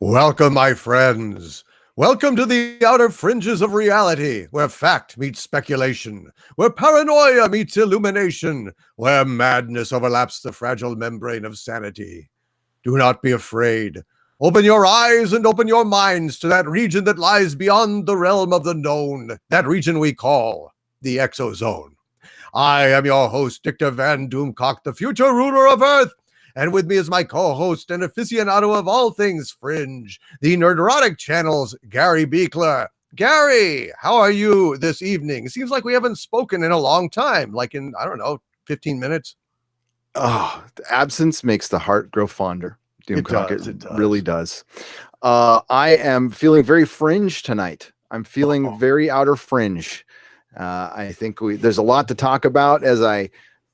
Welcome, my friends. Welcome to the outer fringes of reality, where fact meets speculation, where paranoia meets illumination, where madness overlaps the fragile membrane of sanity. Do not be afraid. Open your eyes and open your minds to that region that lies beyond the realm of the known, that region we call the ExoZone. I am your host, Dicktor Van Doomcock, the future ruler of Earth. And with me is my co-host and aficionado of all things fringe, the Nerdrotic channel's Gary Beekler. Gary, how are you this evening? It seems like we haven't spoken in a long time, like in, 15 minutes. Oh, the absence makes the heart grow fonder. Doomcock, it does. really does. I am feeling very fringe tonight. I'm feeling very outer fringe. I think there's a lot to talk about. As I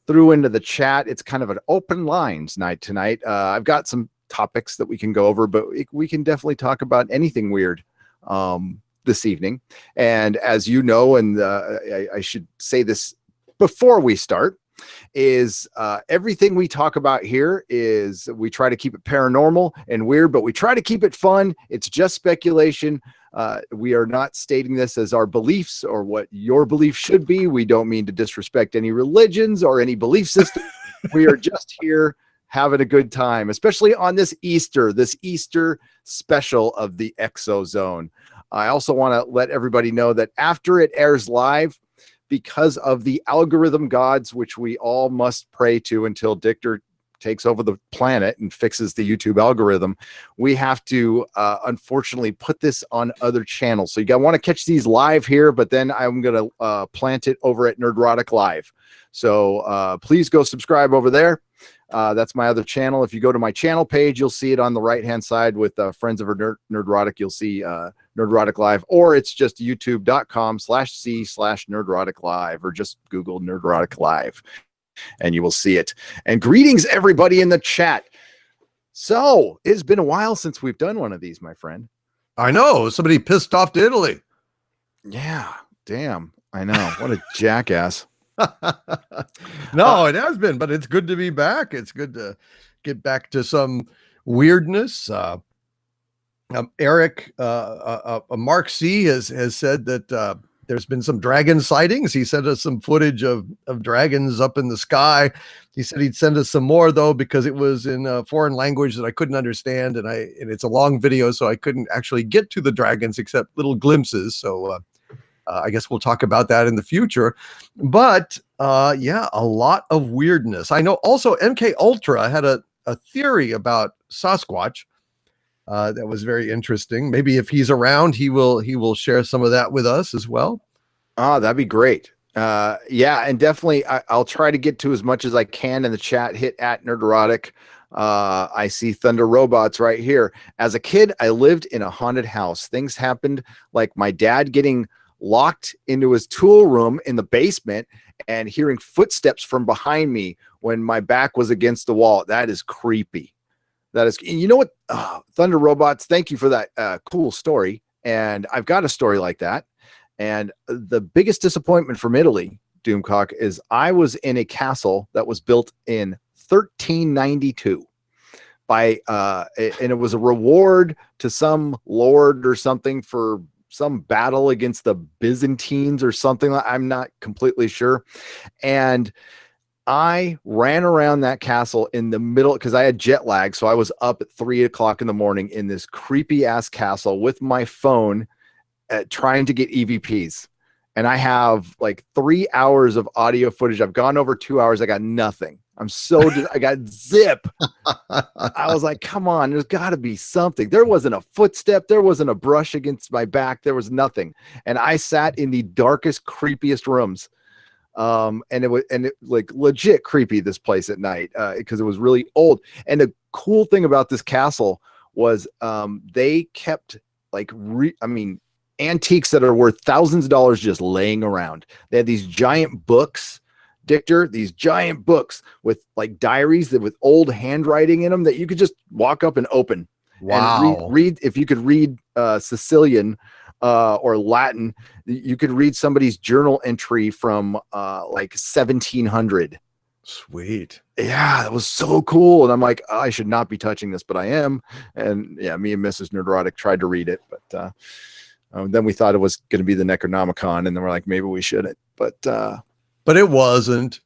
threw into the chat, it's kind of an open lines night tonight. I've got some topics that we can go over, but we can definitely talk about anything weird this evening. And as you know, and I should say this before we start, is everything we talk about here is we try to keep it paranormal and weird, but we try to keep it fun. It's just speculation. We are not stating this as our beliefs or what your belief should be. We don't mean to disrespect any religions or any belief system. We are just here having a good time, especially on this Easter special of the ExoZone. I also want to let everybody know that after it airs live, because of the algorithm gods, which we all must pray to until Dicktor takes over the planet and fixes the YouTube algorithm, we have to unfortunately put this on other channels. So you want to catch these live here, but then I'm going to plant it over at Nerdrotic Live. So please go subscribe over there. That's my other channel. If you go to my channel page, you'll see it on the right-hand side with Friends of Nerdrotic. You'll see Nerdrotic Live, or it's just youtube.com/c/Nerdrotic Live, or just Google Nerdrotic Live, and you will see it. And greetings, everybody in the chat. So it's been a while since we've done one of these, my friend. I know. Somebody pissed off to Italy. Yeah, damn. I know. What a jackass. No, it has been, but it's good to be back. It's good to get back to some weirdness. Eric, Mark C has said that there's been some dragon sightings. He sent us some footage of dragons up in the sky. He said he'd send us some more though, because it was in a foreign language that I couldn't understand. And it's a long video, so I couldn't actually get to the dragons except little glimpses. So, I guess we'll talk about that in the future, but yeah, a lot of weirdness. I know also MK Ultra had a theory about Sasquatch that was very interesting. Maybe if he's around, he will share some of that with us as well. Oh, that'd be great. Yeah, and definitely I'll try to get to as much as I can in the chat. Hit at Nerdrotic. I see Thunder Robots right here. As a kid, I lived in a haunted house. Things happened like my dad getting locked into his tool room in the basement and hearing footsteps from behind me when my back was against the wall. That is creepy. That is, you know what? Thunder Robots, thank you for that cool story. And I've got a story like that. And the biggest disappointment from Italy, Doomcock, is I was in a castle that was built in 1392 by, and it was a reward to some lord or something for some battle against the Byzantines or something. I'm not completely sure. And I ran around that castle in the middle because I had jet lag. So I was up at 3 o'clock in the morning in this creepy ass castle with my phone trying to get EVPs. And I have like 3 hours of audio footage. I've gone over 2 hours. I got nothing. I got zip. I was like, come on, there's got to be something. There wasn't a footstep. There wasn't a brush against my back. There was nothing. And I sat in the darkest, creepiest rooms. And it like legit creepy, this place at night, because it was really old. And the cool thing about this castle was they kept like, antiques that are worth thousands of dollars just laying around. They had these giant books, Dicktor, these giant books with like diaries that with old handwriting in them that you could just walk up and open. Wow. And read if you could read Sicilian or Latin, you could read somebody's journal entry from like 1700 Sweet. Yeah, it was so cool. And I'm like, I should not be touching this, but I am. And yeah, me and Mrs. Nerdrotic tried to read it, but then we thought it was going to be the Necronomicon, and then we're like, maybe we shouldn't. But it wasn't.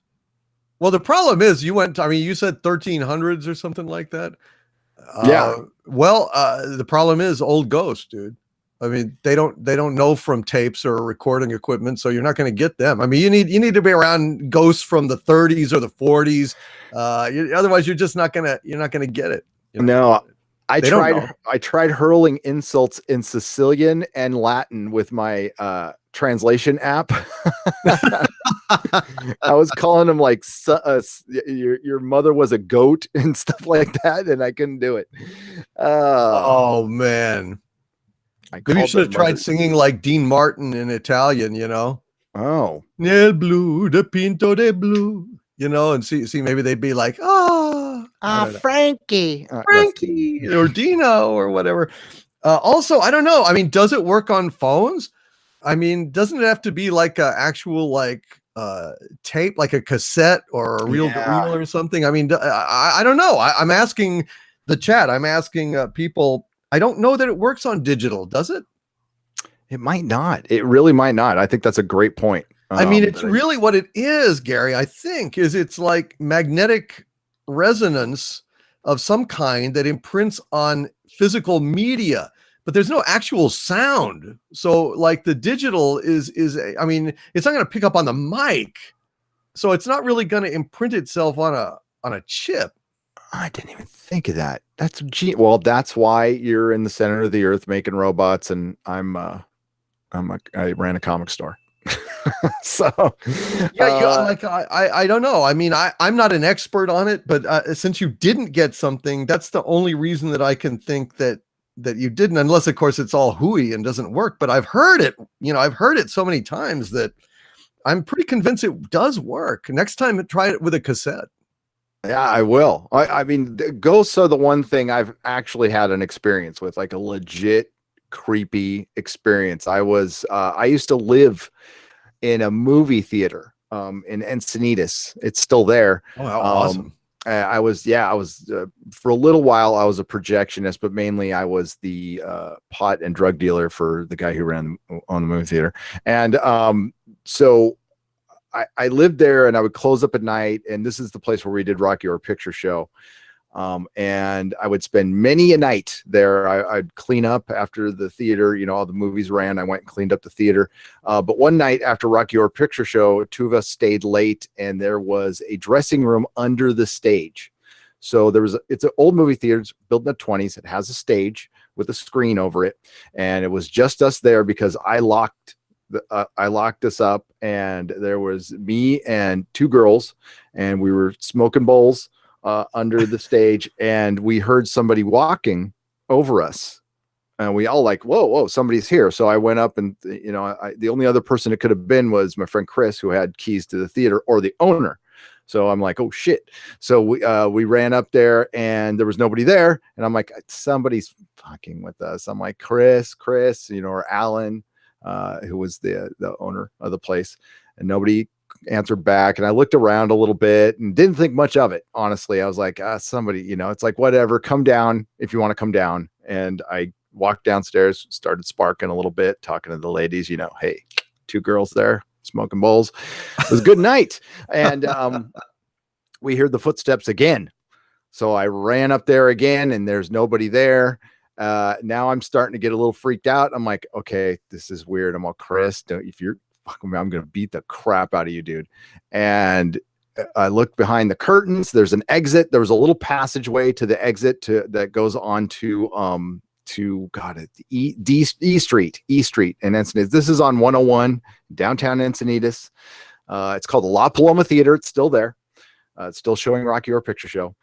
Well, the problem is you went, I mean, you said 1300s or something like that. Yeah. The problem is old ghosts, dude. I mean, they don't know from tapes or recording equipment, so you're not going to get them. I mean, you need to be around ghosts from the 30s or the 40s. Otherwise, you're not gonna get it. No, I They don't know. tried hurling insults in Sicilian and Latin with my translation app. I was calling him like your mother was a goat and stuff like that, and I couldn't do it. Oh man. Maybe you should have tried singing like Dean Martin in Italian, you know? Oh. Nel blu, de pinto de blu, you know, and see, maybe they'd be like, Frankie. Frankie or Dino or whatever. Also, I don't know. I mean, does it work on phones? I mean, doesn't it have to be like a actual like tape, like a cassette or a reel to reel or something? I mean, I don't know. I'm asking the chat. I'm asking people. I don't know that it works on digital. Does it? It might not. It really might not. I think that's a great point. I mean, it's really what it is, Gary. I think it's like magnetic resonance of some kind that imprints on physical media, but there's no actual sound. So like the digital is I mean, it's not going to pick up on the mic. So it's not really going to imprint itself on a chip. I didn't even think of that. Well, that's why you're in the center of the earth making robots, and I ran a comic store. So I don't know. I mean, I'm not an expert on it, but since you didn't get something, that's the only reason that I can think that you didn't, unless of course it's all hooey and doesn't work. But I've heard it, I've heard it so many times that I'm pretty convinced it does work. Next time, try it with a cassette. Yeah, I will. I mean, ghosts are the one thing I've actually had an experience with, like a legit creepy experience. I used to live in a movie theater in Encinitas. It's still there. Oh, how awesome. I was for a little while I was a projectionist, but mainly I was the pot and drug dealer for the guy who ran on the movie theater. And so I lived there, and I would close up at night, and this is the place where we did Rocky Horror Picture Show. And I would spend many a night there. I'd clean up after the theater, all the movies ran. I went and cleaned up the theater. But one night after Rocky Horror Picture Show, two of us stayed late, and there was a dressing room under the stage. So it's an old movie theater built in the 20s. It has a stage with a screen over it. And it was just us there because I locked us up, and there was me and two girls, and we were smoking bowls under the stage, and we heard somebody walking over us, and we all like, whoa, somebody's here. So I went up, and the only other person it could have been was my friend Chris, who had keys to the theater, or the owner. So I'm like, oh shit. So we ran up there, and there was nobody there, and I'm like, somebody's fucking with us. I'm like, Chris, or Alan, who was the owner of the place, and nobody answered back. And I looked around a little bit and didn't think much of it. Honestly, I was like, somebody, it's like, whatever, come down if you want to come down. And I walked downstairs, started sparking a little bit, talking to the ladies, hey, two girls there smoking bowls. It was a good night. And we heard the footsteps again. So I ran up there again, and there's nobody there. Now I'm starting to get a little freaked out. I'm like, okay, this is weird. I'm all, Chris, if you're fucking me, I'm going to beat the crap out of you, dude. And I looked behind the curtains. There's an exit. There was a little passageway to the exit that goes on to E Street. And Encinitas. This is on 101 downtown Encinitas. It's called the La Paloma Theater. It's still there. It's still showing Rocky Horror Picture Show.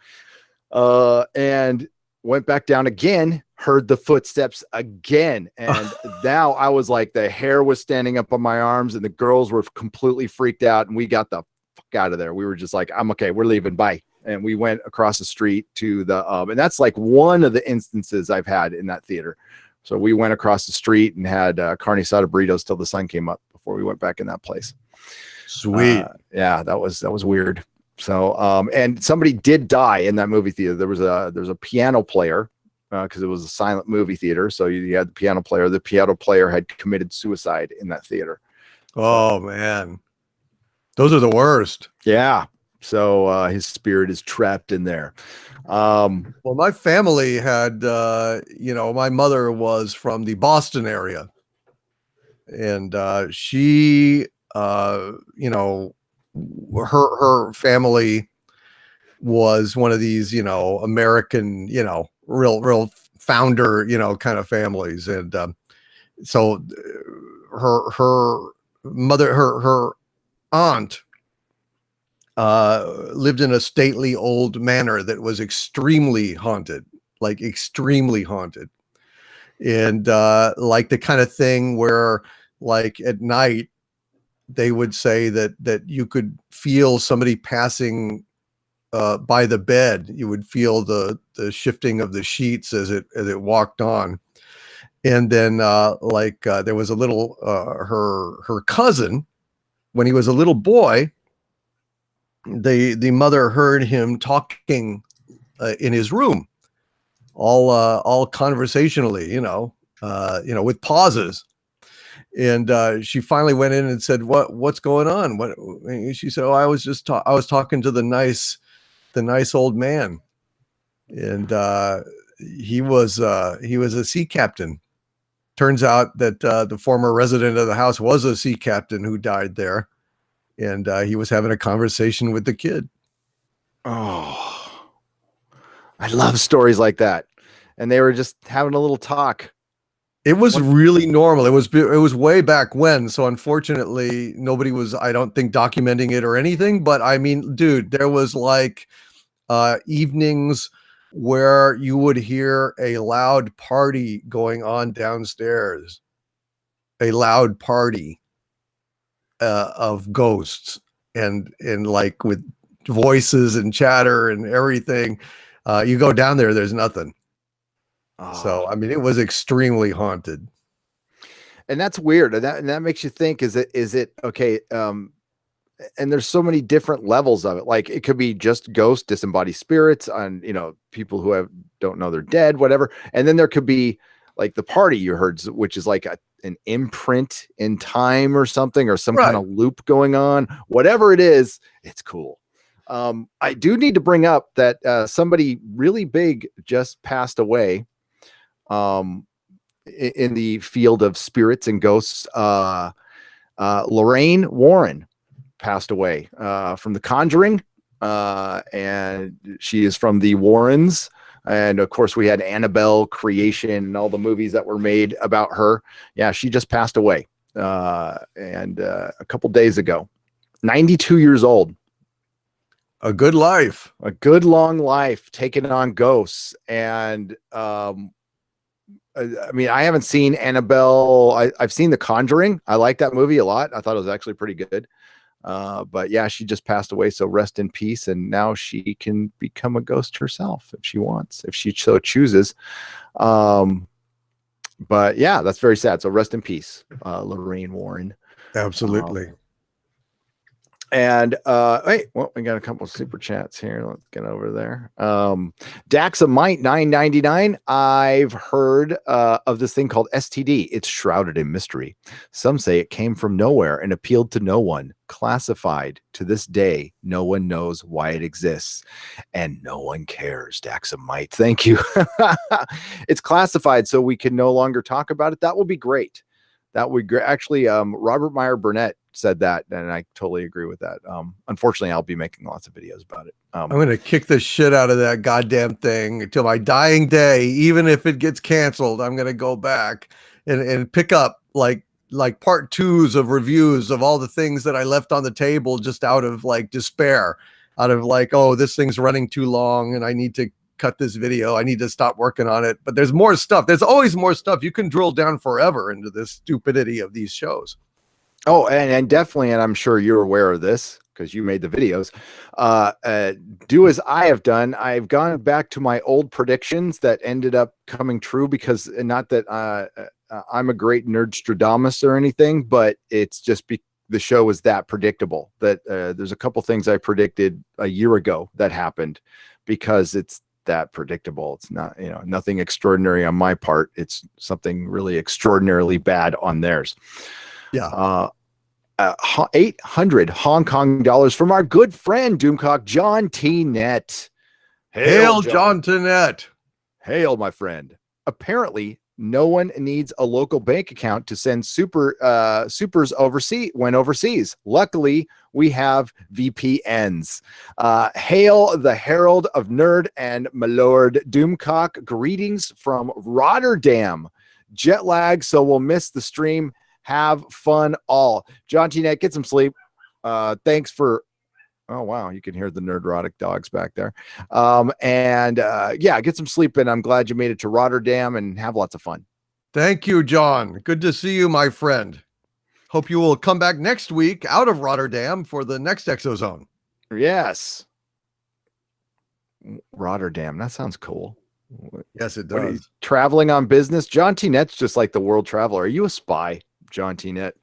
And went back down again, heard the footsteps again. And now I was like, the hair was standing up on my arms, and the girls were completely freaked out, and we got the fuck out of there. We were just like, I'm okay, we're leaving, bye. And we went across the street to the and that's like one of the instances I've had in that theater. So we went across the street and had carne asada burritos till the sun came up before we went back in that place. Sweet. Yeah, that was weird. So, and somebody did die in that movie theater. There's a piano player, because it was a silent movie theater. So you had the piano player. The piano player had committed suicide in that theater. Oh man, those are the worst. Yeah. So his spirit is trapped in there. Well, my family had, my mother was from the Boston area, and she, her family was one of these, American, real founder, kind of families, and so her mother, her aunt lived in a stately old manor that was extremely haunted, like extremely haunted. And like the kind of thing where like at night they would say that you could feel somebody passing by the bed. You would feel the shifting of the sheets as it walked on. And then there was a little her cousin, when he was a little boy, the mother heard him talking in his room, all conversationally, with pauses. And she finally went in and said, "What's going on?" What? And she said, "Oh, I was talking to the nice old man, and he was a sea captain. Turns out that the former resident of the house was a sea captain who died there, and he was having a conversation with the kid." Oh, I love stories like that. And they were just having a little talk. It was really normal. It was way back when. So unfortunately, nobody was, I don't think, documenting it or anything. But I mean, dude, there was like evenings where you would hear a loud party going on downstairs, a loud party of ghosts, and like with voices and chatter and everything. You go down there, there's nothing. So, I mean, it was extremely haunted. And that's weird. And that makes you think, is it okay? And there's so many different levels of it. Like it could be just ghosts, disembodied spirits, on, people who don't know they're dead, whatever. And then there could be like the party you heard, which is like an imprint in time or something, or some kind of loop going on, whatever it is. It's cool. I do need to bring up that somebody really big just passed away. In the field of spirits and ghosts, Lorraine Warren passed away from The Conjuring, and she is from the Warrens. And of course, we had Annabelle Creation and all the movies that were made about her. Yeah, she just passed away, and a couple days ago. 92 years old. A good life, a good long life, taking on ghosts. And I mean, I haven't seen Annabelle. I've seen The Conjuring. I like that movie a lot. I thought it was actually pretty good. But yeah, she just passed away. So rest in peace. And now she can become a ghost herself if she wants, if she so chooses. But yeah, that's very sad. So rest in peace, Lorraine Warren. Absolutely. And wait, well, we got a couple of super chats here. Let's get over there. Daxamite 999. I've heard of this thing called STD. It's shrouded in mystery. Some say it came from nowhere and appealed to no one. Classified to this day, no one knows why it exists, and no one cares. Daxamite, thank you. It's classified, so we can no longer talk about it. That will be great. That would actually, Robert Meyer Burnett said that, and I totally agree with that. Unfortunately, I'll be making lots of videos about it. I'm going to kick the shit out of that goddamn thing until my dying day. Even if it gets canceled, I'm going to go back and pick up like part twos of reviews of all the things that I left on the table just out of like despair, out of like, oh, this thing's running too long and I need to cut this video. I need to stop working on it. But there's more stuff. There's always more stuff. You can drill down forever into this stupidity of these shows. Oh, and definitely, and I'm sure you're aware of this because you made the videos. Do as I have done. I've gone back to my old predictions that ended up coming true, because not that I'm a great Nerdstradamus or anything, but it's just the show is that predictable. That there's a couple things I predicted a year ago that happened because it's that predictable. It's not, nothing extraordinary on my part. It's something really extraordinarily bad on theirs. Yeah. 800 Hong Kong dollars from our good friend Doomcock, John T. Net. Hail John T. Net. Hail, my friend. Apparently, no one needs a local bank account to send supers overseas. Luckily, we have VPNs. Hail the herald of nerd and my lord Doomcock. Greetings from Rotterdam. Jet lag, so we'll miss the stream. Have fun all. John T. Net, get some sleep. Thanks for... Oh, wow. You can hear the Nerdrotic dogs back there. Get some sleep in. I'm glad you made it to Rotterdam and have lots of fun. Thank you, John. Good to see you, my friend. Hope you will come back next week out of Rotterdam for the next ExoZone. Yes. Rotterdam. That sounds cool. Yes, it does. Traveling on business. John T. Net's just like the world traveler. Are you a spy, John T. Net?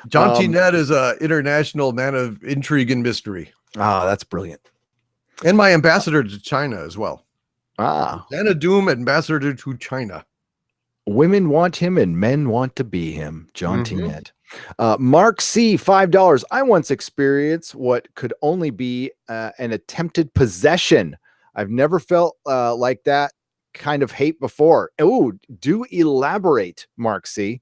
John T. Net is an international man of intrigue and mystery. Ah, that's brilliant. And my ambassador to China as well. Ah. Xana Doom, ambassador to China. Women want him and men want to be him. John T. Net. Mark C, $5. I once experienced what could only be an attempted possession. I've never felt like that kind of hate before. Oh, do elaborate, Mark C.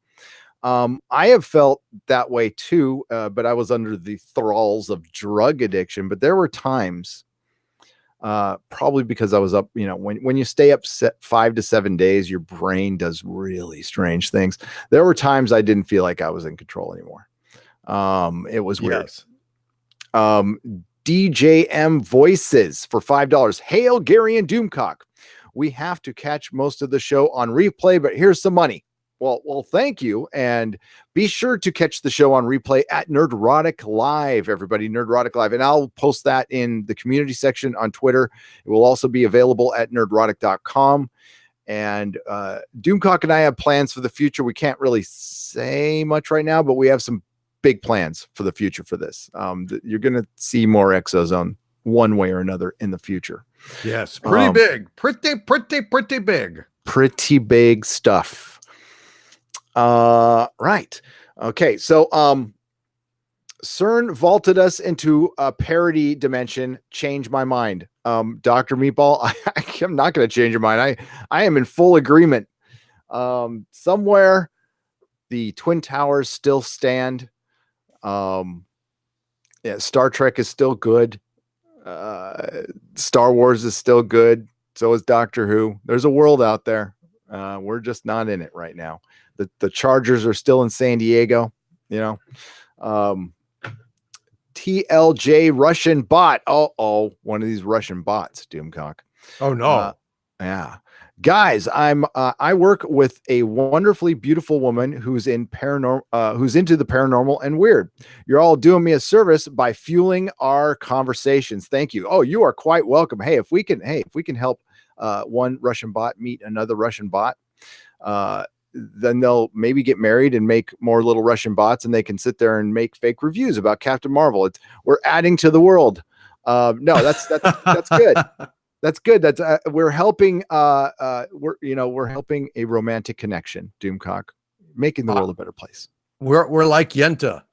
I have felt that way too, but I was under the thralls of drug addiction. But there were times, probably because I was up, when you stay up 5 to 7 days, your brain does really strange things. There were times I didn't feel like I was in control anymore. It was weird. Yes. DJM Voices for $5. Hail Gary and Doomcock. We have to catch most of the show on replay, but here's some money. Well, thank you. And be sure to catch the show on replay at Nerdrotic Live, everybody, Nerdrotic Live. And I'll post that in the community section on Twitter. It will also be available at nerdrotic.com. And Doomcock and I have plans for the future. We can't really say much right now, but we have some big plans for the future for this. You're going to see more ExoZone one way or another in the future. Yes, pretty big. Pretty big. Pretty big stuff. Right. Okay. So, CERN vaulted us into a parody dimension. Change my mind. Dr. Meatball, I'm not going to change your mind. I am in full agreement. Somewhere the Twin Towers still stand. Star Trek is still good. Star Wars is still good. So is Doctor Who. There's a world out there. We're just not in it right now. The Chargers are still in San Diego, TLJ Russian bot. One of these Russian bots, Doomcock. Oh no. Yeah. Guys, I work with a wonderfully beautiful woman who's into the paranormal and weird. You're all doing me a service by fueling our conversations. Thank you. Oh, you are quite welcome. Hey, if we can help one Russian bot meet another Russian bot, then they'll maybe get married and make more little Russian bots, and they can sit there and make fake reviews about Captain Marvel. We're adding to the world. No, that's good. That's good. We're helping. We're helping a romantic connection, Doomcock, making the world a better place. We're like Yenta.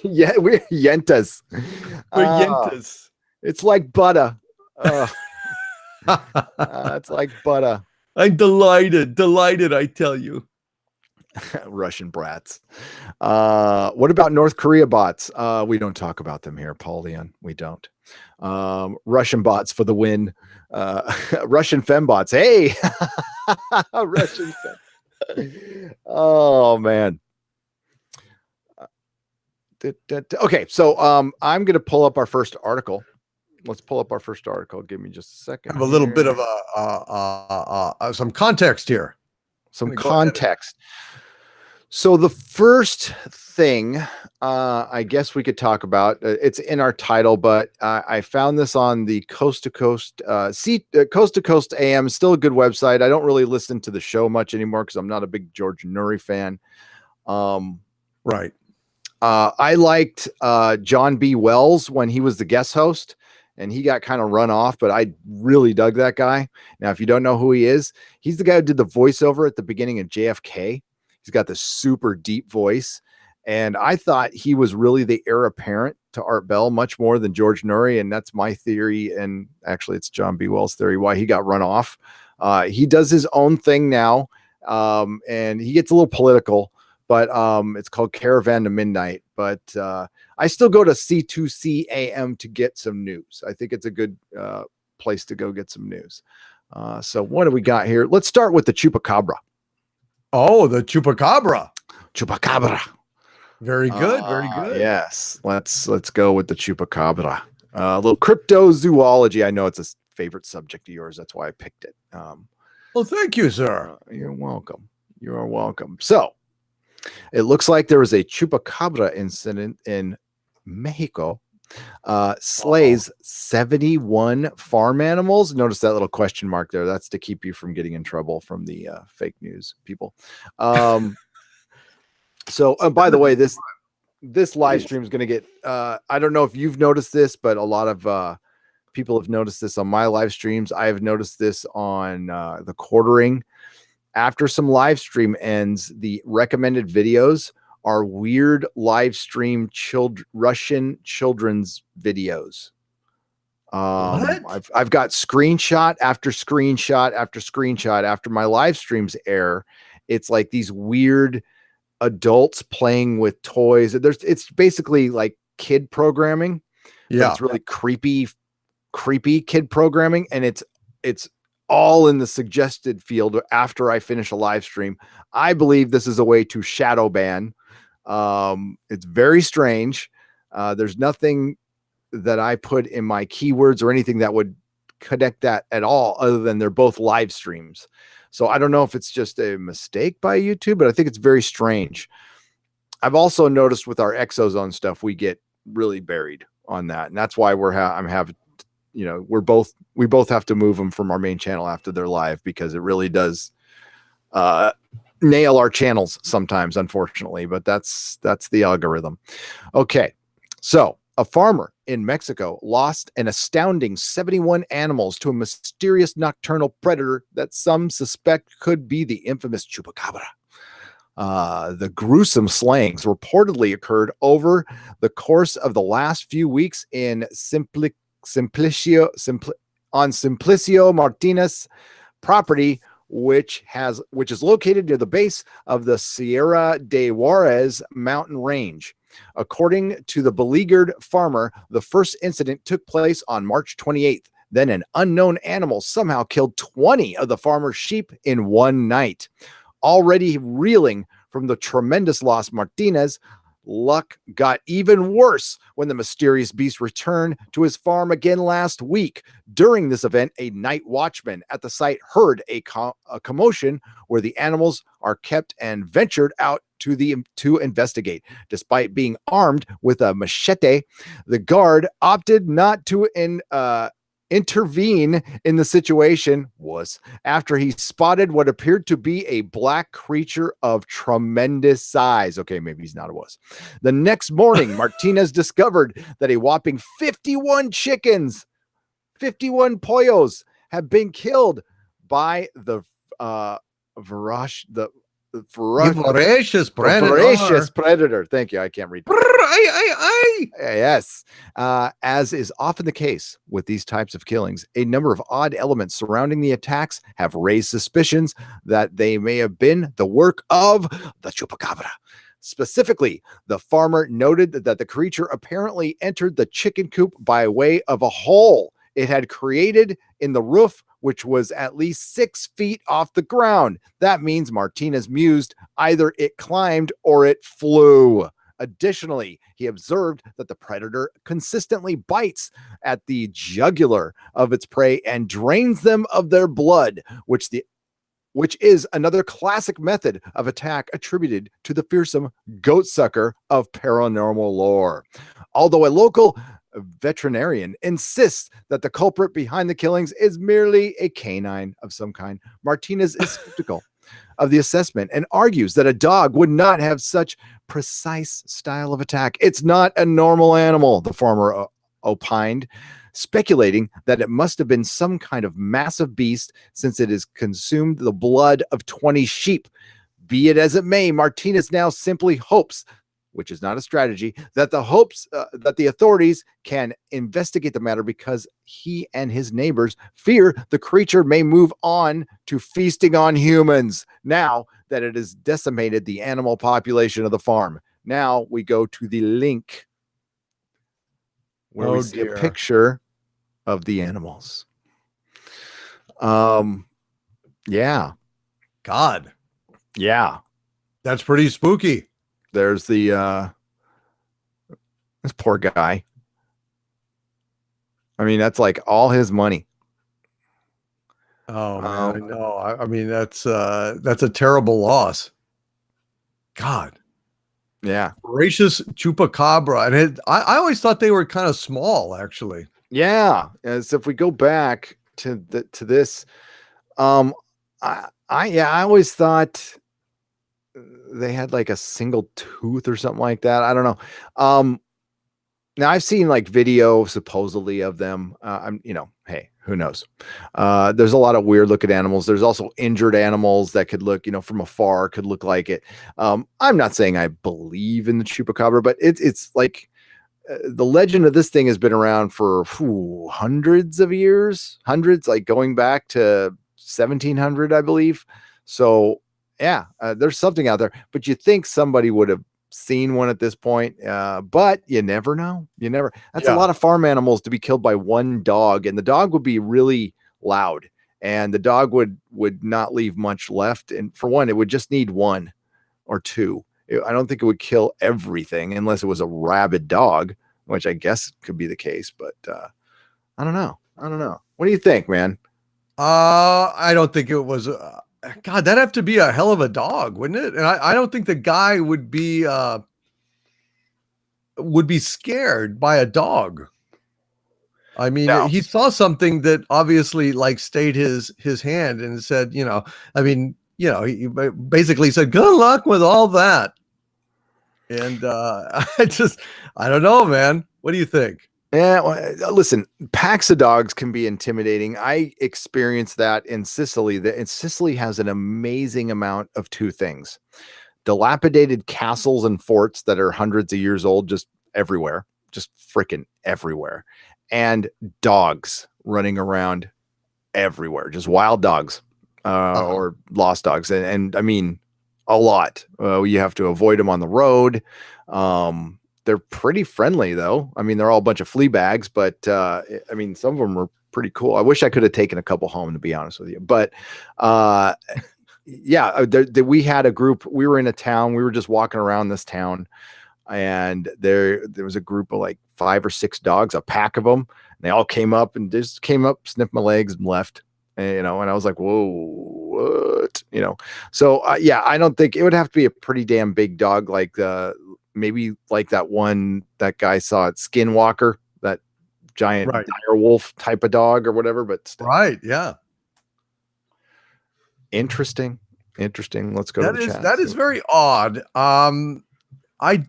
Yeah, we're Yentas. We're Yentas. It's like butter. It's like butter. I'm delighted. I tell you. Russian brats. What about North Korea bots? We don't talk about them here, Paul Leon. We don't. Russian bots for the win. Russian fembots. Hey, Russian fem. Oh man. Okay, so I'm gonna pull up our first article. Let's pull up our first article. Give me just a second. I have a little bit of some context here. Some context. So the first thing I guess we could talk about, it's in our title, but I found this on the Coast to Coast AM, still a good website. I don't really listen to the show much anymore because I'm not a big George Noory fan. Right. I liked John B. Wells when he was the guest host, and he got kind of run off, but I really dug that guy. Now, if you don't know who he is, he's the guy who did the voiceover at the beginning of JFK. He's got this super deep voice, and I thought he was really the heir apparent to Art Bell much more than George Noory, and that's my theory, and actually it's John B. Wells' theory why he got run off. He does his own thing now, and he gets a little political, but it's called Caravan to Midnight. But I still go to C2C AM to get some news. I think it's a good place to go get some news. So what do we got here? Let's start with the Chupacabra. Oh, the Chupacabra. Chupacabra. Very good. Very good. Yes. Let's go with the Chupacabra. A little cryptozoology. I know it's a favorite subject of yours. That's why I picked it. Well, thank you, sir. You're welcome. You are welcome. So it looks like there was a Chupacabra incident in Mexico. Slays 71 farm animals. Notice that little question mark there. That's to keep you from getting in trouble from the fake news people. So by the way, this live stream is going to get, I don't know if you've noticed this, but a lot of people have noticed this on my live streams. I have noticed this on the quartering. After some live stream ends, the recommended videos are weird live stream Russian children's videos. I've got screenshot after screenshot after screenshot after my live streams air. It's like these weird adults playing with toys. It's basically like kid programming. Yeah, it's really creepy kid programming, and it's all in the suggested field after I finish a live stream. I believe this is a way to shadow ban. It's very strange. There's nothing that I put in my keywords or anything that would connect that at all, other than they're both live streams. So I don't know if it's just a mistake by YouTube, but I think it's very strange. I've also noticed with our ExoZone stuff, we get really buried on that. And that's why we both have to move them from our main channel after they're live, because it really does nail our channels sometimes, unfortunately, but that's the algorithm. Okay. So a farmer in Mexico lost an astounding 71 animals to a mysterious nocturnal predator that some suspect could be the infamous Chupacabra. The gruesome slayings reportedly occurred over the course of the last few weeks in Simplicio Martinez property, which is located near the base of the Sierra de Juarez mountain range. According to the beleaguered farmer, the first incident took place on March 28th. Then an unknown animal somehow killed 20 of the farmer's sheep in one night. Already reeling from the tremendous loss, Martinez luck got even worse when the mysterious beast returned to his farm again last week. During this event, a night watchman at the site heard a commotion where the animals are kept and ventured out to investigate. Despite being armed with a machete, the guard opted not to intervene in the situation after he spotted what appeared to be a black creature of tremendous size. Okay, maybe he's not a wuss. The next morning, Martinez discovered that a whopping 51 chickens, 51 pollos have been killed by the voracious predator. Thank you. I can't read. Yes. As is often the case with these types of killings, a number of odd elements surrounding the attacks have raised suspicions that they may have been the work of the Chupacabra. Specifically, the farmer noted that the creature apparently entered the chicken coop by way of a hole it had created in the roof, which was at least 6 feet off the ground. That means Martinez mused either it climbed or it flew. Additionally, he observed that the predator consistently bites at the jugular of its prey and drains them of their blood, which is another classic method of attack attributed to the fearsome goat sucker of paranormal lore. Although a local veterinarian, insists that the culprit behind the killings is merely a canine of some kind. Martinez is skeptical of the assessment and argues that a dog would not have such precise style of attack. It's not a normal animal, the farmer opined, speculating that it must have been some kind of massive beast since it has consumed the blood of 20 sheep. Be it as it may, Martinez now simply hopes, which is not a strategy, that the authorities can investigate the matter because he and his neighbors fear the creature may move on to feasting on humans now that it has decimated the animal population of the farm. Now we go to the link where we see a picture of the animals. Yeah. God. Yeah. That's pretty spooky. There's the this poor guy. I mean, that's like all his money. Oh man, I know. I mean, that's a terrible loss. God. Yeah. Voracious chupacabra. And I always thought they were kind of small, actually. Yeah. As if we go back to this, I always thought they had like a single tooth or something like that. I don't know. Now I've seen like video supposedly of them. Hey, who knows? There's a lot of weird looking animals. There's also injured animals that could look, from afar could look like it. I'm not saying I believe in the chupacabra, but it's like the legend of this thing has been around for hundreds of years, like going back to 1700, I believe. So yeah, there's something out there, but you think somebody would have seen one at this point, but you never know. That's a lot of farm animals to be killed by one dog, and the dog would be really loud, and the dog would not leave much left. And for one, it would just need one or two. I don't think it would kill everything unless it was a rabid dog, which I guess could be the case, but I don't know. What do you think, man? I don't think it was God, that'd have to be a hell of a dog, wouldn't it? And I don't think the guy would be scared by a dog. I mean, No. he saw something that obviously like stayed his hand and said, he basically said, good luck with all that. And I don't know, man. What do you think? Yeah, well, listen, packs of dogs can be intimidating. I experienced that in Sicily. Sicily has an amazing amount of two things: dilapidated castles and forts that are hundreds of years old, just everywhere, just freaking everywhere, and dogs running around everywhere, just wild dogs or lost dogs. And I mean, a lot. You have to avoid them on the road. They're pretty friendly though. I mean, they're all a bunch of flea bags, but I mean, some of them are pretty cool. I wish I could have taken a couple home, to be honest with you. But yeah, we had a group. We were in a town. We were just walking around this town, and there was a group of like 5 or 6 dogs, a pack of them. And they all came up and just sniffed my legs and left. And I was like, whoa, what? So yeah, I don't think it would have to be a pretty damn big dog, like maybe like that guy saw at Skinwalker, that giant dire wolf type of dog or whatever, but still. Right. Yeah. Interesting. Let's go to the chat. That is very odd. I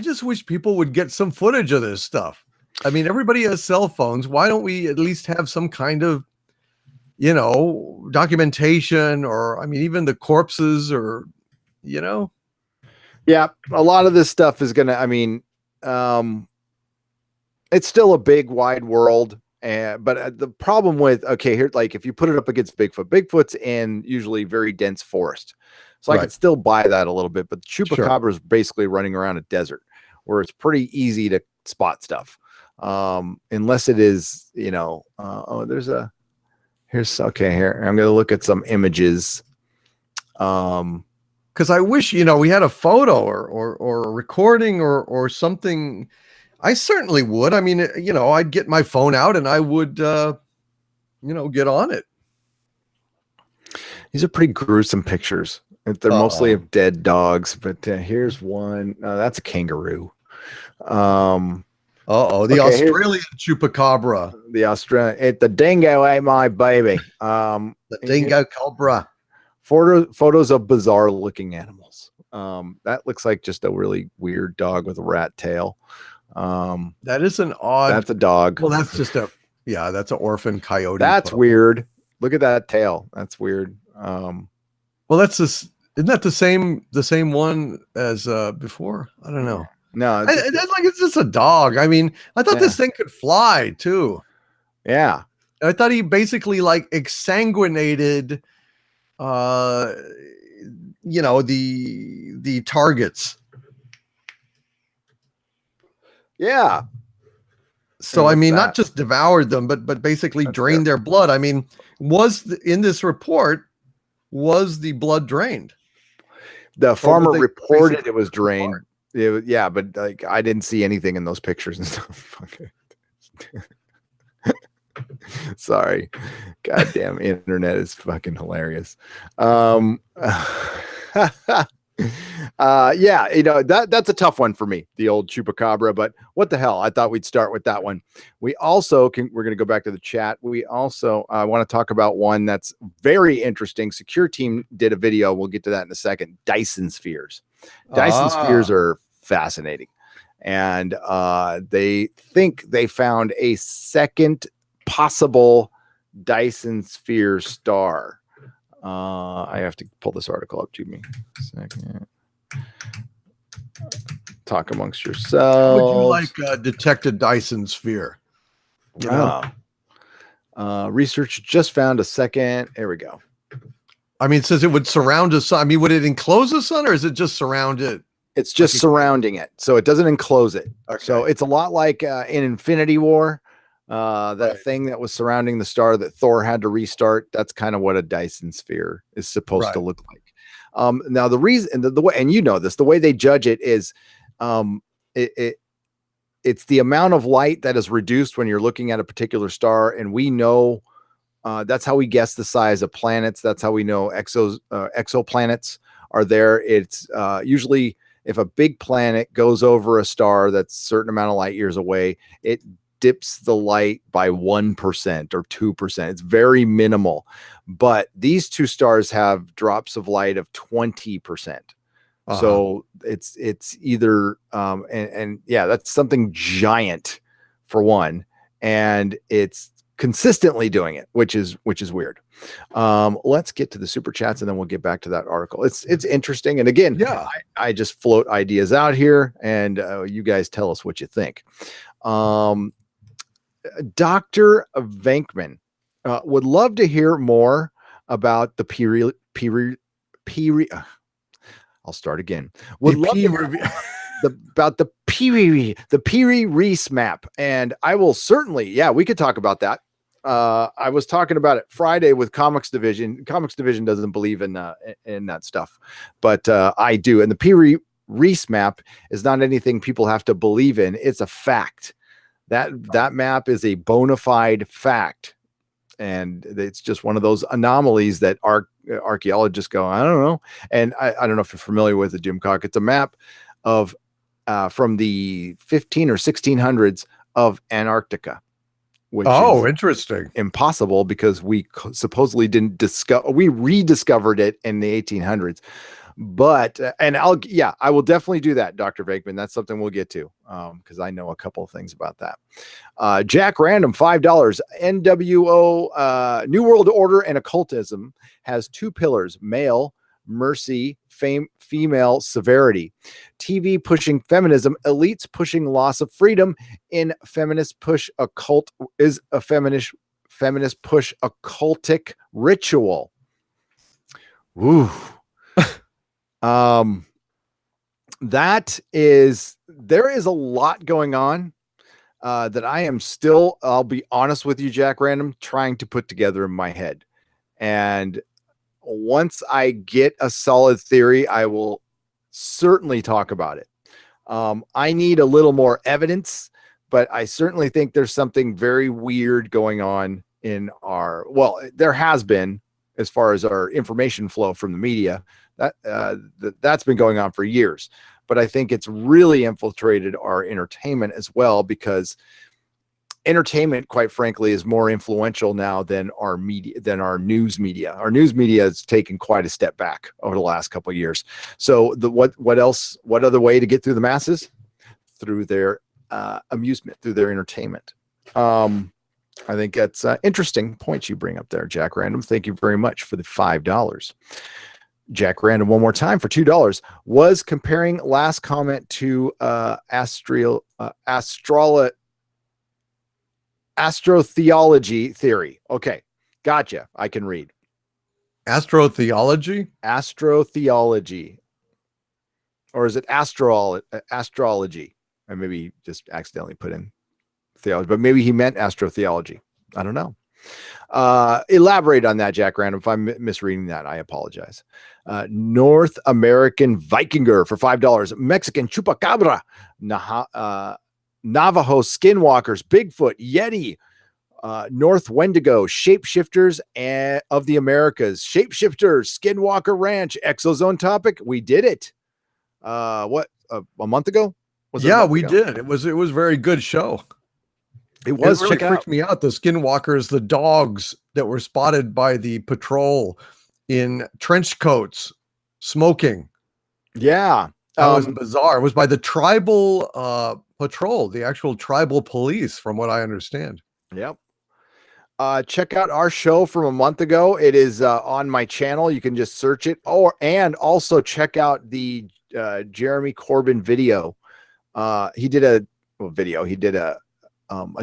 just wish people would get some footage of this stuff. I mean, everybody has cell phones. Why don't we at least have some kind of, documentation, or, I mean, even the corpses, or, Yeah, a lot of this stuff is going to, it's still a big wide world. But the problem with, here, like if you put it up against Bigfoot's in usually very dense forest. So I could still buy that a little bit, but the chupacabra is basically running around a desert where it's pretty easy to spot stuff. Unless it is, here, I'm going to look at some images. Because I wish, we had a photo or a recording or something. I certainly would. I mean, I'd get my phone out and I would, get on it. These are pretty gruesome pictures. They're mostly of dead dogs, but here's one. That's a kangaroo. The Okay, Australian chupacabra. The dingo ate my baby. The dingo cobra. Photos of bizarre looking animals. That looks like just a really weird dog with a rat tail. That is an odd. That's a dog. Well, that's just that's an orphan coyote. That's pup. weird. Look at that tail. That's weird. Well, that's this. Isn't that the same one as before? I don't know. No, it's just a dog. I mean, I thought this thing could fly too. Yeah. I thought he basically like exsanguinated the targets. Yeah. So I mean, not just devoured them, but basically drained their blood. I mean, in this report, was the blood drained? The farmer reported it was drained. But like I didn't see anything in those pictures and stuff. Sorry. Goddamn internet is fucking hilarious. That's a tough one for me, the old chupacabra, but what the hell? I thought we'd start with that one. We're going to go back to the chat. We also want to talk about one that's very interesting. Secure Team did a video. We'll get to that in a second. Dyson Spheres. Dyson Spheres are fascinating. And they think they found a second possible Dyson Sphere star. I have to pull this article up to me. Second. Talk amongst yourselves. Would you like detect a Dyson sphere? Research just found a second. There we go. I mean, it says it would surround a sun. I mean, would it enclose the sun or is it just surround it? It's just surrounding it. So it doesn't enclose it. Okay. So it's a lot like in Infinity War. Thing that was surrounding the star that Thor had to restart. That's kind of what a Dyson sphere is supposed to look like. Now the reason, the way, and you know this, the way they judge it is, it's the amount of light that is reduced when you're looking at a particular star, and we know that's how we guess the size of planets. That's how we know exoplanets are there. It's usually if a big planet goes over a star that's a certain amount of light years away, it dips the light by 1% or 2%. It's very minimal, but these two stars have drops of light of 20%. So it's either that's something giant for one, and it's consistently doing it, which is weird. Let's get to the super chats and then we'll get back to that article. It's interesting, and again, I just float ideas out here, and you guys tell us what you think. Dr. Venkman would love to hear more about the I'll start again. Would love to hear about the Piri Reese map, and I will certainly, we could talk about that. I was talking about it Friday with Comics Division. Comics Division doesn't believe in that stuff, but I do. And the Piri Reese map is not anything people have to believe in. It's a fact. That map is a bona fide fact, and it's just one of those anomalies that archaeologists go, I don't know. And I don't know if you're familiar with the Doomcock. It's a map of from the 15 or 1600s of Antarctica, which is interesting, impossible because we supposedly didn't discover. We rediscovered it in the 1800s. But I will definitely do that, Dr. Venkman. That's something we'll get to because I know a couple of things about that. Jack Random, $5. NWO, New World Order and Occultism has two pillars: male mercy, female severity. TV pushing feminism, elites pushing loss of freedom. In feminist push, occult is a feminist push occultic ritual. Woo. There is a lot going on that I am still, I'll be honest with you, Jack Random, trying to put together in my head. And once I get a solid theory, I will certainly talk about it. I need a little more evidence, but I certainly think there's something very weird going on there has been, as far as our information flow from the media. That's been going on for years. But I think it's really infiltrated our entertainment as well, because entertainment, quite frankly, is more influential now than our media, than our news media. Our news media has taken quite a step back over the last couple of years. So what other way to get through the masses? Through their amusement, through their entertainment. I think that's interesting points you bring up there, Jack Random. Thank you very much for the $5. Jack Random, one more time for $2. Was comparing last comment to astrotheology theory. Okay, gotcha. I can read. Astrotheology? Astrotheology. Or is it astrology? I maybe just accidentally put in theology, but maybe he meant astrotheology. I don't know. Elaborate on that, Jack Random. If I'm misreading that, I apologize. North American Vikinger for $5. Mexican Chupacabra. Navajo Skinwalkers. Bigfoot. Yeti. North Wendigo. Shapeshifters of the Americas. Shapeshifters. Skinwalker Ranch. ExoZone topic. We did it. What, a month ago? Yeah, we did. It was a very good show. It was. It really freaked me out. The skinwalkers, the dogs that were spotted by the patrol in trench coats, smoking. Yeah. That was bizarre. It was by the tribal patrol, the actual tribal police, from what I understand. Yep. Check out our show from a month ago. It is on my channel. You can just search it. And also check out the Jeremy Corbyn video. He did a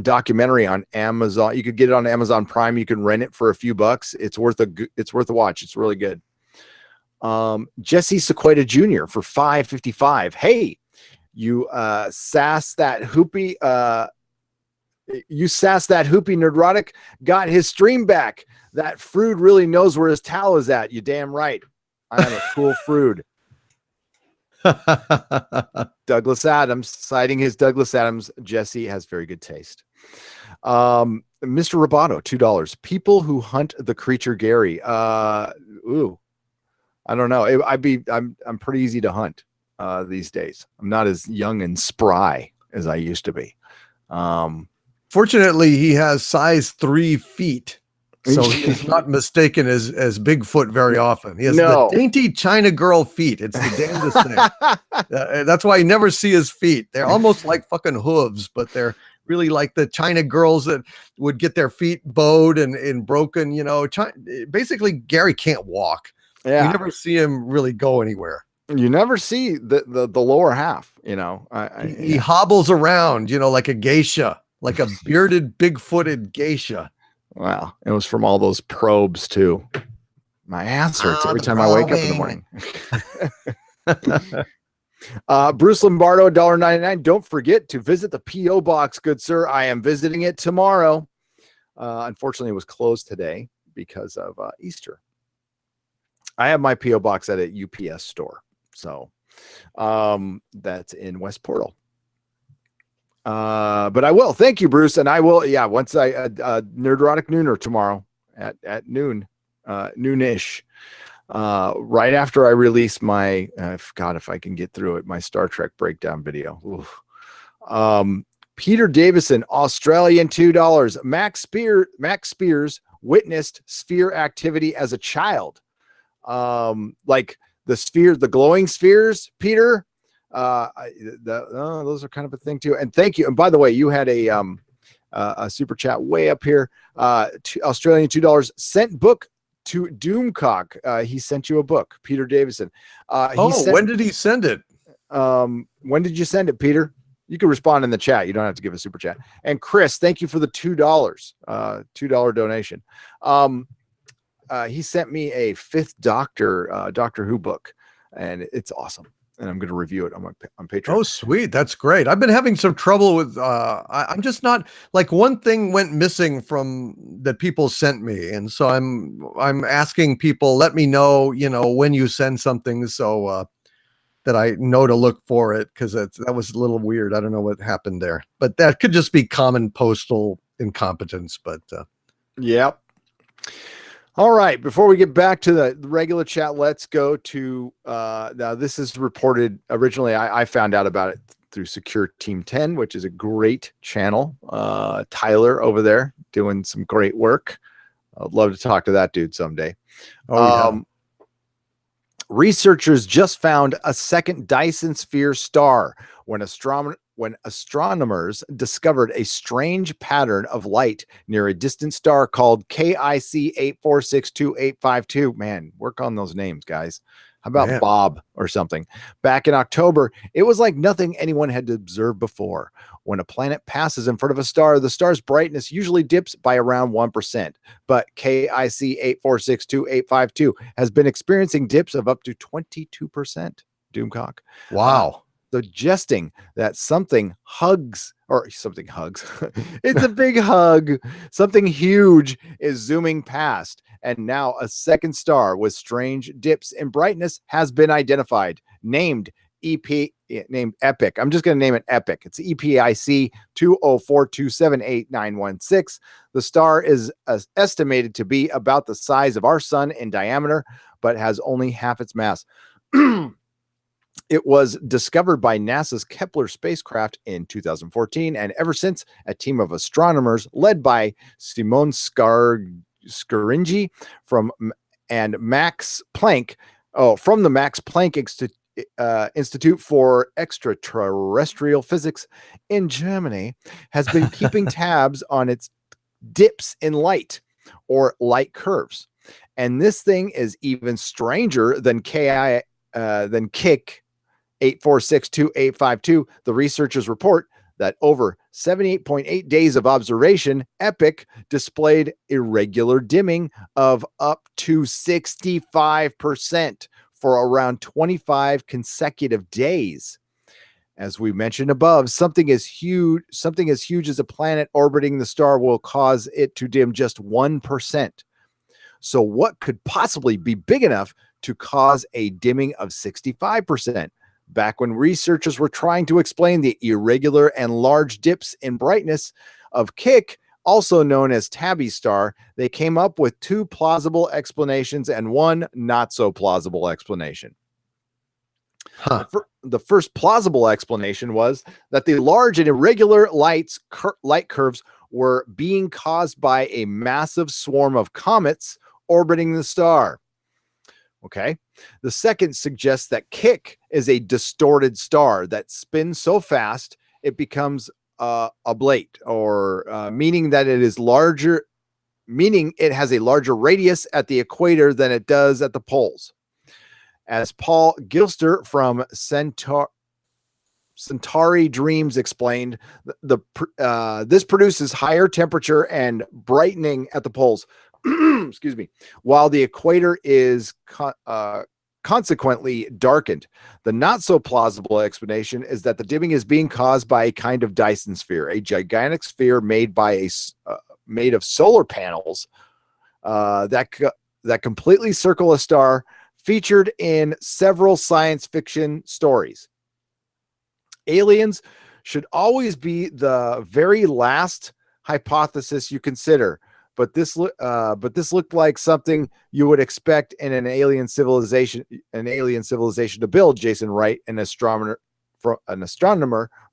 documentary on Amazon. You could get it on Amazon Prime. You can rent it for a few bucks. It's worth a watch. It's really good. Jesse Sequeda Jr. for $5.55. Hey, you sass that hoopy. Nerdrotic got his stream back. That Frood really knows where his towel is at. You damn right. I am a cool Frood. Douglas Adams, citing his Douglas Adams. Jesse has very good taste. Mr. Roboto, $2. People who hunt the creature Gary. I don't know. I'm pretty easy to hunt these days. I'm not as young and spry as I used to be. Fortunately, he has size 3 feet. So he's not mistaken as Bigfoot very often. He has the dainty China girl feet. It's the damnedest thing. That's why you never see his feet. They're almost like fucking hooves, but they're really like the China girls that would get their feet bowed and broken. You know, basically Gary can't walk. Yeah. You never see him really go anywhere. You never see the lower half. You know, he hobbles around. You know, like a geisha, like a bearded, big-footed geisha. Wow, it was from all those probes too. My ass hurts every time I wake up in the morning. Bruce Lombardo, $1.99. Don't forget to visit the P.O. box, good sir. I am visiting it tomorrow. Unfortunately, it was closed today because of Easter. I have my P.O. box at a UPS store. So that's in West Portal. But I will. Thank you, Bruce. And I will. Yeah. Once I Nerdrotic Nooner tomorrow at noon, noonish, right after I release my, God, if I can get through it, my Star Trek breakdown video. Peter Davison, Australian, $2. Max Spears witnessed sphere activity as a child. Like the glowing spheres, Peter. Those are kind of a thing too. And thank you. And by the way, you had a super chat way up here. Australian $2 sent book to Doomcock. He sent you a book, Peter Davison. When did he send it? When did you send it, Peter? You can respond in the chat. You don't have to give a super chat. And Chris, thank you for the $2 donation. He sent me a Fifth Doctor Doctor Who book, and it's awesome. And I'm going to review it on Patreon. Oh, sweet. That's great. I've been having some trouble with, I'm just not, like, one thing went missing from that people sent me. And so I'm asking people, let me know, when you send something so that I know to look for it. Cause that was a little weird. I don't know what happened there, but that could just be common postal incompetence, but yep. All right, before we get back to the regular chat, let's go to now this is reported originally. I found out about it through Secure Team 10, which is a great channel. Tyler over there doing some great work. I'd love to talk to that dude someday. Oh, Researchers just found a second Dyson Sphere star when astronomers discovered a strange pattern of light near a distant star called KIC 8462852. Man, work on those names, guys. How about Man. Bob or something? Back in October, it was like nothing anyone had observed before. When a planet passes in front of a star, the star's brightness usually dips by around 1%. But KIC 8462852 has been experiencing dips of up to 22%. Doomcock. Wow. Suggesting that something hugs. It's a big hug. Something huge is zooming past. And now a second star with strange dips in brightness has been identified, named Epic. I'm just going to name it Epic. It's EPIC 204278916. The star is estimated to be about the size of our sun in diameter, but has only half its mass. It was discovered by NASA's Kepler spacecraft in 2014, and ever since, a team of astronomers led by Simone Scaringi from Max Planck, from the Max Planck Institute for Extraterrestrial Physics in Germany, has been keeping tabs on its dips in light or light curves. And this thing is even stranger than KIC 8462852. The researchers report that over 78.8 days of observation, Epic displayed irregular dimming of up to 65% for around 25 consecutive days. As we mentioned above, something as huge as a planet orbiting the star will cause it to dim just 1%. So what could possibly be big enough to cause a dimming of 65%? Back when researchers were trying to explain the irregular and large dips in brightness of Kik, also known as Tabby Star, they came up with two plausible explanations and one not so plausible explanation. Huh. The first plausible explanation was that the large and irregular light curves were being caused by a massive swarm of comets orbiting the star. Okay. The second suggests that Kik is a distorted star that spins so fast it becomes oblate, or meaning that it is larger, meaning it has a larger radius at the equator than it does at the poles. As Paul Gilster from Centauri Dreams explained, this produces higher temperature and brightening at the poles. Excuse me, while the equator is consequently darkened. The not so plausible explanation is that the dimming is being caused by a kind of Dyson sphere, a gigantic sphere made of solar panels that completely circle a star, featured in several science fiction stories. Aliens should always be the very last hypothesis you consider. But this looked like something you would expect in an alien civilization to build. Jason Wright, an astronomer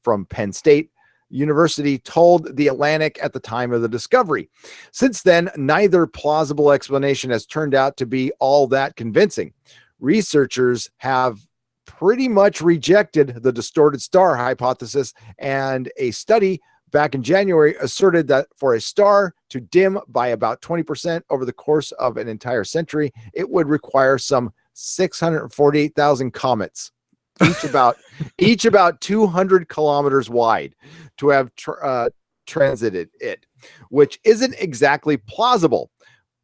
from Penn State University, told The Atlantic at the time of the discovery. Since then, neither plausible explanation has turned out to be all that convincing. Researchers have pretty much rejected the distorted star hypothesis, and a study back in January asserted that for a star to dim by about 20% over the course of an entire century, it would require some 648,000 comets, each about 200 kilometers wide, to have transited it, which isn't exactly plausible.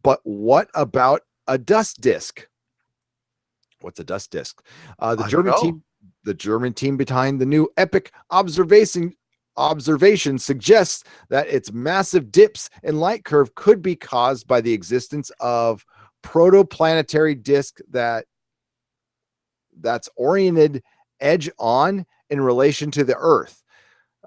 But what about a dust disk? What's a dust disk? The German team behind the new Epic observation suggests that its massive dips in light curve could be caused by the existence of protoplanetary disk that's oriented edge on in relation to the Earth.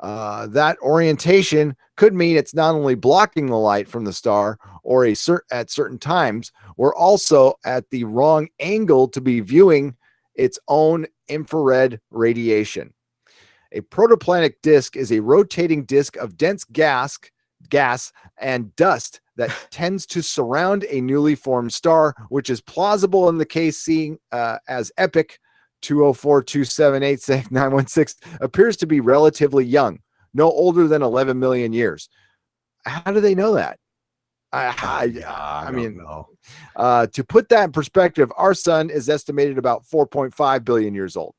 That orientation could mean it's not only blocking the light from the star or at certain times, we're also at the wrong angle to be viewing its own infrared radiation. A protoplanet disk is a rotating disk of dense gas and dust that tends to surround a newly formed star, which is plausible in the case seen as EPIC 2042786 appears to be relatively young, no older than 11 million years. How do they know that? I mean, don't know. To put that in perspective, our sun is estimated about 4.5 billion years old.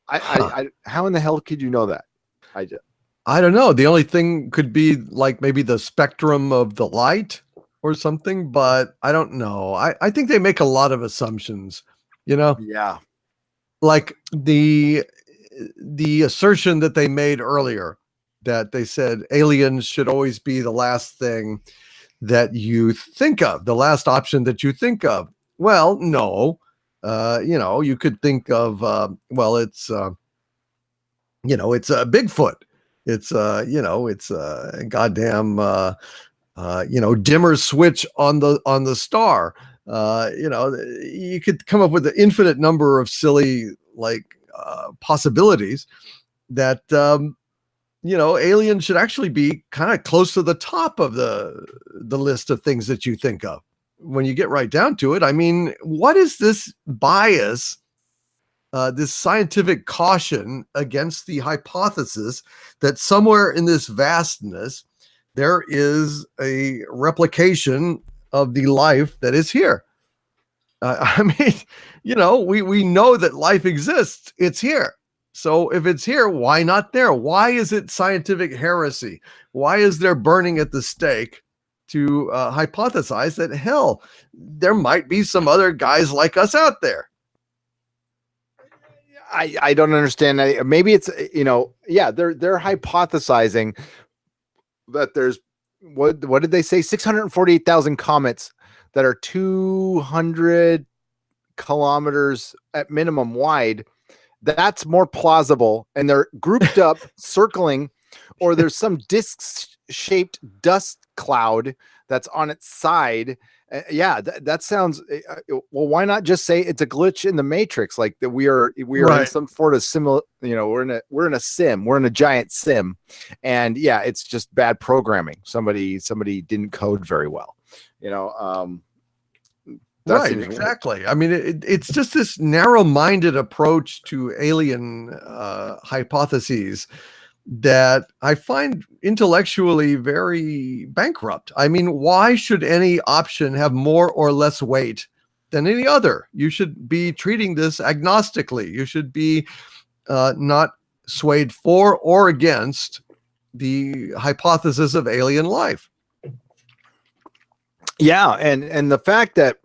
How in the hell could you know that? I don't know. The only thing could be like maybe the spectrum of the light or something, but I don't know. I think they make a lot of assumptions, you know? Yeah. Like the assertion that they made earlier that they said aliens should always be the last thing that you think of, the last option that you think of. Well, no. You could think of it's it's a Bigfoot. It's it's a goddamn dimmer switch on the star. You could come up with an infinite number of silly possibilities that aliens should actually be kind of close to the top of the list of things that you think of when you get right down to it. I mean, what is this bias? This scientific caution against the hypothesis that somewhere in this vastness there is a replication of the life that is here. I mean, we know that life exists. It's here. So if it's here, why not there? Why is it scientific heresy? Why is there burning at the stake to hypothesize that, hell, there might be some other guys like us out there? I don't understand. Maybe it's, they're hypothesizing that there's, what did they say? 648,000 comets that are 200 kilometers at minimum wide. That's more plausible. And they're grouped up, circling, or there's some disc-shaped dust cloud that's on its side. That sounds well. Why not just say it's a glitch in the matrix? Like that we are right in some sort of similar. We're in a sim. We're in a giant sim, and it's just bad programming. Somebody didn't code very well. Right, exactly. I mean, it's just this narrow-minded approach to alien hypotheses that I find intellectually very bankrupt. I mean, why should any option have more or less weight than any other? You should be treating this agnostically. You should be not swayed for or against the hypothesis of alien life. Yeah, and the fact that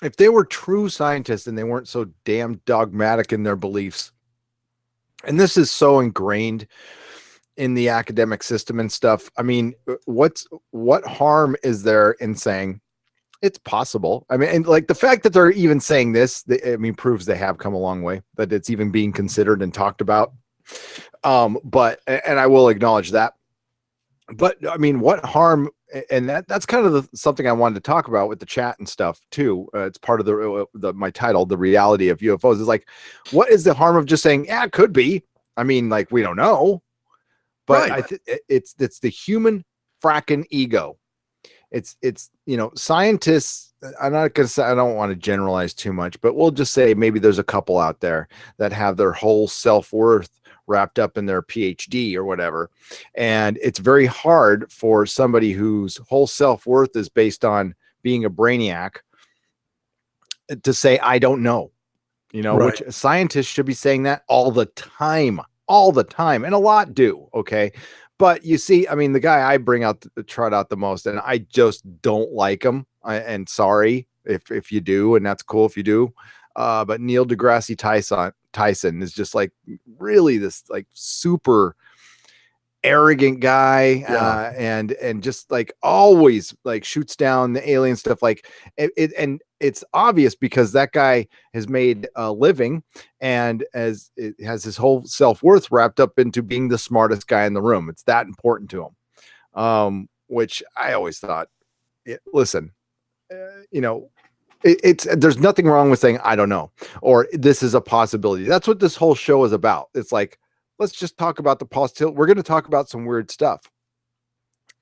if they were true scientists and they weren't so damn dogmatic in their beliefs, and this is so ingrained in the academic system and stuff. I mean, what harm is there in saying it's possible? I mean, and like the fact that they're even saying this, proves they have come a long way, that it's even being considered and talked about. But I will acknowledge that. But I mean, what harm? And that's kind of something I wanted to talk about with the chat and stuff too. It's part of my title, The Reality of UFOs, is like, what is the harm of just saying, yeah, it could be? I mean, like, we don't know, but right. It's the human fracking ego. It's scientists. I'm not gonna say, I don't want to generalize too much, but we'll just say maybe there's a couple out there that have their whole self-worth wrapped up in their PhD or whatever. And it's very hard for somebody whose whole self-worth is based on being a brainiac to say, I don't know, right. Which scientists should be saying that all the time. And a lot do. Okay. But you see, I mean, the guy I trot out the most, and I just don't like him. And sorry if you do, and that's cool if you do. But Neil deGrasse Tyson is just like really this like super arrogant guy, Yeah. and just like always like shoots down the alien stuff. Like and it's obvious because that guy has made a living and as it has his whole self-worth wrapped up into being the smartest guy in the room. It's that important to him. Which I always thought, listen, you know, it's there's nothing wrong with saying I don't know or this is a possibility. That's what this whole show is about. It's like, let's just talk about the possibility. We're going to talk about some weird stuff.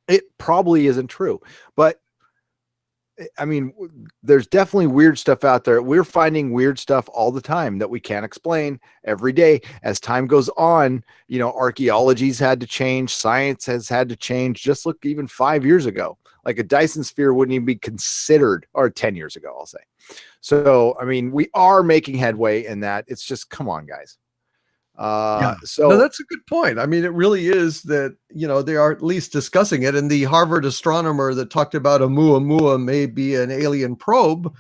It probably isn't true, but I mean, there's definitely weird stuff out there. We're finding weird stuff all the time that we can't explain every day. As time goes on, you know, archaeology's had to change, science has had to change. Just look, even 5 years ago, like a Dyson sphere wouldn't even be considered, or 10 years ago, I'll say. So, I mean, we are making headway in that. It's just, come on, guys. Yeah. So No, that's a good point. I mean, it really is that, you know, they are at least discussing it. And the Harvard astronomer that talked about Oumuamua may be an alien probe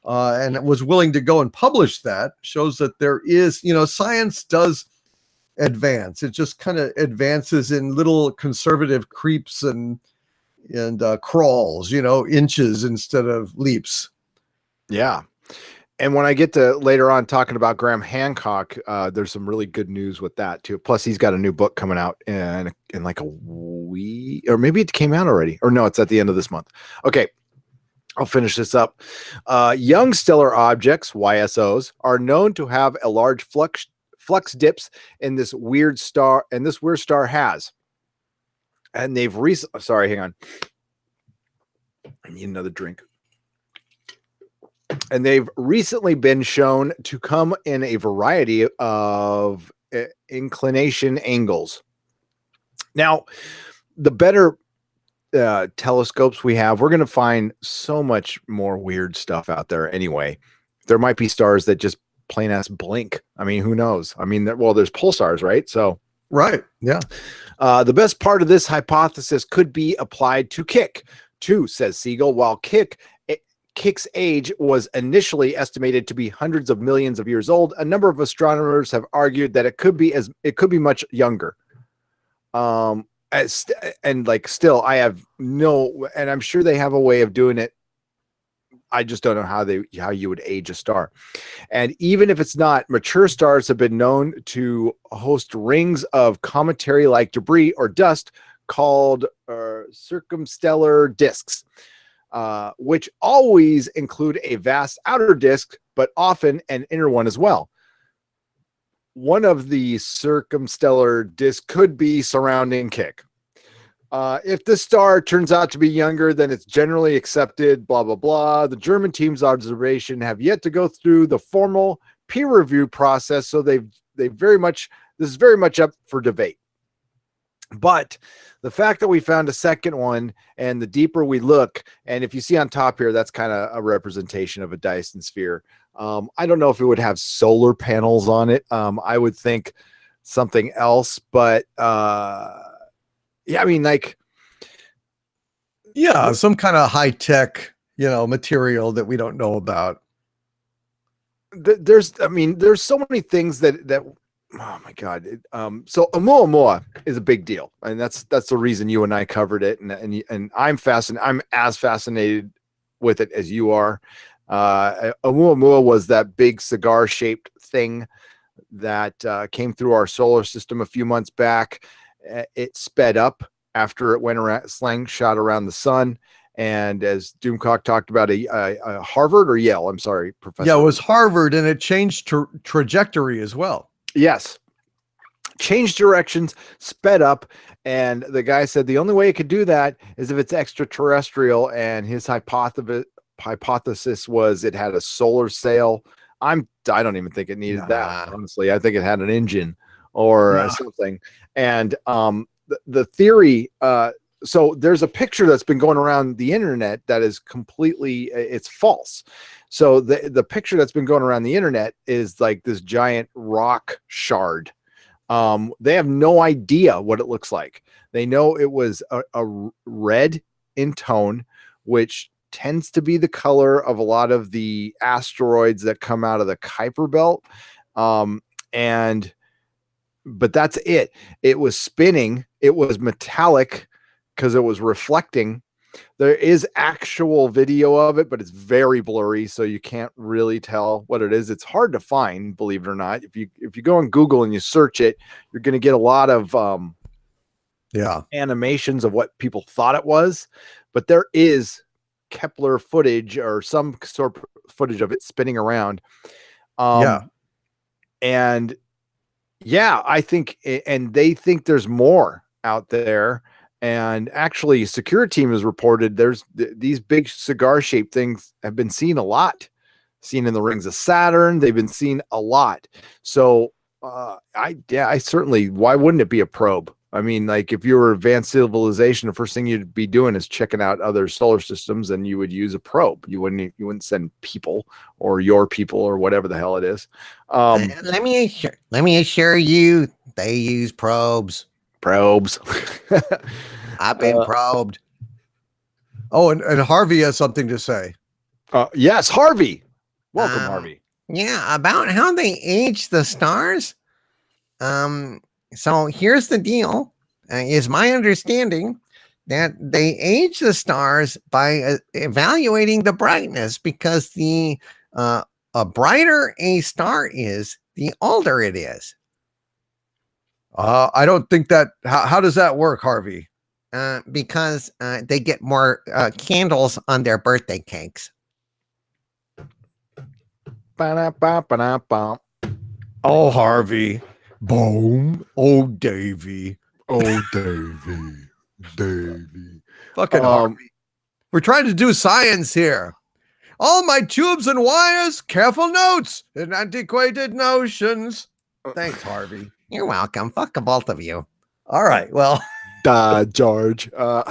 and was willing to go and publish that shows that there is, you know, science does advance. It just kind of advances in little conservative creeps and crawls, you know, inches instead of leaps. yeah. And when I get to later on talking about Graham Hancock, there's some really good news with that too. Plus, he's got a new book coming out in like a week, or maybe it came out already. Or no, it's at the end of this month. Okay, I'll finish this up. Young stellar objects, YSOs, are known to have a large flux dips in this weird star, and this weird star has. And they've sorry, hang on. I need another drink. And they've recently been shown to come in a variety of inclination angles. Now, the better telescopes we have, we're going to find so much more weird stuff out there anyway. There might be stars that just plain ass blink. I mean, who knows? I mean, well, there's pulsars, right? So, right. Yeah. The best part of this hypothesis could be applied to Kick, too, says Siegel. While Kick's age was initially estimated to be hundreds of millions of years old, a number of astronomers have argued that it could be much younger. And still, I have no, and I'm sure they have a way of doing it. I just don't know how you would age a star. And even if it's not, mature stars have been known to host rings of cometary-like debris or dust called circumstellar disks. Which always include a vast outer disk, but often an inner one as well. One of the circumstellar disks could be surrounding Kick. If the star turns out to be younger than it's generally accepted, blah, blah, blah, the German team's observation have yet to go through the formal peer review process, so this is very much up for debate. But the fact that we found a second one, and the deeper we look, and if you see on top here, that's kind of a representation of a Dyson sphere. I don't know if it would have solar panels on it. I would think something else, but yeah, I mean, like, yeah, some kind of high tech, you know, material that we don't know about. There's so many things that. Oh my God. So Oumuamua is a big deal. And that's the reason you and I covered it. And I'm fascinated. I'm as fascinated with it as you are. Oumuamua was that big cigar shaped thing that came through our solar system a few months back. It sped up after it went around, slingshot around the sun. And as Doomcock talked about, a Harvard or Yale, I'm sorry, professor. Yeah, it was Harvard, and it changed trajectory as well. Yes. Changed directions, sped up, and the guy said the only way it could do that is if it's extraterrestrial, and his hypothesis was it had a solar sail. I don't even think it needed that, honestly. I think it had an engine or something. And the theory, so there's a picture that's been going around the internet that is completely, it's false. So the picture that's been going around the internet is like this giant rock shard. They have no idea what it looks like. They know it was a red in tone, which tends to be the color of a lot of the asteroids that come out of the Kuiper Belt. But that's it. It was spinning it was metallic because it was reflecting. There is actual video of it, but it's very blurry, so you can't really tell what it is. It's hard to find, believe it or not. If you go on Google and you search it, you're going to get a lot of animations of what people thought it was, but there is Kepler footage or some sort of footage of it spinning around. And yeah, I think, and they think there's more out there. And actually, Security Team has reported there's these big cigar-shaped things have been seen a lot, seen in the rings of Saturn. They've been seen a lot. So I certainly, why wouldn't it be a probe? I mean, like if you were advanced civilization, the first thing you'd be doing is checking out other solar systems, and you would use a probe. You wouldn't send people or your people or whatever the hell it is. Let me assure you, they use probes. I've been probed. Oh, and Harvey has something to say. Yes, Harvey. Welcome, Harvey. Yeah, about how they age the stars. So here's the deal. Is my understanding that they age the stars by evaluating the brightness, because the brighter a star is, the older it is. I don't think that. How does that work, Harvey? Because they get more candles on their birthday cakes. Oh, Harvey. Boom. Oh, Davy. Davy. Fucking Harvey. We're trying to do science here. All my tubes and wires, careful notes and antiquated notions. Thanks, Harvey. You're welcome. Fuck both of you. All right. Well, George. Okay.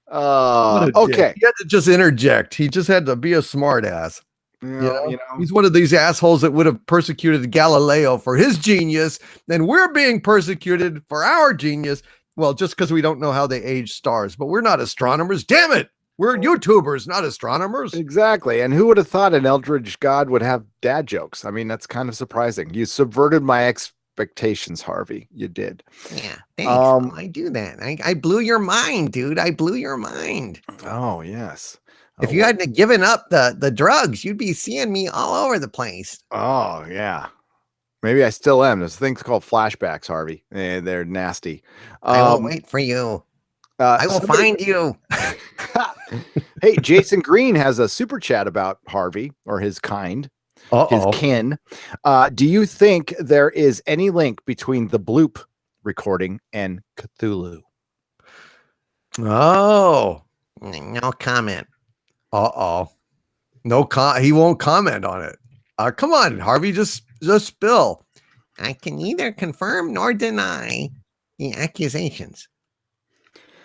He had to just interject. He just had to be a smart ass. You know, he's one of these assholes that would have persecuted Galileo for his genius, and we're being persecuted for our genius. Well, just because we don't know how they age stars, but we're not astronomers. Damn it. We're YouTubers, not astronomers. Exactly. And who would have thought an eldritch god would have dad jokes? I mean, that's kind of surprising. You subverted my expectations, Harvey. You did. Yeah, thanks. I do that. I blew your mind, dude. I blew your mind. Oh, yes. If you hadn't given up the drugs, you'd be seeing me all over the place. Oh, yeah. Maybe I still am. There's things called flashbacks, Harvey. They're nasty. I will wait for you. I will find you. Hey, Jason Green has a super chat about Harvey, or his kind, his kin. Do you think there is any link between the bloop recording and Cthulhu? Oh. No comment. No, he won't comment on it. Come on, Harvey, just spill. I can neither confirm nor deny the accusations.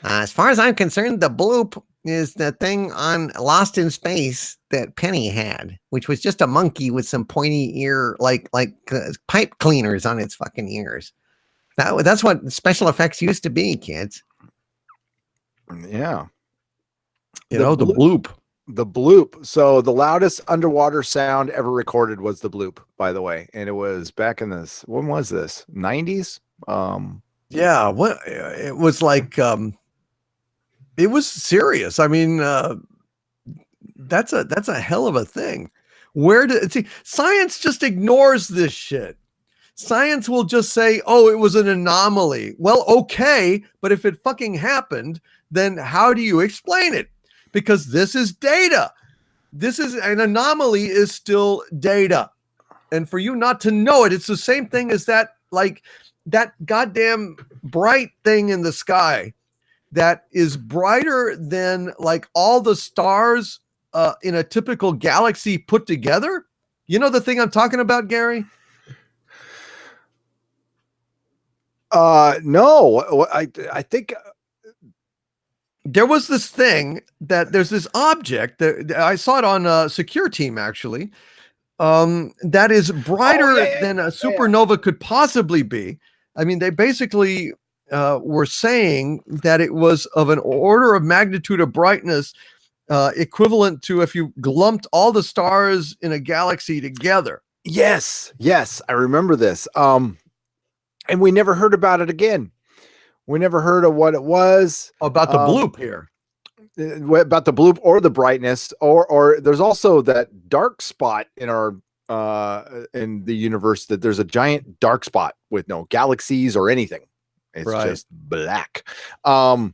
As far as I'm concerned, the bloop is the thing on Lost in Space that Penny had, which was just a monkey with some pointy ear, like pipe cleaners on its fucking ears. That's what special effects used to be, kids. Yeah. The bloop. The bloop. So the loudest underwater sound ever recorded was the bloop, by the way. And it was back in this, when was this? 90s? Yeah, what it was like it was serious. I mean, that's a hell of a thing. Science just ignores this shit. Science will just say, "Oh, it was an anomaly." Well, okay, but if it fucking happened, then how do you explain it? Because this is data. This is an anomaly is still data. And for you not to know it, it's the same thing as that goddamn bright thing in the sky that is brighter than like all the stars in a typical galaxy put together. You know the thing I'm talking about, Gary? No, I think there was this thing that there's this object that I saw it on Secure Team actually, that is brighter than a supernova could possibly be. I mean, they basically were saying that it was of an order of magnitude of brightness equivalent to if you lumped all the stars in a galaxy together. Yes, I remember this. And we never heard about it again. We never heard of what it was. About the bloop here. About the bloop or the brightness, or there's also that dark spot in our in the universe, that there's a giant dark spot with no galaxies or anything. It's just black. No,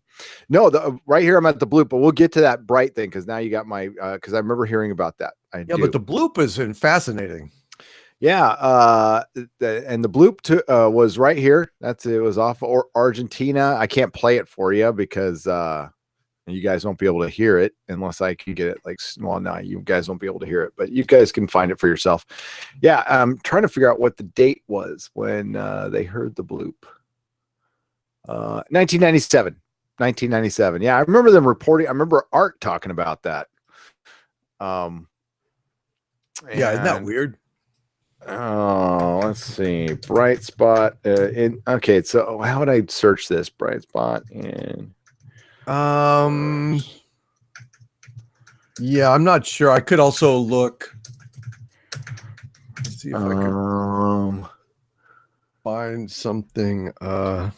right here I'm at the bloop, but we'll get to that bright thing because now you got my because I remember hearing about that. But the bloop is fascinating. Yeah, and the bloop was right here. It was off Argentina. I can't play it for you because you guys won't be able to hear it unless I can get it no, you guys won't be able to hear it, but you guys can find it for yourself. Yeah, I'm trying to figure out what the date was when they heard the bloop. 1997. Yeah, I remember them reporting. I remember Art talking about that. Yeah, isn't that weird? Oh, let's see. Bright spot okay, so how would I search this? Bright spot in yeah, I'm not sure. I could also look. Let's see if I can find something. I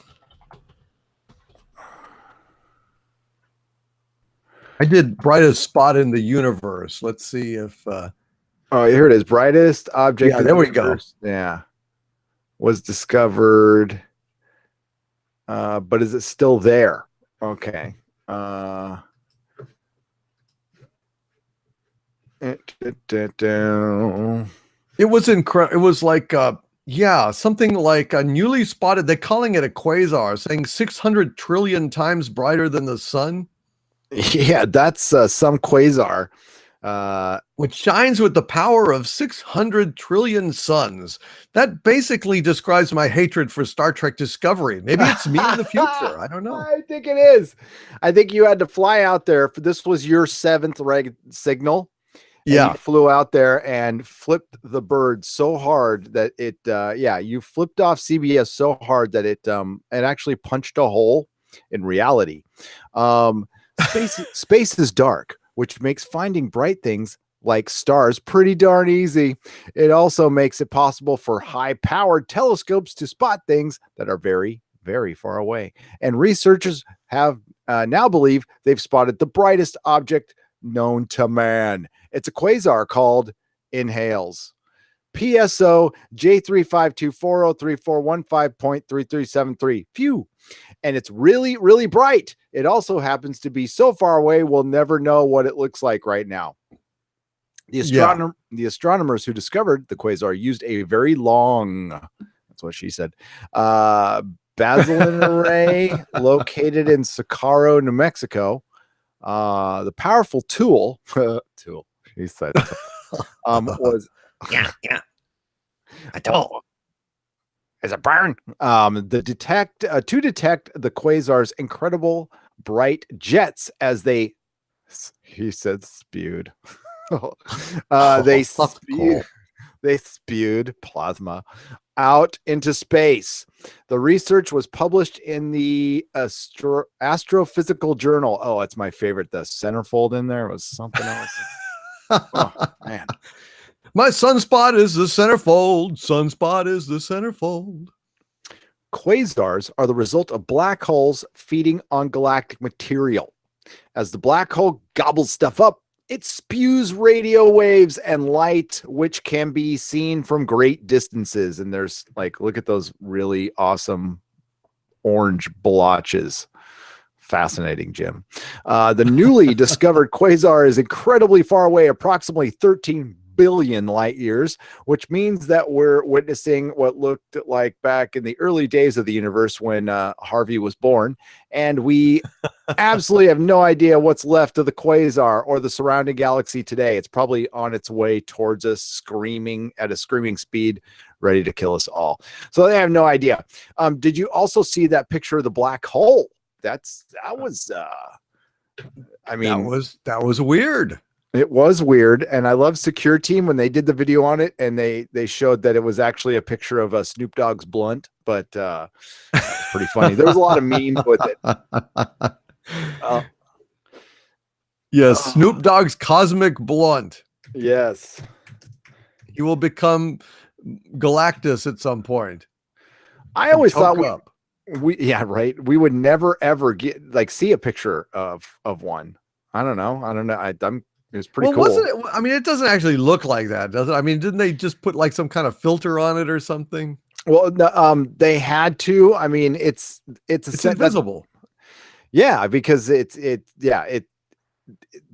did brightest spot in the universe. Let's see if oh, here it is. Brightest object. Yeah, there we go. Yeah. Was discovered. But is it still there? Okay. It was incredible. It was like something like a newly spotted. They're calling it a quasar, saying 600 trillion times brighter than the sun. Yeah, that's some quasar. Which shines with the power of 600 trillion suns. That basically describes my hatred for Star Trek Discovery. Maybe it's me in the future. I don't know. I think it is. I think you had to fly out there. This was your 7th signal. Yeah. You flew out there and flipped the bird so hard that it, you flipped off CBS so hard that it actually punched a hole in reality. Space is dark, which makes finding bright things like stars pretty darn easy. It also makes it possible for high-powered telescopes to spot things that are very, very far away. And researchers have now believe they've spotted the brightest object known to man. It's a quasar called Inhales. PSO J352403415.3373. Phew. And it's really, really bright. It also happens to be so far away, we'll never know what it looks like right now. The astronomers who discovered the quasar used a very long, that's what she said, Basilian array located in Socorro, New Mexico. The powerful tool, he said, was a tool. Is a burn. To detect the quasar's incredible bright jets as they, he said, spewed. They spewed plasma out into space. The research was published in the Astrophysical Journal. Oh, it's my favorite. The centerfold in there was something else. Oh, man. My sunspot is the centerfold. Sunspot is the centerfold. Quasars are the result of black holes feeding on galactic material. As the black hole gobbles stuff up, it spews radio waves and light, which can be seen from great distances. And there's look at those really awesome orange blotches. Fascinating, Jim. The newly discovered quasar is incredibly far away, approximately 13 billion light years, which means that we're witnessing what looked like back in the early days of the universe when Harvey was born. And we absolutely have no idea what's left of the quasar or the surrounding galaxy today. It's probably on its way towards us, screaming at a screaming speed, ready to kill us all. So they have no idea. Did you also see that picture of the black hole? That was weird. It was weird, and I love Secure Team when they did the video on it, and they showed that it was actually a picture of Snoop Dogg's blunt, but that was pretty funny. There was a lot of memes with it. Yes, Snoop Dogg's cosmic blunt. Yes. He will become Galactus at some point. I always thought Yeah, right. We would never ever see a picture of one. I don't know. It was pretty cool. Wasn't it? I mean, it doesn't actually look like that, does it? I mean, didn't they just put like some kind of filter on it or something? Well, they had to. I mean, it's invisible. Yeah, because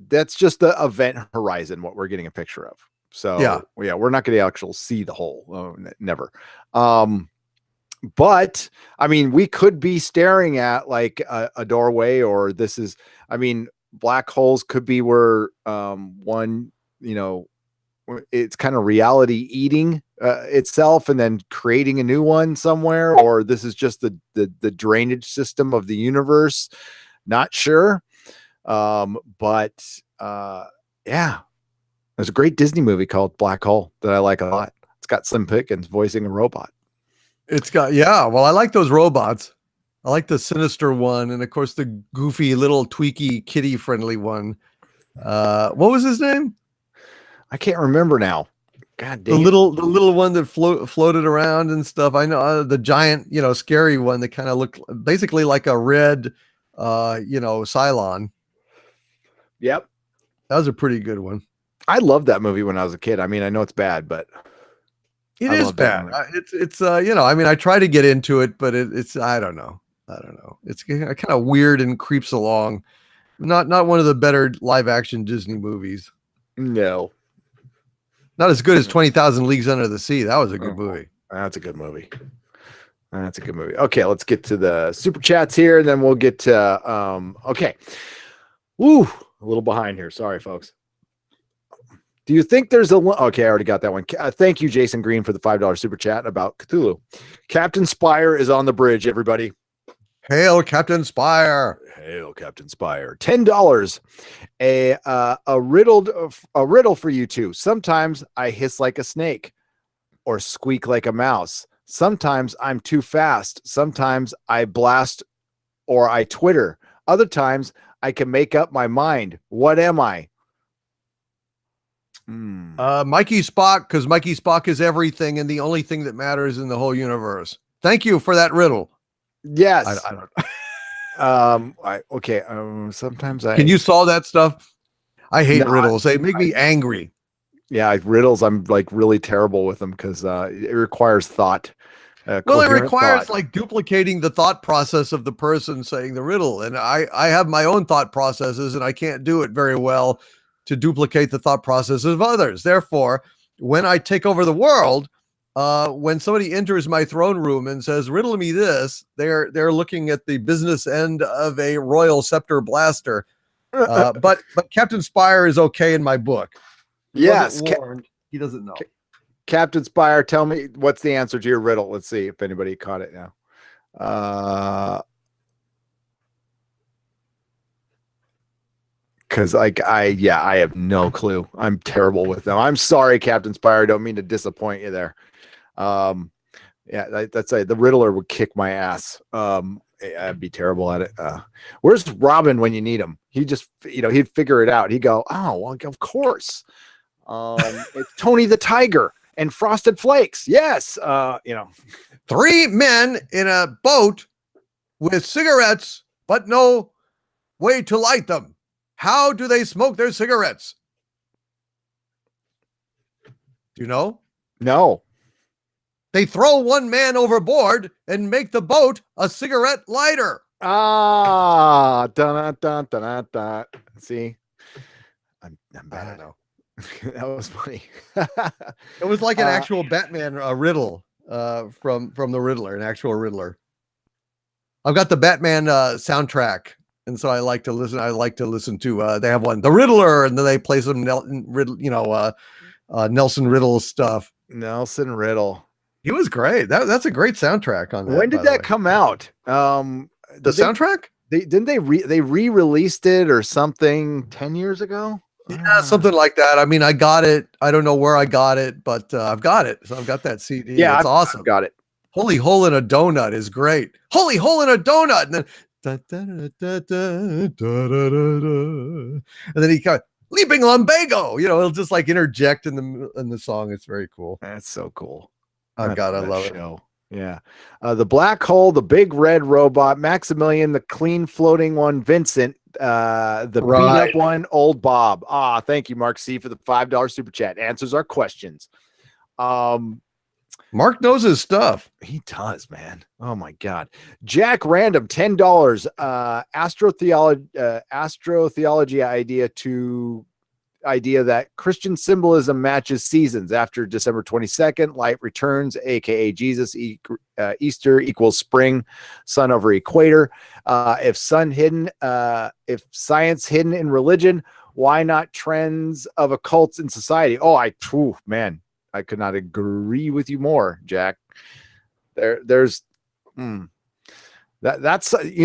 that's just the event horizon, what we're getting a picture of. So yeah, we're not going to actually see the whole, never. But I mean, we could be staring at like a doorway, or black holes could be where one, it's kind of reality eating itself and then creating a new one somewhere, or this is just the drainage system of the universe. Not sure. But yeah, there's a great Disney movie called Black Hole that I like a lot. It's got Slim Pickens voicing a robot. It's got, well, I like those robots. I like the sinister one, and of course the goofy little tweaky kitty friendly one. What was his name? I can't remember now. God dang the little one that floated around and stuff. I know the giant, scary one that kind of looked basically like a red Cylon. Yep. That was a pretty good one. I loved that movie when I was a kid. I mean, I know it's bad, but it is bad. It's I mean, I try to get into it, but it's I don't know. It's kind of weird and creeps along. Not one of the better live action Disney movies. No. Not as good as 20,000 Leagues Under the Sea. That was a good movie. That's a good movie. Okay, let's get to the super chats here, and then we'll get to okay. Woo, a little behind here. Sorry, folks. Do you think there's okay, I already got that one. Thank you, Jason Green, for the $5 super chat about Cthulhu. Captain Spire is on the bridge, everybody. Hail Captain Spire. Hail Captain Spire. $10. A riddle for you two. Sometimes I hiss like a snake or squeak like a mouse. Sometimes I'm too fast. Sometimes I blast or I twitter. Other times I can make up my mind. What am I? Mikey Spock, because Mikey Spock is everything and the only thing that matters in the whole universe. Thank you for that riddle. Yes. I don't. Okay. Sometimes I can you solve that stuff? I hate riddles. They make me angry. Yeah, riddles. I'm like really terrible with them because it requires thought. Well, it requires like duplicating the thought process of the person saying the riddle, and I have my own thought processes, and I can't do it very well to duplicate the thought processes of others. Therefore, when I take over the world, when somebody enters my throne room and says, riddle me this, they're looking at the business end of a royal scepter blaster. But Captain Spire is okay in my book. He wasn't warned. He doesn't know. Captain Spire, tell me what's the answer to your riddle. Let's see if anybody caught it now. Because I have no clue. I'm terrible with them. I'm sorry, Captain Spire. I don't mean to disappoint you there. That's the Riddler would kick my ass. I'd be terrible at it. Where's Robin when you need him? He just, he'd figure it out. He'd go, oh, well, of course. It's Tony the Tiger and Frosted Flakes. Yes. 3 men in a boat with cigarettes, but no way to light them. How do they smoke their cigarettes? Do you know? No. They throw one man overboard and make the boat a cigarette lighter. Ah, see, I'm bad. I don't know. That was funny. It was like an actual Batman riddle from the Riddler, an actual Riddler. I've got the Batman soundtrack, and so I like to listen. To they have one, the Riddler, and then they play some Nelson Riddle stuff. Nelson Riddle. He was great. That's a great soundtrack on that. When did that come out? The soundtrack? They re-released it or something 10 years ago? Yeah, something like that. I mean, I got it. I don't know where I got it, but I've got it. So I've got that CD. Yeah, it's awesome. I've got it. Holy Hole in a Donut is great. Holy Hole in a Donut. And then he kind of leaping lumbago. It'll just like interject in the song. It's very cool. That's so cool. Oh God, I love it. Yeah. The black hole, the big red robot, Maximilian, the clean floating one, Vincent, the beat Right. up one, old Bob. Ah, thank you, Mark C, for the $5 super chat. Answers our questions. Mark knows his stuff. He does, man. Oh my God. Jack Random, $10. Astrotheology idea that Christian symbolism matches seasons. After December 22nd, light returns, aka Jesus. Easter equals spring, sun over equator. If science hidden in religion, why not trends of occults in society? Man, I could not agree with you more, Jack. That's you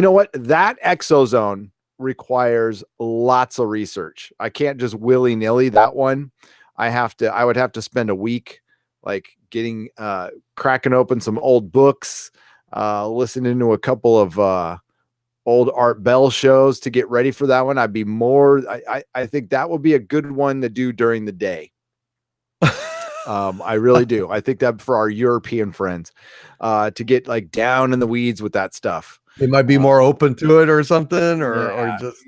know what, that ExoZone requires lots of research. I can't just willy-nilly that one. I would have to spend a week like cracking open some old books, listening to a couple of old Art Bell shows to get ready for that one. I think that would be a good one to do during the day. I really do. I think that for our European friends, to get like down in the weeds with that stuff. They might be more open to it or something, or just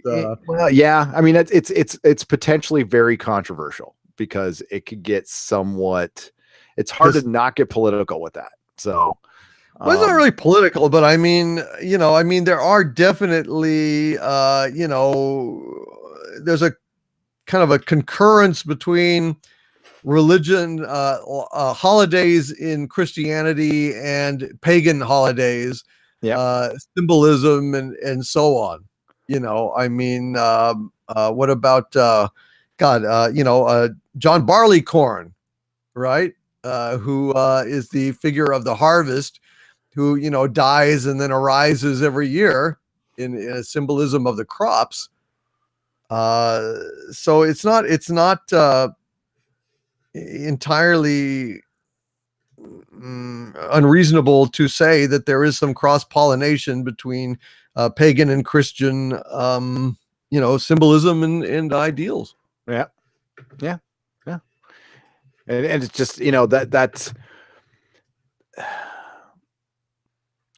well, yeah. I mean, it's potentially very controversial because it could get somewhat. It's hard to not get political with that. So, well, it's not really political, but I mean, there are definitely, there's a kind of a concurrence between religion, holidays in Christianity and pagan holidays. Symbolism and so on. What about John Barleycorn, right? Who is the figure of the harvest, who dies and then arises every year in a symbolism of the crops. So it's not entirely unreasonable to say that there is some cross-pollination between pagan and Christian, symbolism and ideals. Yeah. And it's just, that's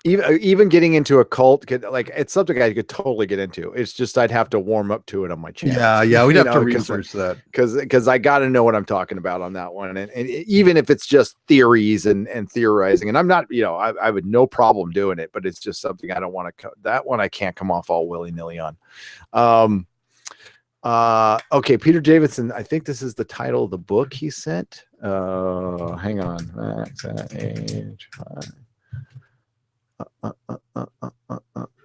even getting into a cult, it's something I could totally get into. It's just I'd have to warm up to it on my channel. Yeah, we'd have to research that because I got to know what I'm talking about on that one, and even if it's just theories and theorizing, and I'm not, I would no problem doing it, but it's just something I don't want to. That one I can't come off all willy nilly on. Okay, Peter Davidson. I think this is the title of the book he sent. Hang on.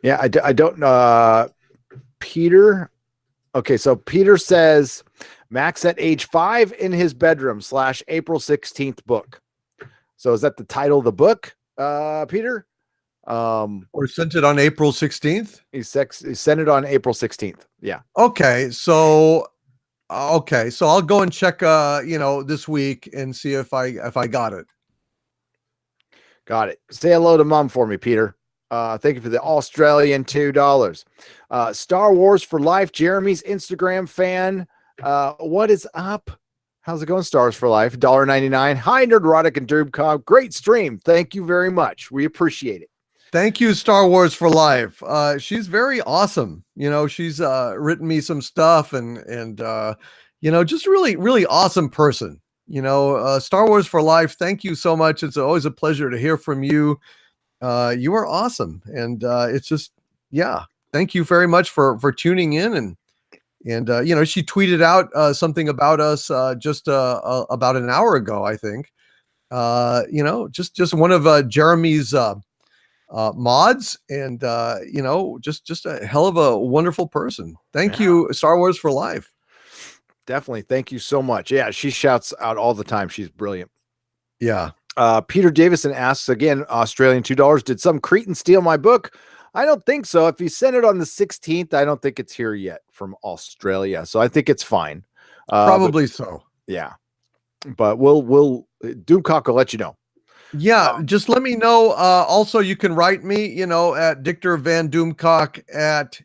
Yeah, I don't Peter. Okay, so Peter says Max at age 5 in his bedroom / April 16th book. So is that the title of the book, Peter? Or sent it on April 16th? He sent it on April 16th. Yeah. Okay, so I'll go and check this week and see if I got it. Got it. Say hello to Mom for me, Peter. Thank you for the Australian $2. Star Wars for Life, Jeremy's Instagram fan. What is up? How's it going, Stars for Life? $1.99. Hi, Nerdrotic and Doomcock. Great stream. Thank you very much. We appreciate it. Thank you, Star Wars for Life. She's very awesome. She's written me some stuff and just really, really awesome person. Star Wars for Life. Thank you so much. It's always a pleasure to hear from you. You are awesome. And it's just, thank you very much for tuning in. And she tweeted out something about us just about an hour ago, I think. Just one of Jeremy's mods, and just a hell of a wonderful person. Thank you, Star Wars for Life. Definitely. Thank you so much. Yeah, she shouts out all the time. She's brilliant. Yeah. Peter Davison asks again, Australian $2. Did some cretin steal my book? I don't think so. If he sent it on the 16th, I don't think it's here yet from Australia. So I think it's fine. Probably so. Yeah. But we'll Doomcock will let you know. Yeah, just let me know. Also, you can write me, at Dicktor Van Doomcock at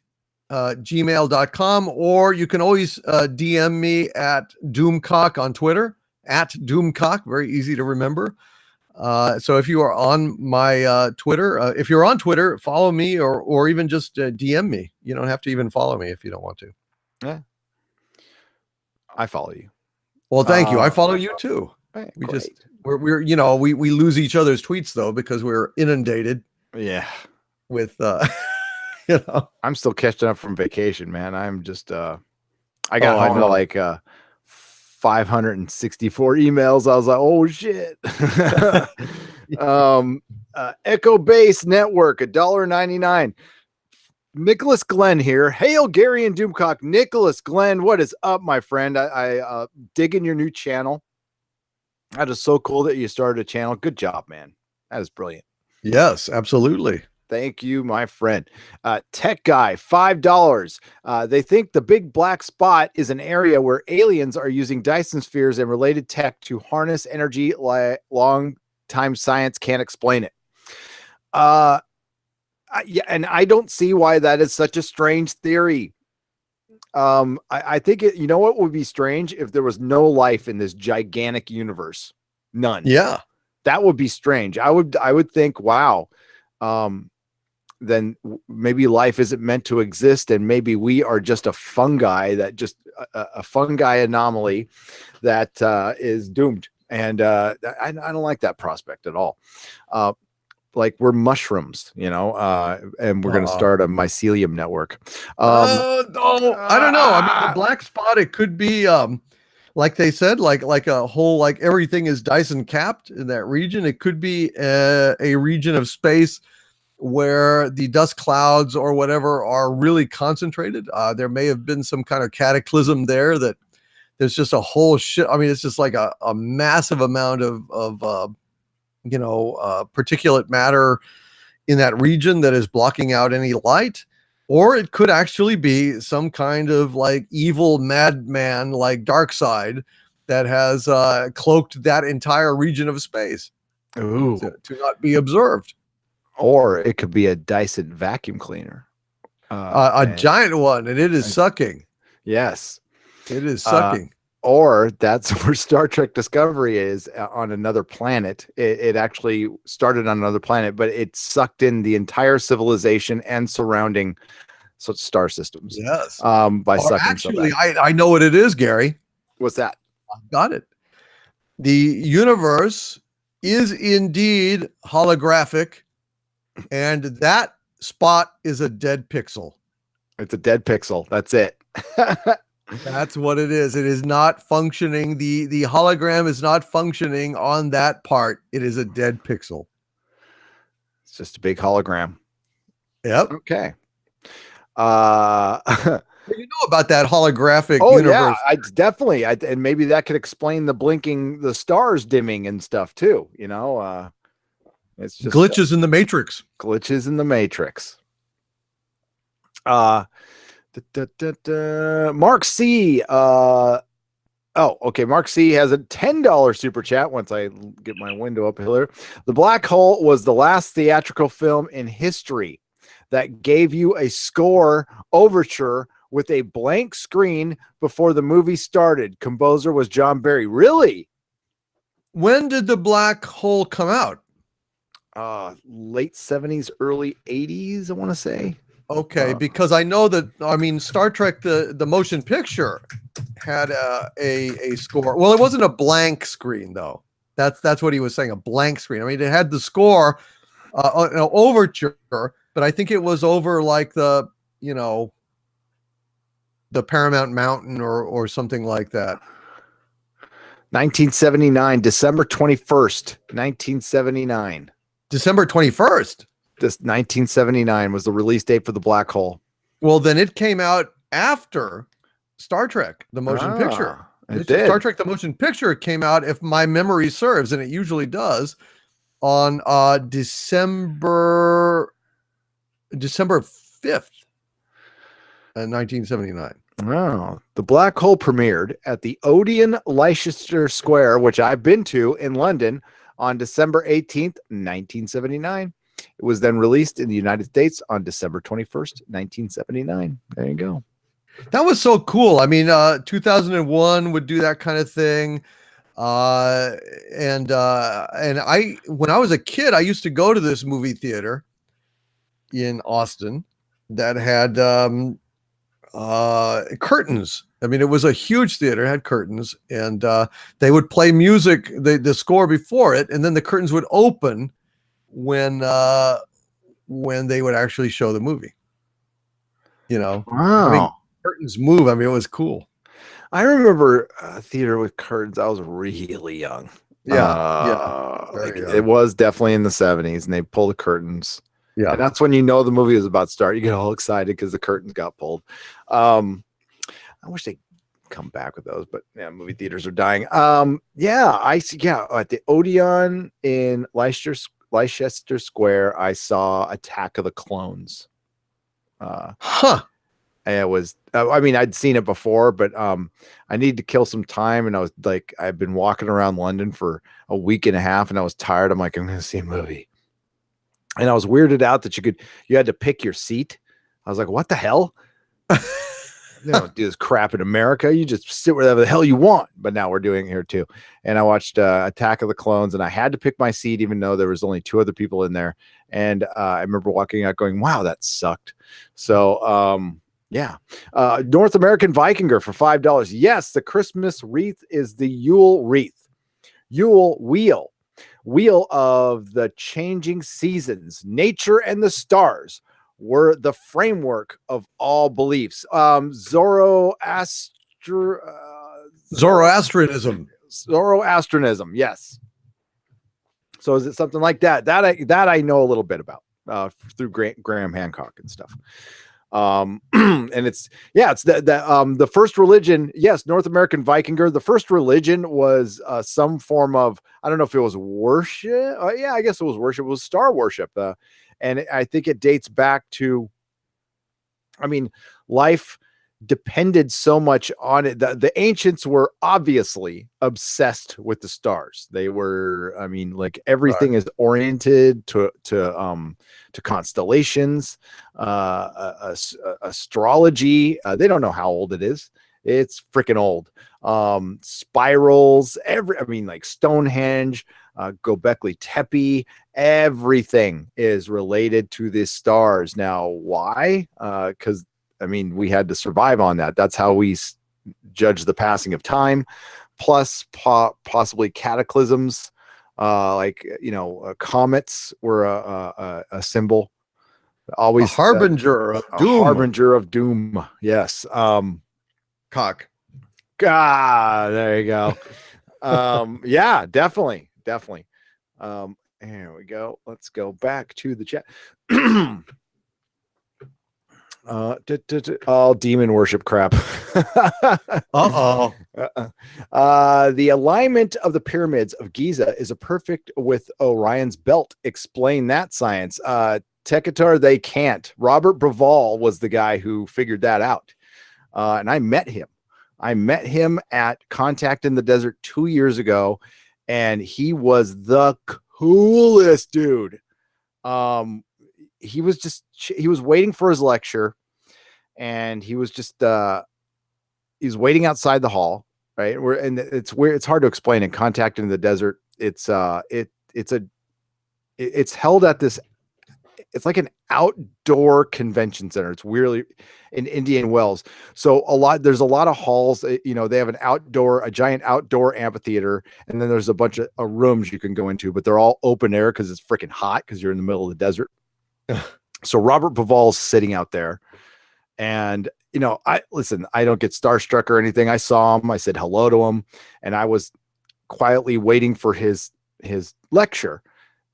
gmail.com, or you can always DM me at Doomcock on Twitter, at Doomcock, very easy to remember. So if you are on my Twitter, if you're on Twitter, follow me or even just DM me. You don't have to even follow me if you don't want to. Yeah, I follow you. Well, thank you. I follow you too. Right, We great. just we're we lose each other's tweets though because we're inundated Yeah. with I'm still catching up from vacation, man. I'm just I I got home to know. like 564 emails. I was like, oh shit. Echo Base Network, $1.99. Nicholas Glenn here. Hail Gary and Doomcock. Nicholas Glenn, what is up, my friend? I digging your new channel. That is so cool that you started a channel. Good job, man. That is brilliant. Yes, absolutely. Thank you, my friend. Tech Guy, $5. They think the big black spot is an area where aliens are using Dyson Spheres and related tech to harness energy. Long time science can't explain it. Yeah, and I don't see why that is such a strange theory. I think you know what would be strange if there was no life in this gigantic universe. None. Yeah. That would be strange. I would think, wow. Then maybe life isn't meant to exist, and maybe we are just a fungi that just a fungi anomaly that is doomed. And I don't like that prospect at all. Like we're mushrooms, and we're going to start a mycelium network. I don't know. I mean, the black spot, it could be like they said, like a whole, like everything is Dyson capped in that region. It could be a region of space where the dust clouds or whatever are really concentrated. There may have been some kind of cataclysm there that there's just a whole shit. I mean, it's just like a massive amount of particulate matter in that region that is blocking out any light. Or it could actually be some kind of like evil madman like Darkseid that has cloaked that entire region of space to not be observed. Or it could be a Dyson vacuum cleaner. A giant one, and it is sucking. Yes. It is sucking. Or that's where Star Trek Discovery is, on another planet. It actually started on another planet, but it sucked in the entire civilization and surrounding star systems. Yes. By sucking. Actually, I know what it is, Gary. What's that? I've got it. The universe is indeed holographic, and that spot is a dead pixel. It's a dead pixel. That's it. That's what it is. It is not functioning. The hologram is not functioning on that part. It is a dead pixel. It's just a big hologram. Yep. Okay. You know about that holographic universe. Yeah, it's definitely. And maybe that could explain the stars dimming and stuff too. It's just glitches in the matrix. Glitches in the matrix. Mark C. Mark C has a $10 super chat. Once I get my window up here, The Black Hole was the last theatrical film in history that gave you a score overture with a blank screen before the movie started. Composer was John Barry. Really? When did The Black Hole come out? Late 70s, early 80s, I want to say. Okay, because I know that, Star Trek, the motion picture had a score. Well, it wasn't a blank screen, though. That's what he was saying, a blank screen. I mean, it had the score, an overture, but I think it was over like the Paramount Mountain or something like that. 1979, December 21st, 1979. December 21st? This 1979 was the release date for The Black Hole. Well, then it came out after Star Trek, the motion picture. It did. Star Trek, the motion picture came out, if my memory serves, and it usually does, on December 5th, 1979. Wow. The Black Hole premiered at the Odeon Leicester Square, which I've been to in London, on December 18th, 1979. It was then released in the United States on December 21st, 1979. There you go. That was so cool. I mean, 2001 would do that kind of thing. And I, when I was a kid, I used to go to this movie theater in Austin that had curtains. I mean, it was a huge theater, had curtains, and they would play music, the score before it, and then the curtains would open when they would actually show the movie. You know, I mean, Wow. curtains move. I mean, it was cool. I remember a theater with curtains. I was really young. Yeah, Like very young. it was definitely in the 70s, and they pull the curtains. Yeah. And that's when you know the movie is about to start. You get all excited because the curtains got pulled. I wish they come back with those, but yeah, movie theaters are dying. Yeah, I see. Yeah, at the Odeon in Leicester Square, I saw Attack of the Clones. Huh. And it was, I mean, I'd seen it before, but I needed to kill some time. And I was like, I've been walking around London for a week and a half, and I was tired. I'm like, I'm going to see a movie. And I was weirded out that you had to pick your seat. I was like, what the hell? They don't do this crap in America. You just sit wherever the hell you want. But now we're doing it here too. And I watched Attack of the Clones, and I had to pick my seat, even though there was only 2 other people in there. And I remember walking out going, wow, that sucked. So, yeah. North American Vikinger for $5. Yes, the Christmas wreath is the Yule wreath. Yule wheel of the changing seasons, nature and the stars were the framework of all beliefs. Zoroastrianism, yes. So is it something like that? That I know a little bit about through Graham Hancock and stuff. And it's the first religion. Yes, North American Vikinger. The first religion was some form of, I don't know if it was worship. Yeah, I guess it was worship. It was star worship. And I think it dates back to, I mean, life depended so much on it. The ancients were obviously obsessed with the stars. They were, I mean, like everything is oriented to constellations, astrology. They don't know how old it is. It's freaking old. Spirals, like Stonehenge, Göbekli Tepe, everything is related to the stars. Now, why? Because I mean, we had to survive on that. That's how we judge the passing of time, plus possibly cataclysms, like comets were a symbol. Always a harbinger of doom. A harbinger of doom. Yes. Cock. God, there you go. Yeah, definitely. Here we go. Let's go back to the chat. All demon worship crap. The alignment of the pyramids of Giza is a perfect with Orion's belt. Explain that science. Tekator, they can't. Robert Braval was the guy who figured that out. And I met him. At Contact in the Desert 2 years ago, and he was the coolest dude. He was waiting for his lecture, and he was just he's waiting outside the hall, right? It's hard to explain. In Contact in the Desert, it's held at this, it's like an outdoor convention center. It's weirdly in Indian Wells. So there's a lot of halls. They have a giant outdoor amphitheater, and then there's a bunch of rooms you can go into, but they're all open air because it's freaking hot because you're in the middle of the desert. So Robert Braval's sitting out there, and I don't get starstruck or anything. I saw him, I said hello to him, and I was quietly waiting for his lecture,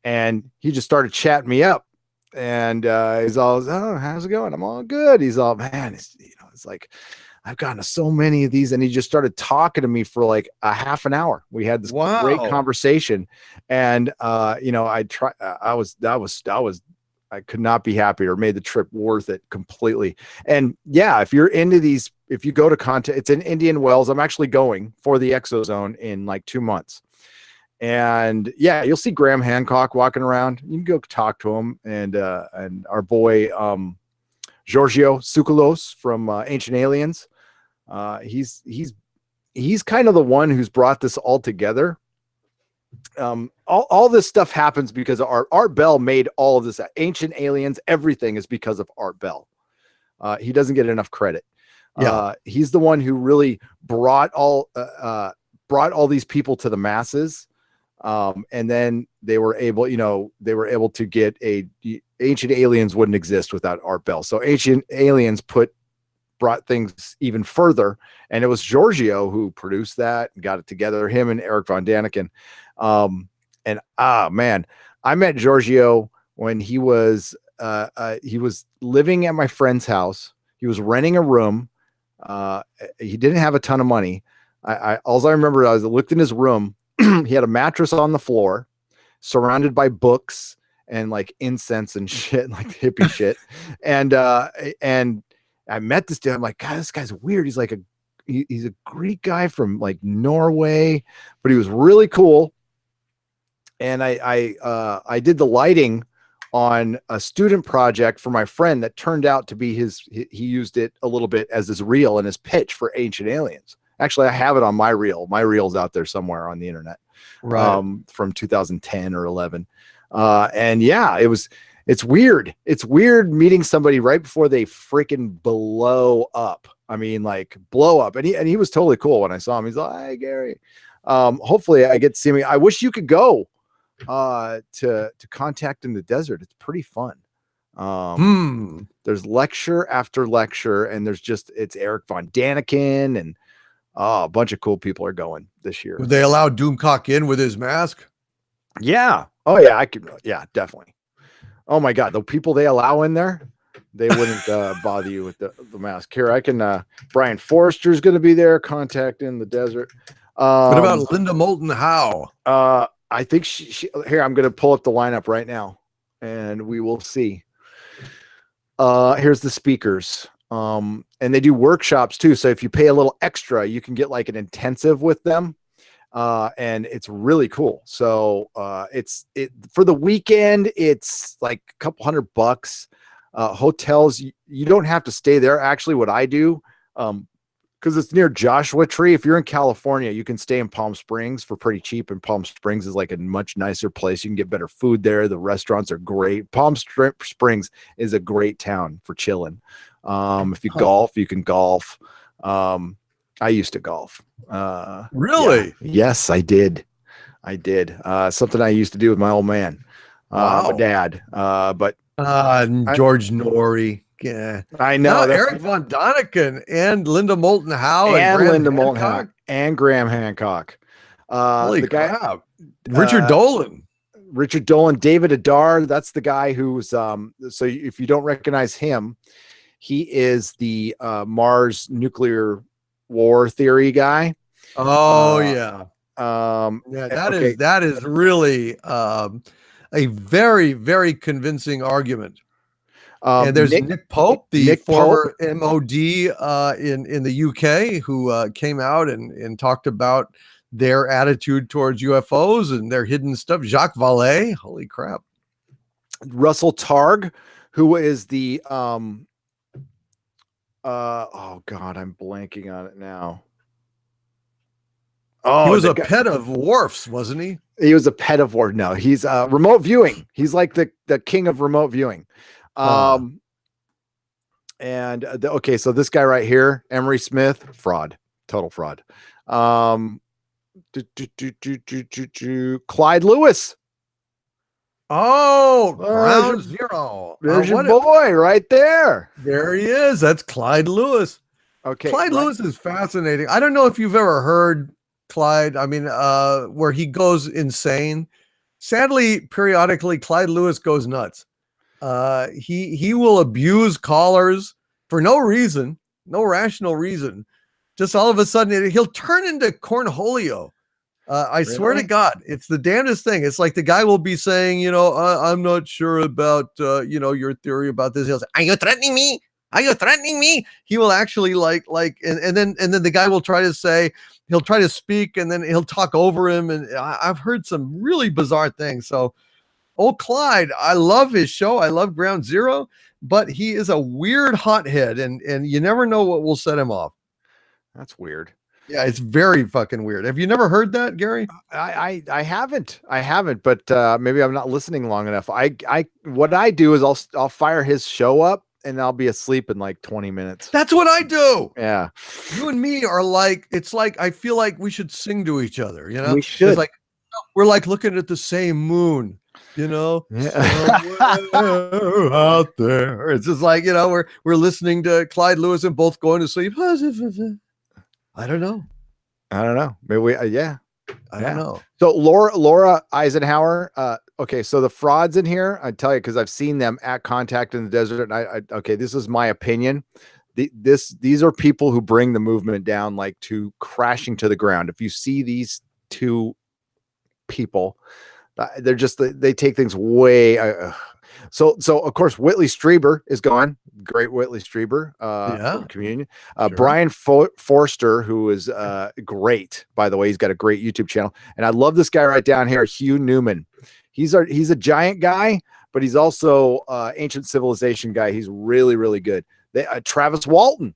and he just started chatting me up, and he's all, oh, how's it going? I'm all good. He's all, man, it's like, I've gotten to so many of these, and he just started talking to me for like a half an hour. We had this great conversation, and I could not be happier. Made the trip worth it completely. And yeah, if you're into these, if you go to Contact, it's in Indian Wells. I'm actually going for the ExoZone in like 2 months. And yeah, you'll see Graham Hancock walking around. You can go talk to him, and our boy Giorgio Tsoukalos from Ancient Aliens. He's he's kind of the one who's brought this all together. All this stuff happens because Art Bell made all of this. Ancient Aliens, everything is because of Art Bell. He doesn't get enough credit. He's the one who really brought all these people to the masses. And then they were able to get Ancient Aliens wouldn't exist without Art Bell. So Ancient Aliens brought things even further, and it was Giorgio who produced that and got it together, him and Eric Von Daniken. Man, I met Giorgio when he was living at my friend's house. He was renting a room. He didn't have a ton of money. All I remember, I looked in his room. He had a mattress on the floor, surrounded by books and like incense and shit, like hippie shit. And I met this dude. I'm like, God, this guy's weird. He's like he's a Greek guy from like Norway, but he was really cool. And I did the lighting on a student project for my friend that turned out to be he used it a little bit as his reel and his pitch for Ancient Aliens. Actually, I have it on my reel. My reel's out there somewhere on the internet, from 2010 or 11. And yeah, it's weird. It's weird meeting somebody right before they freaking blow up. I mean, like blow up. And he was totally cool when I saw him. He's like, "Hi, Gary." Hopefully I get to see him. I wish you could go to Contact in the Desert. It's pretty fun. There's lecture after lecture, and it's Eric Von Daniken, and a bunch of cool people are going this year. Would they allow Doomcock in with his mask? Yeah. Oh yeah, yeah, definitely. Oh my God, the people they allow in there, they wouldn't bother you with the mask. Here, I can. Brian Forrester's going to be there. Contact in the Desert. What about Linda Moulton Howe? I think she here. I'm going to pull up the lineup right now, and we will see. Here's the speakers. And they do workshops too. So if you pay a little extra, you can get like an intensive with them. And it's really cool. So for the weekend, it's like a couple $100. Hotels, you don't have to stay there. Actually, what I do, because it's near Joshua Tree. If you're in California, you can stay in Palm Springs for pretty cheap. And Palm Springs is like a much nicer place. You can get better food there. The restaurants are great. Palm Springs is a great town for chilling. If you golf, you can golf. I used to golf. Really? Yeah. Yes, I did. Something I used to do with my old man, my dad. But George Norrie. Yeah, I know. Eric Von Daniken and Linda Moulton Howe and Linda Moulton Howe and Graham Hancock. Holy crap! Richard Dolan. Richard Dolan, David Adar. That's the guy who's so if you don't recognize him, he is the Mars nuclear war theory guy. Oh yeah. That is really a very, very convincing argument. And there's Nick Pope, the former MOD in the UK, who came out and talked about their attitude towards UFOs and their hidden stuff. Jacques Vallée, holy crap. Russell Targ, who is the oh God, I'm blanking on it now. Oh, he was a pet of Worf's, wasn't he? He was a pet of Worf. No, he's remote viewing. He's like the king of remote viewing. So this guy right here, Emery Smith, fraud, total fraud. Clyde Lewis. Oh, Ground Zero. There's your boy right there. There he is. That's Clyde Lewis. Okay. Clyde Lewis is fascinating. I don't know if you've ever heard Clyde. I mean, where he goes insane. Sadly, periodically, Clyde Lewis goes nuts. He will abuse callers for no reason, no rational reason. Just all of a sudden, he'll turn into Cornholio. I swear to God, it's the damnedest thing. It's like the guy will be saying, I'm not sure about, your theory about this. He'll say, "Are you threatening me? Are you threatening me?" He will actually and then the guy will try to say, he'll try to speak, and then he'll talk over him. And I've heard some really bizarre things. So, Clyde, I love his show. I love Ground Zero, but he is a weird hothead, and you never know what will set him off. That's weird. Yeah, it's very fucking weird. Have you never heard that, Gary? I haven't, but maybe I'm not listening long enough. What I do is I'll fire his show up and I'll be asleep in like 20 minutes. That's what I do. Yeah, You and me are like, it's like I feel like we should sing to each other, you know? we should. It's like we're like looking at the same moon, you know, Yeah. somewhere out there. It's just like, you know, we're listening to Clyde Lewis and both going to sleep. I don't know. I don't know. Maybe we, yeah. I don't know. So Laura Eisenhower. Okay, so the frauds in here, I tell you, because I've seen them at Contact in the Desert. And okay, this is my opinion. These are people who bring the movement down like to crashing to the ground. If you see these two people, they're just they take things way. So of course Whitley Strieber is gone. Great Whitley Strieber, from Communion. Sure. Brian Forster, who is great, by the way. He's got a great YouTube channel, and I love this guy right down here, Hugh Newman. He's a giant guy, but he's also ancient civilization guy. He's really, really good. Travis Walton,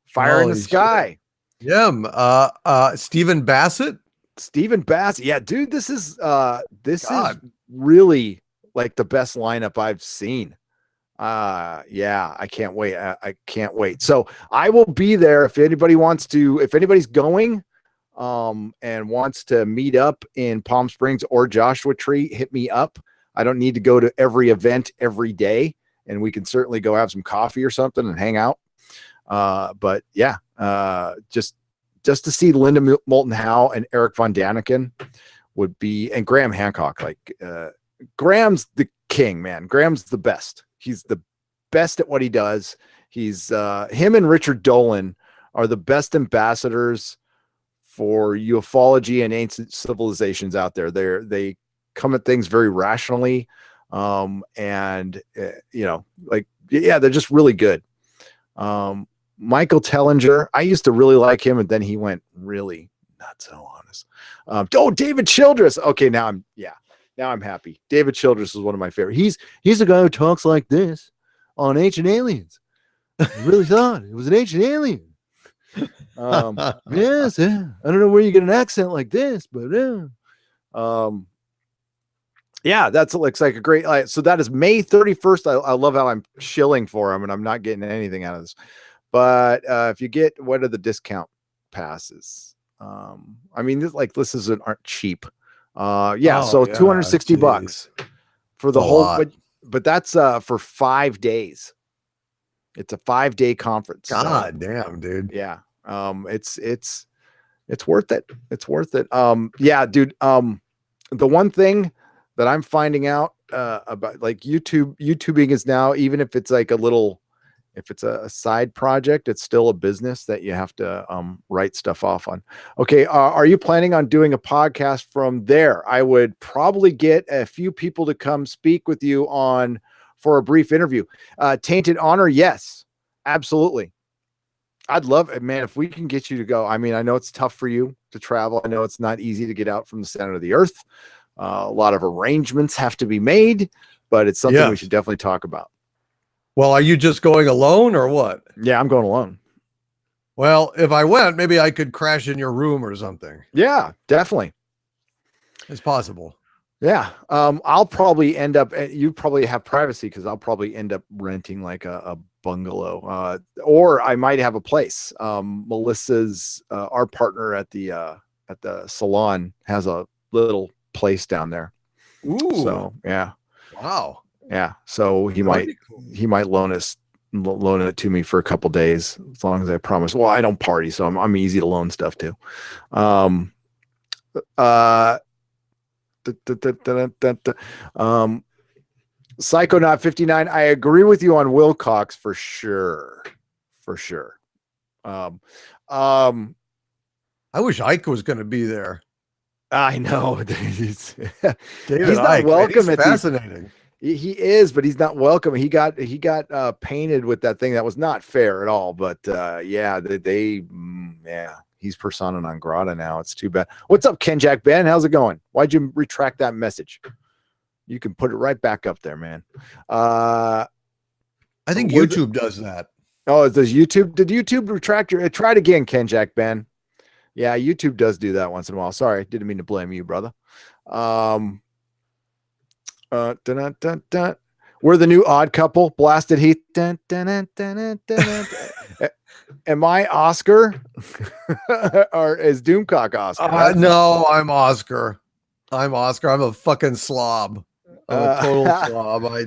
Fire in the Sky. Shit. Yeah. Stephen Bassett. Yeah, dude, this is really like the best lineup I've seen. Yeah, I can't wait. I can't wait. So I will be there if anybody's going and wants to meet up in Palm Springs or Joshua Tree, hit me up. I don't need to go to every event every day, and we can certainly go have some coffee or something and hang out. But yeah, just to see Linda Moulton Howe and Eric Von Daniken would be, and Graham Hancock. Like Graham's the king, man. Graham's the best. He's the best at what he does. He's him and Richard Dolan are the best ambassadors for ufology and ancient civilizations out there. They come at things very rationally, and you know, like, yeah, they're just really good. Michael Tellinger, I used to really like him, and then he went really not so honest. David Childress. Okay, now I'm happy. David Childress is one of my favorite. He's a guy who talks like this on Ancient Aliens. I really thought it was an ancient alien. Yes, yeah. I don't know where you get an accent like this, but yeah, that looks like a great. So that is May 31st. I love how I'm shilling for him, and I'm not getting anything out of this. But if you get, what are the discount passes? I mean, this aren't cheap. So $260 for the whole, but that's for 5 days. It's a 5-day conference. God damn, dude. Yeah. It's worth it. It's worth it. Yeah, dude. The one thing that I'm finding out about, like, YouTubing is now, even if it's like if it's a side project, it's still a business that you have to write stuff off on. Okay. Are you planning on doing a podcast from there? I would probably get a few people to come speak with you for a brief interview. Tainted Honor. Yes, absolutely. I'd love it, man. If we can get you to go. I mean, I know it's tough for you to travel. I know it's not easy to get out from the center of the earth. A lot of arrangements have to be made, but it's something we should definitely talk about. Well, are you just going alone or what? Yeah, I'm going alone. Well, if I went, maybe I could crash in your room or something. Yeah, definitely. It's possible. Yeah. I'll probably end up, you probably have privacy, because I'll probably end up renting like a bungalow, or I might have a place. Melissa's, our partner at the salon, has a little place down there. Ooh. So yeah. Wow. Yeah. So he might loan it to me for a couple days, as long as I promise. Well, I don't party, so I'm easy to loan stuff to. Psychonaut 59. I agree with you on Wilcox for sure. For sure. I wish Ike was going to be there. I know. he's David not Icke, welcome. He's fascinating. He is, but he's not welcome. He got painted with that thing that was not fair at all. But yeah, he's persona non grata now. It's too bad. What's up, Ken Jack Ben? How's it going? Why'd you retract that message? You can put it right back up there, man. I think YouTube does that. Oh, does YouTube? Did YouTube retract your? Try it again, Ken Jack Ben. Yeah, YouTube does do that once in a while. Sorry, didn't mean to blame you, brother. Dun, dun, dun, dun. We're the new odd couple. Blasted Heath. Dun, dun, dun, dun, dun, dun, dun. Am I Oscar or is Doomcock Oscar? No, I'm Oscar. I'm Oscar. I'm a fucking slob. I'm a total slob. I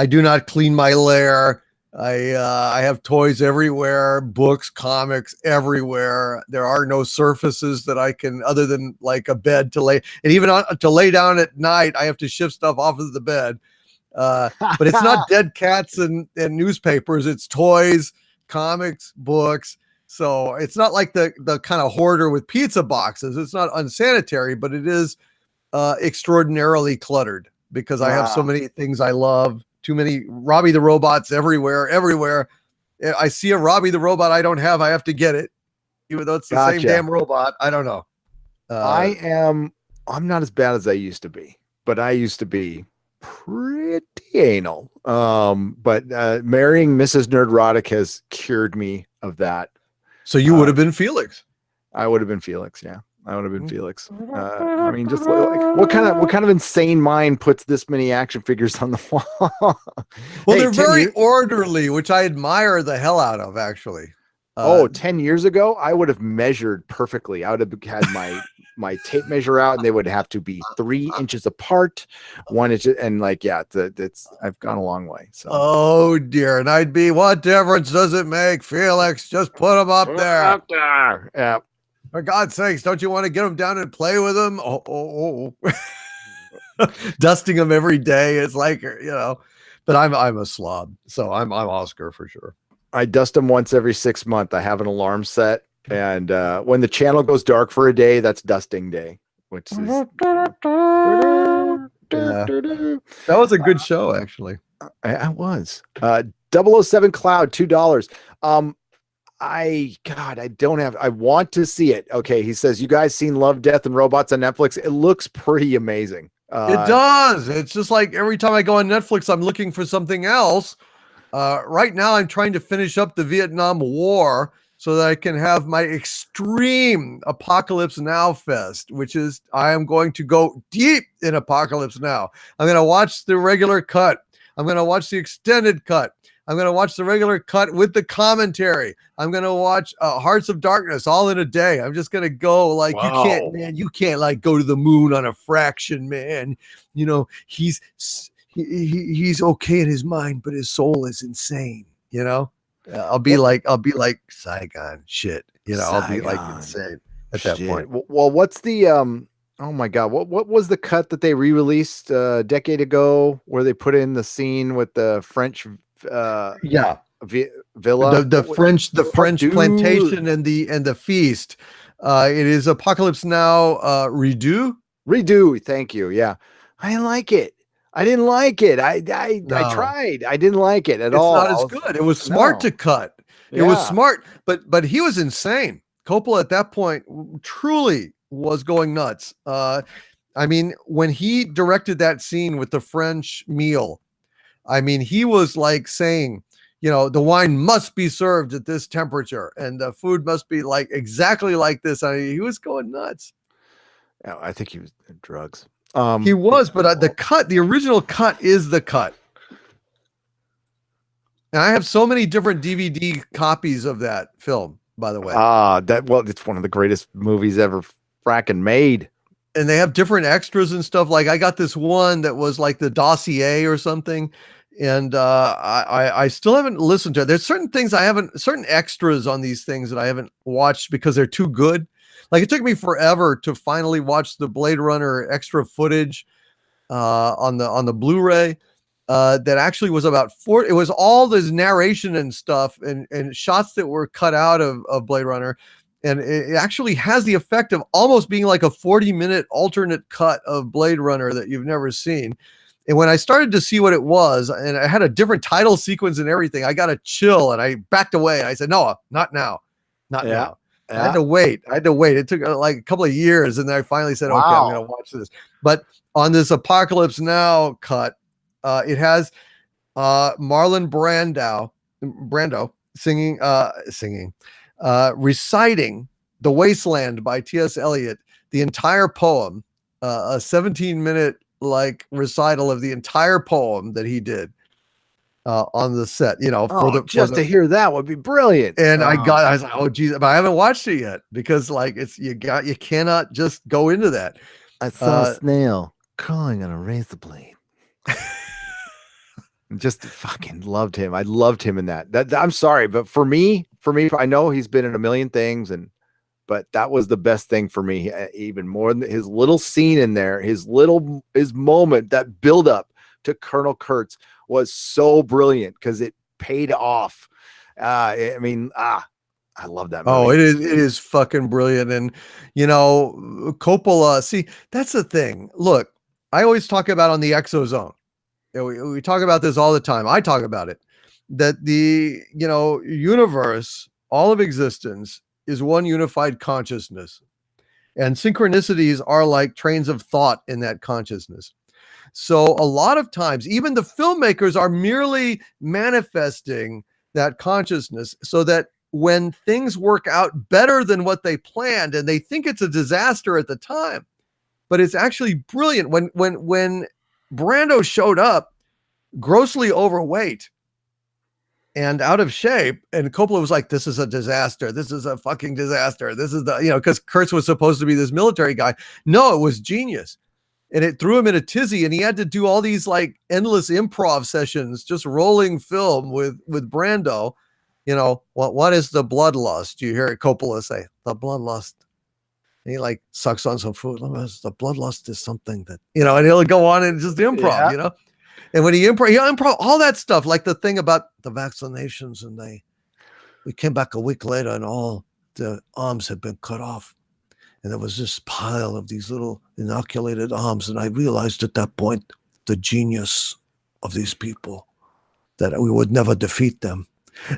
do not clean my lair. I have toys everywhere, books, comics everywhere. There are no surfaces that I can, other than like a bed to lay, and even to lay down at night, I have to shift stuff off of the bed. But it's not dead cats and newspapers. It's toys, comics, books. So it's not like the kind of hoarder with pizza boxes. It's not unsanitary, but it is extraordinarily cluttered because I have so many things I love. Too many Robbie the Robots everywhere. I see a Robbie the Robot I don't have. I have to get it, even though it's the same damn robot. I don't know. I'm not as bad as I used to be, but I used to be pretty anal. But marrying Mrs. Nerdrotic has cured me of that. So you would have been Felix. I would have been Felix. Yeah, I would have been Felix. I mean, just like what kind of insane mind puts this many action figures on the wall? Well, they're very orderly, which I admire the hell out of, actually. 10 years ago, I would have measured perfectly. I would have had my tape measure out, and they would have to be 3 inches apart, 1 inch, and like, yeah, I've gone a long way. So, oh dear, and I'd be, what difference does it make, Felix? Just put them up there. Yeah. For God's sakes, don't you want to get them down and play with them? Oh. Dusting them every day. It's like, but I'm a slob, so I'm Oscar for sure. I dust them once every 6 months. I have an alarm set, and when the channel goes dark for a day, that's dusting day, which is that was a good show, actually. I was 007 Cloud, $2. I want to see it. Okay, he says, you guys seen Love, Death, and Robots on Netflix? It looks pretty amazing. It does. It's just like every time I go on Netflix, I'm looking for something else. Right now, I'm trying to finish up the Vietnam War so that I can have my extreme Apocalypse Now fest, which is I am going to go deep in Apocalypse Now. I'm going to watch the regular cut. I'm going to watch the extended cut. I'm going to watch the regular cut with the commentary. I'm going to watch Hearts of Darkness all in a day. I'm just going to go like, wow. you can't like go to the moon on a fraction, man. He's okay in his mind, but his soul is insane. I'll be like Saigon shit. I'll be like insane at that point. Well, what's the oh my God, what was the cut that they re-released a decade ago where they put in the scene with the French villa, the French plantation and the feast? It is Apocalypse Now redo. Thank you. Yeah, I didn't like it. I tried. I didn't like it at all. It's not as good. It was smart to cut. It was smart, but he was insane. Coppola at that point truly was going nuts. I mean, when he directed that scene with the French meal, I mean, he was like saying, the wine must be served at this temperature and the food must be like exactly like this. I mean, he was going nuts. Yeah, I think he was in drugs. He was, but the original cut is the cut. And I have so many different DVD copies of that film, by the way. It's one of the greatest movies ever fracking made. And they have different extras and stuff. Like I got this one that was like the dossier or something. And I still haven't listened to it. There's certain extras on these things that I haven't watched because they're too good. Like it took me forever to finally watch the Blade Runner extra footage on the Blu-ray that actually was about it was all this narration and stuff and shots that were cut out of Blade Runner. And it actually has the effect of almost being like a 40-minute alternate cut of Blade Runner that you've never seen. And when I started to see what it was, and I had a different title sequence and everything, I got a chill and I backed away. I said, no, not now. Not now. Yeah. I had to wait. It took like a couple of years. And then I finally said, okay, I'm going to watch this. But on this Apocalypse Now cut, it has Marlon Brando singing, reciting The Wasteland by T.S. Eliot, the entire poem, a 17-minute like recital of the entire poem that he did on the set, To hear that would be brilliant. and I was like, oh geez, but I haven't watched it yet because like you cannot just go into that. I saw a snail crawling on a razor blade. Just fucking loved him. I loved him in that. I'm sorry, but for me, I know he's been in a million things, but that was the best thing for me. Even more than his little scene in there, his moment, that build up to Colonel Kurtz was so brilliant because it paid off. I love that movie. Oh, it is fucking brilliant. And Coppola, see, that's the thing. Look, I always talk about on the ExoZone. We talk about this all the time. I talk about it, that the universe, all of existence, is one unified consciousness, and synchronicities are like trains of thought in that consciousness. So a lot of times, even the filmmakers are merely manifesting that consciousness so that when things work out better than what they planned, and they think it's a disaster at the time, but it's actually brilliant. When Brando showed up grossly overweight and out of shape, and Coppola was like, this is a disaster. This is a fucking disaster. This is because Kurtz was supposed to be this military guy. No, it was genius. And it threw him in a tizzy, and he had to do all these like endless improv sessions, just rolling film with Brando. What is the bloodlust? You hear Coppola say, the bloodlust. And he like sucks on some food. The bloodlust is something that, and he'll go on and just improv, And when he improv all that stuff, like the thing about the vaccinations, and we came back a week later and all the arms had been cut off. And there was this pile of these little inoculated arms. And I realized at that point the genius of these people, that we would never defeat them.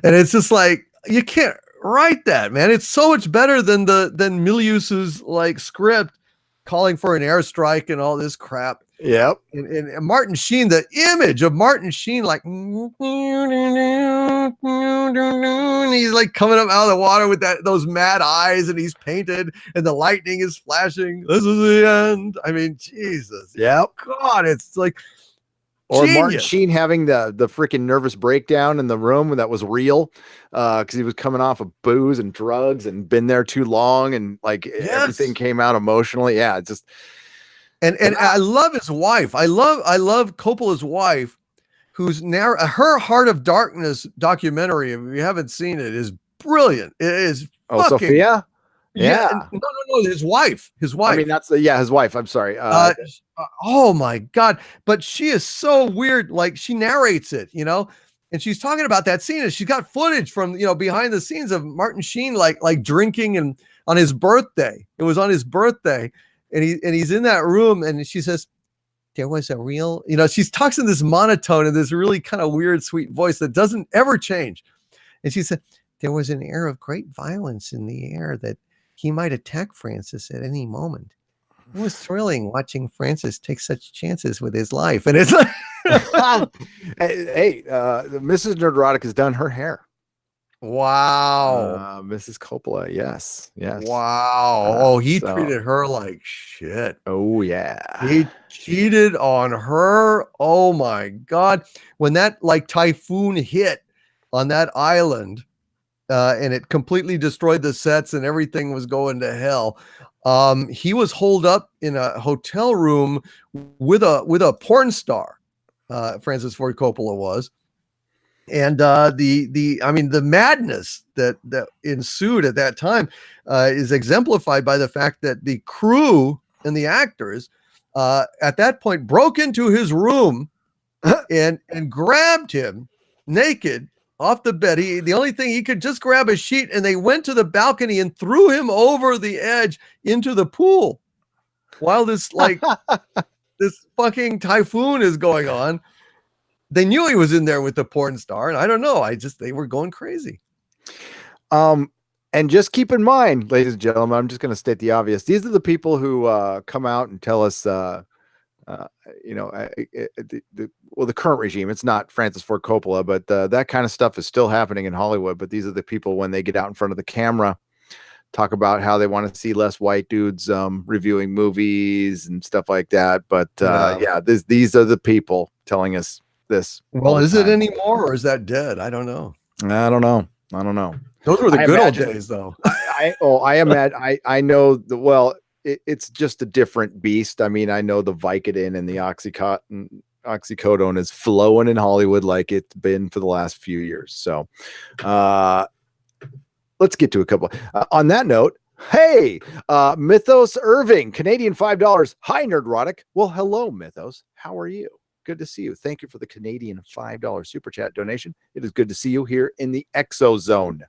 And it's just like, you can't write that, man. It's so much better than Milius's like script calling for an airstrike and all this crap. Yep. And Martin Sheen, the image of Martin Sheen, like he's like coming up out of the water with those mad eyes, and he's painted, and the lightning is flashing. This is the end. I mean, Jesus. Yep. God, it's like. Or genius. Martin Sheen having the freaking nervous breakdown in the room that was real, because he was coming off of booze and drugs and been there too long, and like everything came out emotionally. Yeah, it's just and I love his wife. I love Coppola's wife, who's now her Heart of Darkness documentary. If you haven't seen it, is brilliant. It is. Sophia. Yeah. No, his wife. I mean, that's his wife. I'm sorry. Oh my God. But she is so weird. Like, she narrates it, and she's talking about that scene, and she's got footage from, behind the scenes of Martin Sheen, like drinking, and on his birthday. It was on his birthday, and he's in that room, and she says, there was a real, she talks in this monotone and this really kind of weird, sweet voice that doesn't ever change. And she said, there was an air of great violence in the air, that he might attack Francis at any moment. It was thrilling watching Francis take such chances with his life. And it's like, hey, Mrs. Nerdrotic has done her hair. Wow. Mrs. Coppola. Yes. Wow. He treated her like shit. Oh yeah. He cheated on her. Oh my God. When that like typhoon hit on that island, and it completely destroyed the sets, and everything was going to hell. He was holed up in a hotel room with a porn star, Francis Ford Coppola was, and the madness that ensued at that time is exemplified by the fact that the crew and the actors at that point broke into his room and grabbed him naked off the bed. The only thing, he could just grab a sheet, and they went to the balcony and threw him over the edge into the pool while this this fucking typhoon is going on. They knew he was in there with the porn star, and I don't know. They were going crazy. And just keep in mind, ladies and gentlemen, I'm just going to state the obvious. These are the people who come out and tell us, the current regime, it's not Francis Ford Coppola, but that kind of stuff is still happening in Hollywood. But these are the people, when they get out in front of the camera, talk about how they want to see less white dudes reviewing movies and stuff like that. But these are the people telling us this. Well, is it anymore, or is that dead? I don't know. I don't know. Those were the good old days, though. I know the well. It's just a different beast. I mean, I know the Vicodin and the oxycodone is flowing in Hollywood like it's been for the last few years. So, let's get to a couple. On that note, hey, Mythos Irving, Canadian $5. Hi, Nerdrotic. Well, hello, Mythos. How are you? Good to see you. Thank you for the Canadian $5 super chat donation. It is good to see you here in the ExoZone.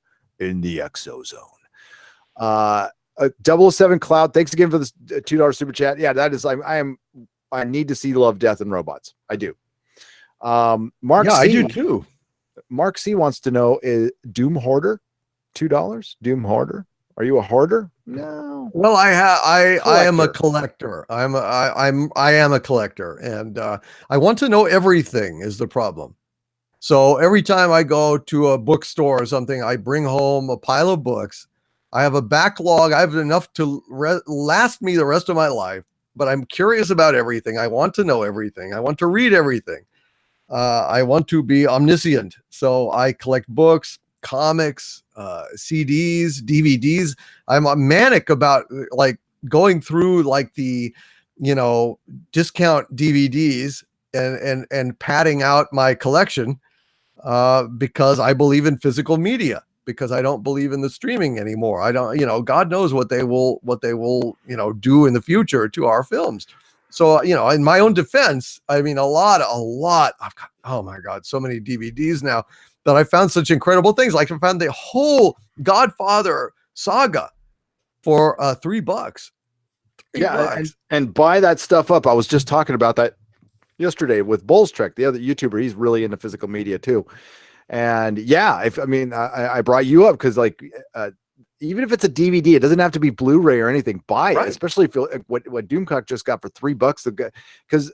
007 Cloud, thanks again for this $2 super chat. Yeah, that is I need to see Love, Death, and Robots. I do. Mark C, I do too. Mark C wants to know, is Doom Hoarder $2? Doom Hoarder, are you a hoarder? No. Well, I am a collector. I am a collector, and I want to know everything is the problem. So every time I go to a bookstore or something, I bring home a pile of books. I have a backlog. I have enough to last me the rest of my life, but I'm curious about everything. I want to know everything. I want to read everything. I want to be omniscient. So I collect books, comics, CDs, DVDs. I'm manic about like going through like the, discount DVDs and padding out my collection because I believe in physical media. Because I don't believe in the streaming anymore. I don't, God knows what they will, do in the future to our films. So, in my own defense, I mean, a lot. I've got, oh my God, so many DVDs now that I found such incredible things. Like I found the whole Godfather saga for $3. And buy that stuff up. I was just talking about that yesterday with Bulls Trek, the other YouTuber. He's really into physical media too. And I brought you up because even if it's a DVD, it doesn't have to be Blu-ray or anything. Buy it, especially if what Doomcock just got for $3. Because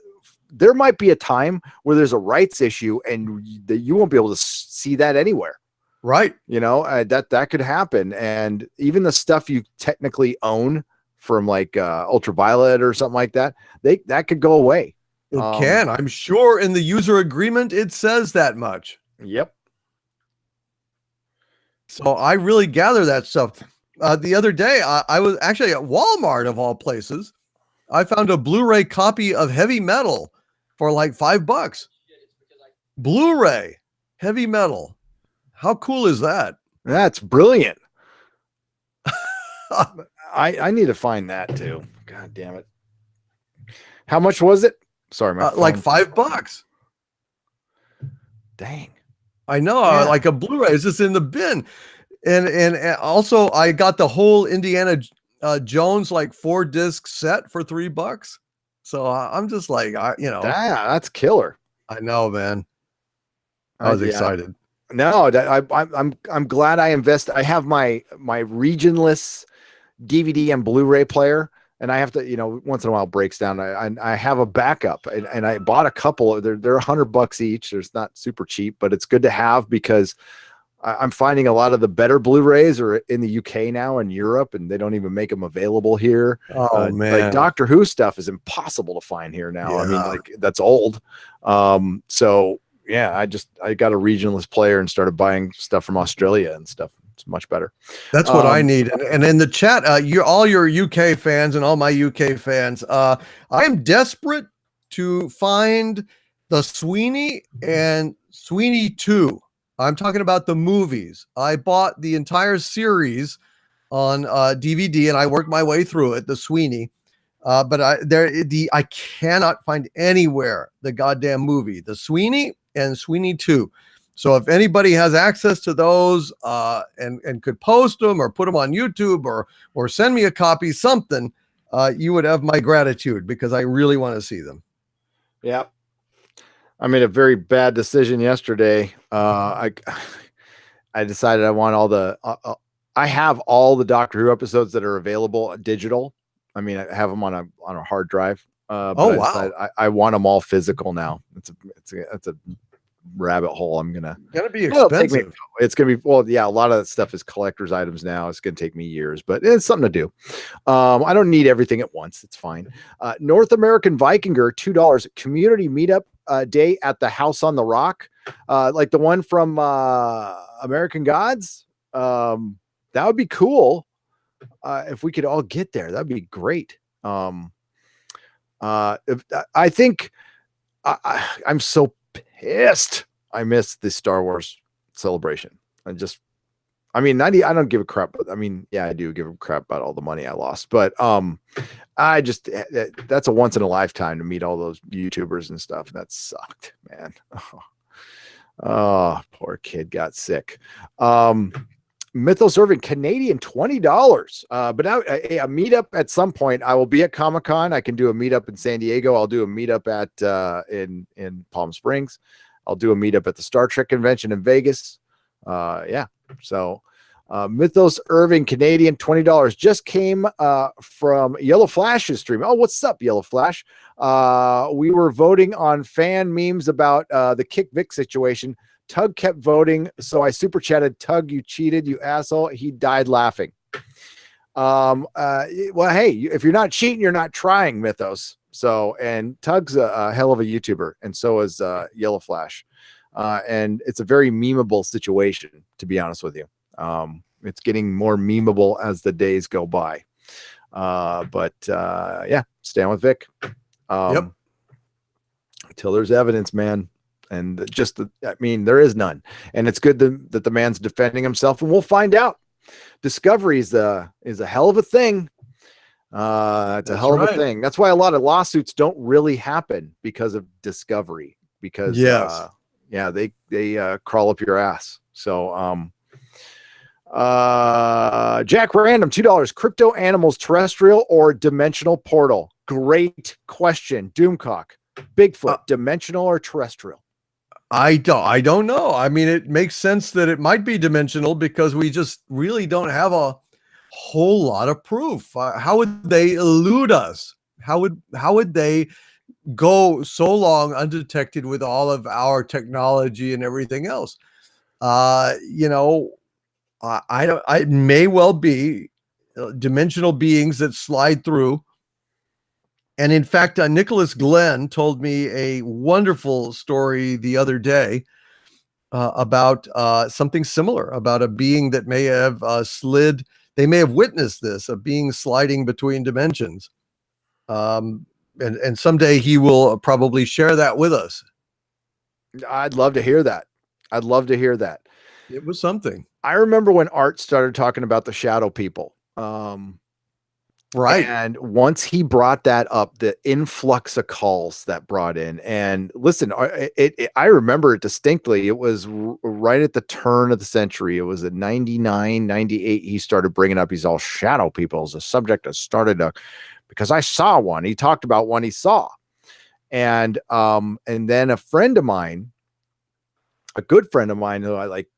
there might be a time where there's a rights issue and you won't be able to see that anywhere. Right. That could happen. And even the stuff you technically own from like Ultraviolet or something like that, that could go away. It can. I'm sure in the user agreement it says that much. Yep. So I really gather that stuff. The other day, I was actually at Walmart of all places. I found a Blu-ray copy of Heavy Metal for like $5. Blu-ray Heavy Metal. How cool is that? That's brilliant. I need to find that too. God damn it. How much was it? Sorry, my phone. Like $5. Dang. I know, like a Blu-ray is just in the bin. And also I got the whole Indiana Jones like 4-disc set for $3. So I'm just like, that's killer. I know, man. I was excited. No, I'm glad I invested. I have my regionless DVD and Blu-ray player, and I have to, once in a while it breaks down. I have a backup, and I bought a couple. They're $100 each. It's not super cheap, but it's good to have because I'm finding a lot of the better Blu-rays are in the UK now and Europe, and they don't even make them available here. Oh man, like Doctor Who stuff is impossible to find here now. Yeah. I mean, like that's old. So yeah, I got a regionless player and started buying stuff from Australia and stuff. It's much better. That's what I need. And in the chat, all your UK fans and all my UK fans, I'm desperate to find the Sweeney and Sweeney 2. I'm talking about the movies. I bought the entire series on DVD and I worked my way through it, the Sweeney. But I cannot find anywhere the goddamn movie, the Sweeney and Sweeney 2. So if anybody has access to those and could post them or put them on YouTube or send me a copy, something, you would have my gratitude because I really want to see them. Yeah. I made a very bad decision yesterday. I decided I want all the, I have all the Doctor Who episodes that are available digital. I mean, I have them on a hard drive. But wow. I want them all physical now. It's a rabbit hole. I'm gonna. Gonna be Well, it'll take me- expensive. it's gonna be well, yeah. A lot of that stuff is collector's items now. It's gonna take me years, but it's something to do. I don't need everything at once. It's fine. North American Vikinger, $2. Community meetup day at the House on the Rock, like the one from American Gods. That would be cool. If we could all get there, that'd be great. I think I'm so pissed. I missed the Star Wars celebration. I don't give a crap. But I mean, yeah, I do give a crap about all the money I lost, but that's a once in a lifetime to meet all those YouTubers and stuff. That sucked, man. Oh, poor kid got sick. Mythos Irving, Canadian, $20. But now a meetup at some point. I will be at Comic-Con. I can do a meetup in San Diego. I'll do a meetup at in Palm Springs. I'll do a meetup at the Star Trek convention in Vegas. Yeah. So Mythos Irving, Canadian, $20. Just came from Yellow Flash's stream. Oh, what's up, Yellow Flash? We were voting on fan memes about the Kick Vic situation. Tug kept voting, so I super chatted, Tug, you cheated, you asshole. He died laughing. Well, hey, if you're not cheating, you're not trying, Mythos. So, and Tug's a hell of a YouTuber, and so is Yellow Flash. And it's a very memeable situation, to be honest with you. It's getting more memeable as the days go by. But yeah, stand with Vic. Yep. Until there's evidence, man. And there is none. And it's good that the man's defending himself, and we'll find out. Discovery is a hell of a thing. It's a hell of a thing. That's why a lot of lawsuits don't really happen because of discovery. Because they crawl up your ass. So Jack Random, $2. Crypto animals, terrestrial or dimensional portal? Great question. Doomcock. Bigfoot, dimensional or terrestrial? I don't know. I mean, it makes sense that it might be dimensional because we just really don't have a whole lot of proof. How would they elude us? How would they go so long undetected with all of our technology and everything else? I it may well be dimensional beings that slide through. And in fact, Nicholas Glenn told me a wonderful story the other day about something similar, about a being that may have slid. They may have witnessed this, a being sliding between dimensions. And someday he will probably share that with us. I'd love to hear that. It was something. I remember when Art started talking about the shadow people. Right. And once he brought that up, the influx of calls that brought in, and listen, I remember it distinctly. It was right at the turn of the century. It was at 99, 98. He started bringing up, he's all shadow people as a subject that started because I saw one. He talked about one he saw. And then a friend of mine, a good friend of mine who I like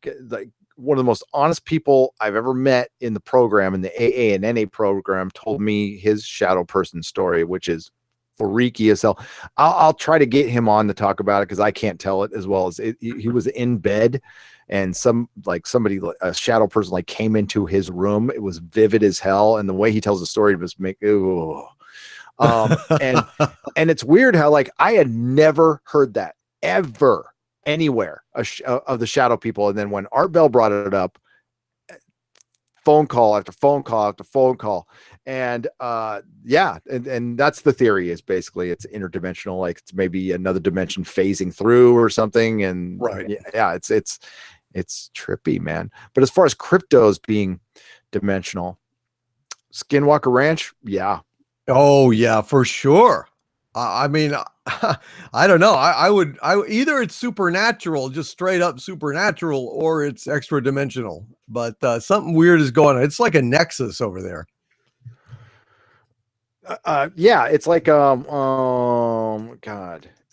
one of the most honest people I've ever met in the program, in the AA and NA program, told me his shadow person story, which is freaky as hell. I'll try to get him on to talk about it because I can't tell it as well as he was in bed, and somebody, a shadow person, like came into his room. It was vivid as hell, and the way he tells the story was and it's weird how like I had never heard that ever anywhere of the shadow people. And then when Art Bell brought it up, phone call after phone call after phone call. And and that's the theory, is basically it's interdimensional, like it's maybe another dimension phasing through or something. And right. Yeah, it's trippy, man. But as far as cryptos being dimensional, Skinwalker Ranch, yeah. Oh yeah, for sure. I mean, I don't know. I would either it's supernatural, just straight up supernatural, or it's extra dimensional. But something weird is going on. It's like a nexus over there. Yeah, it's like God.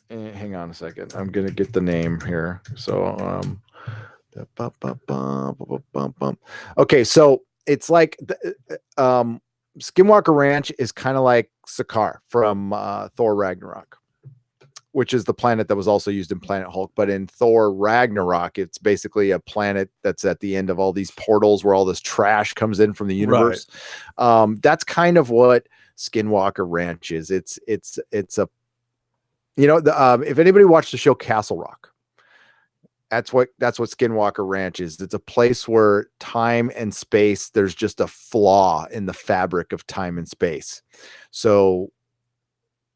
Hang on a second. I'm gonna get the name here. So okay, so it's like Skinwalker Ranch is kind of like Sakaar from Thor Ragnarok. which is the planet that was also used in Planet Hulk. But in Thor Ragnarok, it's basically a planet that's at the end of all these portals where all this trash comes in from the universe. That's kind of what Skinwalker Ranch is. It's a, if anybody watched the show Castle Rock, that's what Skinwalker Ranch is. It's a place where time and space, there's just a flaw in the fabric of time and space. So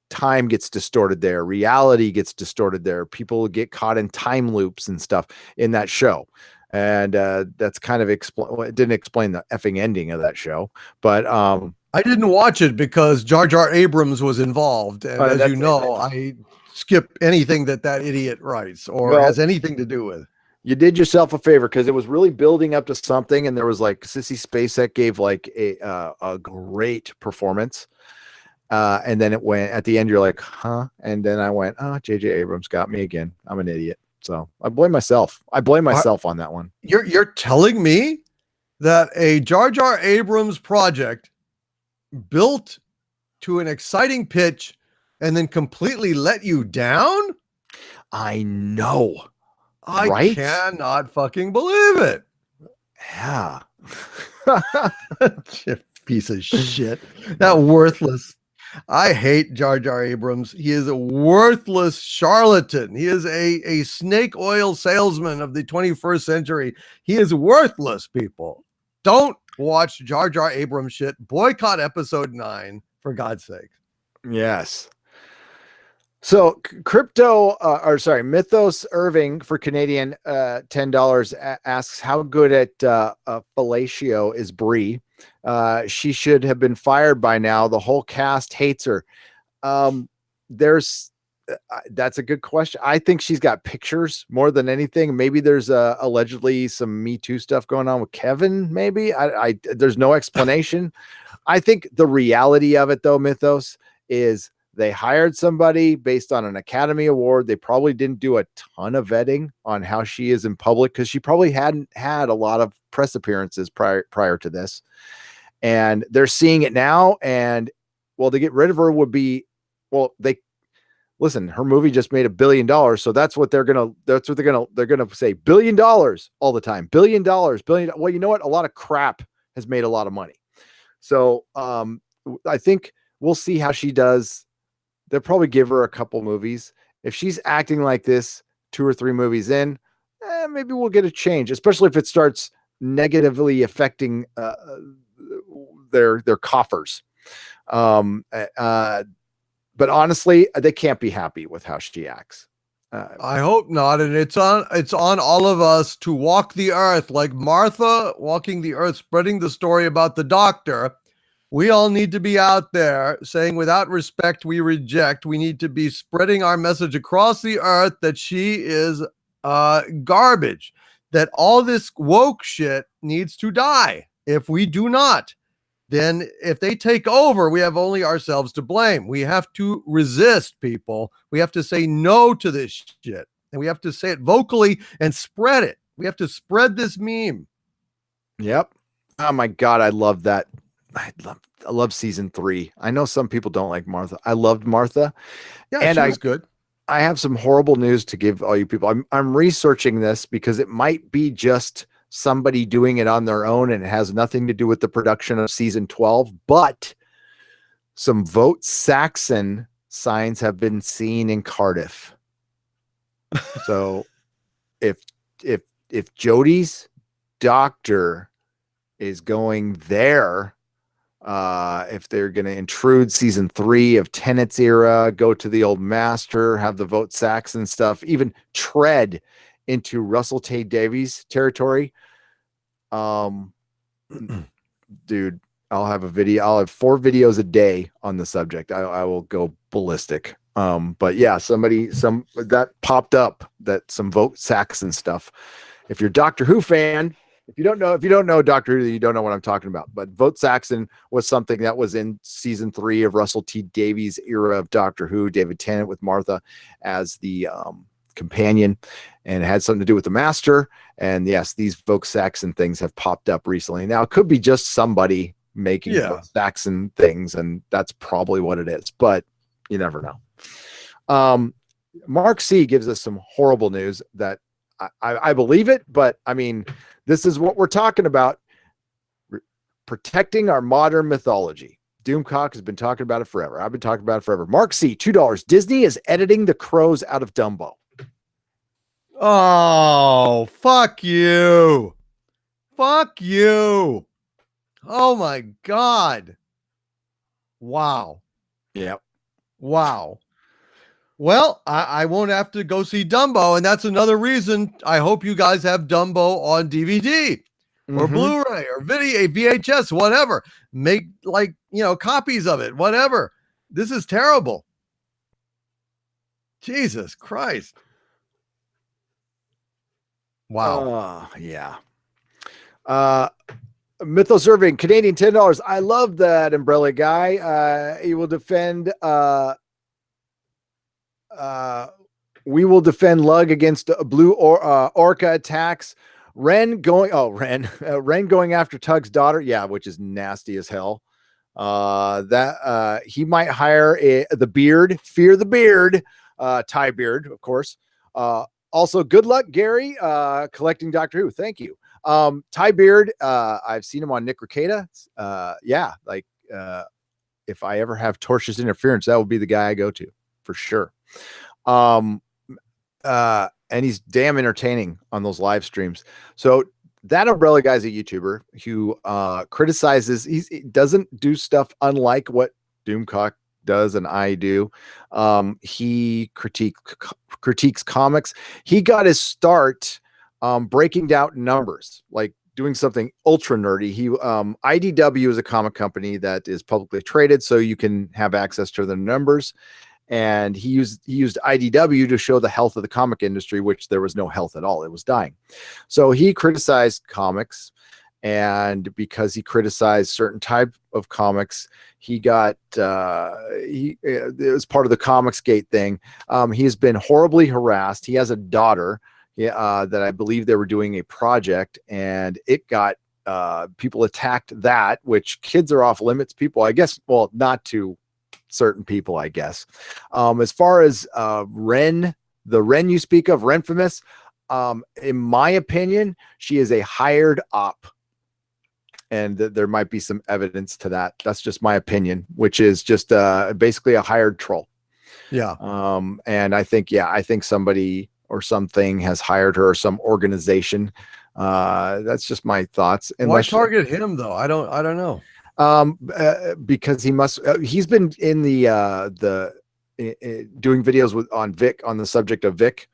time gets distorted there. Reality gets distorted there. People get caught in time loops and stuff in that show. And that's kind of it didn't explain the effing ending of that show, but I didn't watch it because Jar Jar Abrams was involved. And as you know, I skip anything that idiot writes or has anything to do with. You did yourself a favor because it was really building up to something. And there was like Sissy Spacek gave like a great performance. And then it went at the end, you're like, huh? And then I went, oh, JJ Abrams got me again. I'm an idiot. So I blame myself. On that one. You're telling me that a Jar Jar Abrams project built to an exciting pitch and then completely let you down? I know. I cannot fucking believe it. Yeah. Piece of shit. That worthless. I hate Jar Jar Abrams. He is a worthless charlatan. He is a snake oil salesman of the 21st century. He is worthless, people. Don't watch Jar Jar Abrams shit. Boycott episode 9, for God's sake. Yes. So Mythos Irving for Canadian $10 asks, how good at fellatio is Brie? She should have been fired by now. The whole cast hates her. That's a good question. I think she's got pictures more than anything. Maybe there's allegedly some Me Too stuff going on with Kevin. Maybe there's no explanation. I think the reality of it though, Mythos, is they hired somebody based on an Academy Award. They probably didn't do a ton of vetting on how she is in public because she probably hadn't had a lot of press appearances prior to this. And they're seeing it now. And to get rid of her would be, listen, her movie just made $1 billion. So they're going to say $1 billion all the time. $1 billion. Well, you know what? A lot of crap has made a lot of money. So I think we'll see how she does. They'll probably give her a couple movies. If she's acting like this 2 or 3 movies in, maybe we'll get a change, especially if it starts negatively affecting their coffers. But honestly, they can't be happy with how she acts. I hope not. And it's on all of us to walk the earth like Martha walking the earth, spreading the story about the doctor. We all need to be out there saying, without respect, we reject. We need to be spreading our message across the earth that she is garbage, that all this woke shit needs to die. If we do not, then if they take over, we have only ourselves to blame. We have to resist, people. We have to say no to this shit. And we have to say it vocally and spread it. We have to spread this meme. Yep. Oh my God. I love that. I love season 3. I know some people don't like Martha. I loved Martha. Yeah, and she was good. I have some horrible news to give all you people. I'm researching this because it might be just somebody doing it on their own and it has nothing to do with the production of season 12, but some Vote Saxon signs have been seen in Cardiff. So if Jodie's doctor is going there, if they're going to intrude season 3 of Tennant's era, go to the old master, have the Vote Saxon stuff, even tread into Russell T Davies territory. Dude, I'll have a video. I'll have 4 videos a day on the subject. I will go ballistic. But yeah, that popped up, that some Vote Saxon stuff. If you're a Doctor Who fan, if you don't know Doctor Who, you don't know what I'm talking about. But Vote Saxon was something that was in season 3 of Russell T Davies' era of Doctor Who, David Tennant with Martha as the companion, and it had something to do with the master. And yes, these Vote Saxon things have popped up recently. Now it could be just somebody making Vote Saxon things, and that's probably what it is, but you never know. Mark C gives us some horrible news that I believe it, but I mean, this is what we're talking about. Protecting our modern mythology. Doomcock has been talking about it forever. I've been talking about it forever. Mark C, $2. Disney is editing the crows out of Dumbo. Oh, fuck you. Fuck you. Oh my God. Wow. Yep. Wow. Well, I won't have to go see Dumbo, and that's another reason I hope you guys have Dumbo on DVD or Blu-ray or video, VHS, whatever. Make copies of it, whatever. This is terrible. Jesus Christ. Wow. Yeah. Mythos Serving, Canadian $10. I love that umbrella guy. He will defend we will defend Lug against blue orca attacks. Ren going after Tug's daughter. Yeah, which is nasty as hell. That he might hire the beard, fear the beard, Ty Beard, of course. Also, good luck, Gary, collecting Doctor Who. Thank you. Ty Beard, I've seen him on Nick Rekieta. If I ever have tortious interference, that would be the guy I go to for sure. And he's damn entertaining on those live streams. So that umbrella guy's a YouTuber who criticizes. He doesn't do stuff unlike what Doomcock does and I do. He critiques comics. He got his start breaking down numbers, like doing something ultra nerdy. He IDW is a comic company that is publicly traded, so you can have access to the numbers. And he used IDW to show the health of the comic industry, which there was no health at all. It was dying. So he criticized comics, and because he criticized certain type of comics, he got it was part of the Comicsgate thing. He has been horribly harassed. He has a daughter that I believe they were doing a project, and it got people attacked that, which kids are off limits. People, I guess, well, not to certain people, I guess. As far as Ren, the Ren you speak of, Renfamous, in my opinion, she is a hired op. And there might be some evidence to that. That's just my opinion, which is just basically a hired troll. Yeah. And I think somebody or something has hired her, or some organization. That's just my thoughts. Why target him though? I don't know. Because he's been in the doing videos on Vic, on the subject of Vic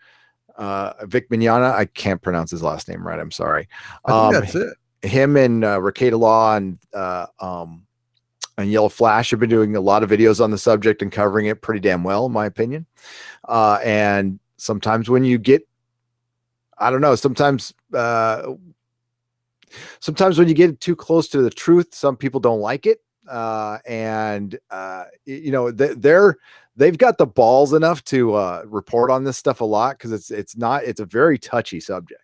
Mignogna. I can't pronounce his last name right. I'm sorry. I think that's it. Him and Rekieta Law and Yellow Flash have been doing a lot of videos on the subject and covering it pretty damn well, in my opinion. And sometimes when you get, I don't know, sometimes when you get too close to the truth, some people don't like it. They've got the balls enough to report on this stuff a lot, because it's a very touchy subject.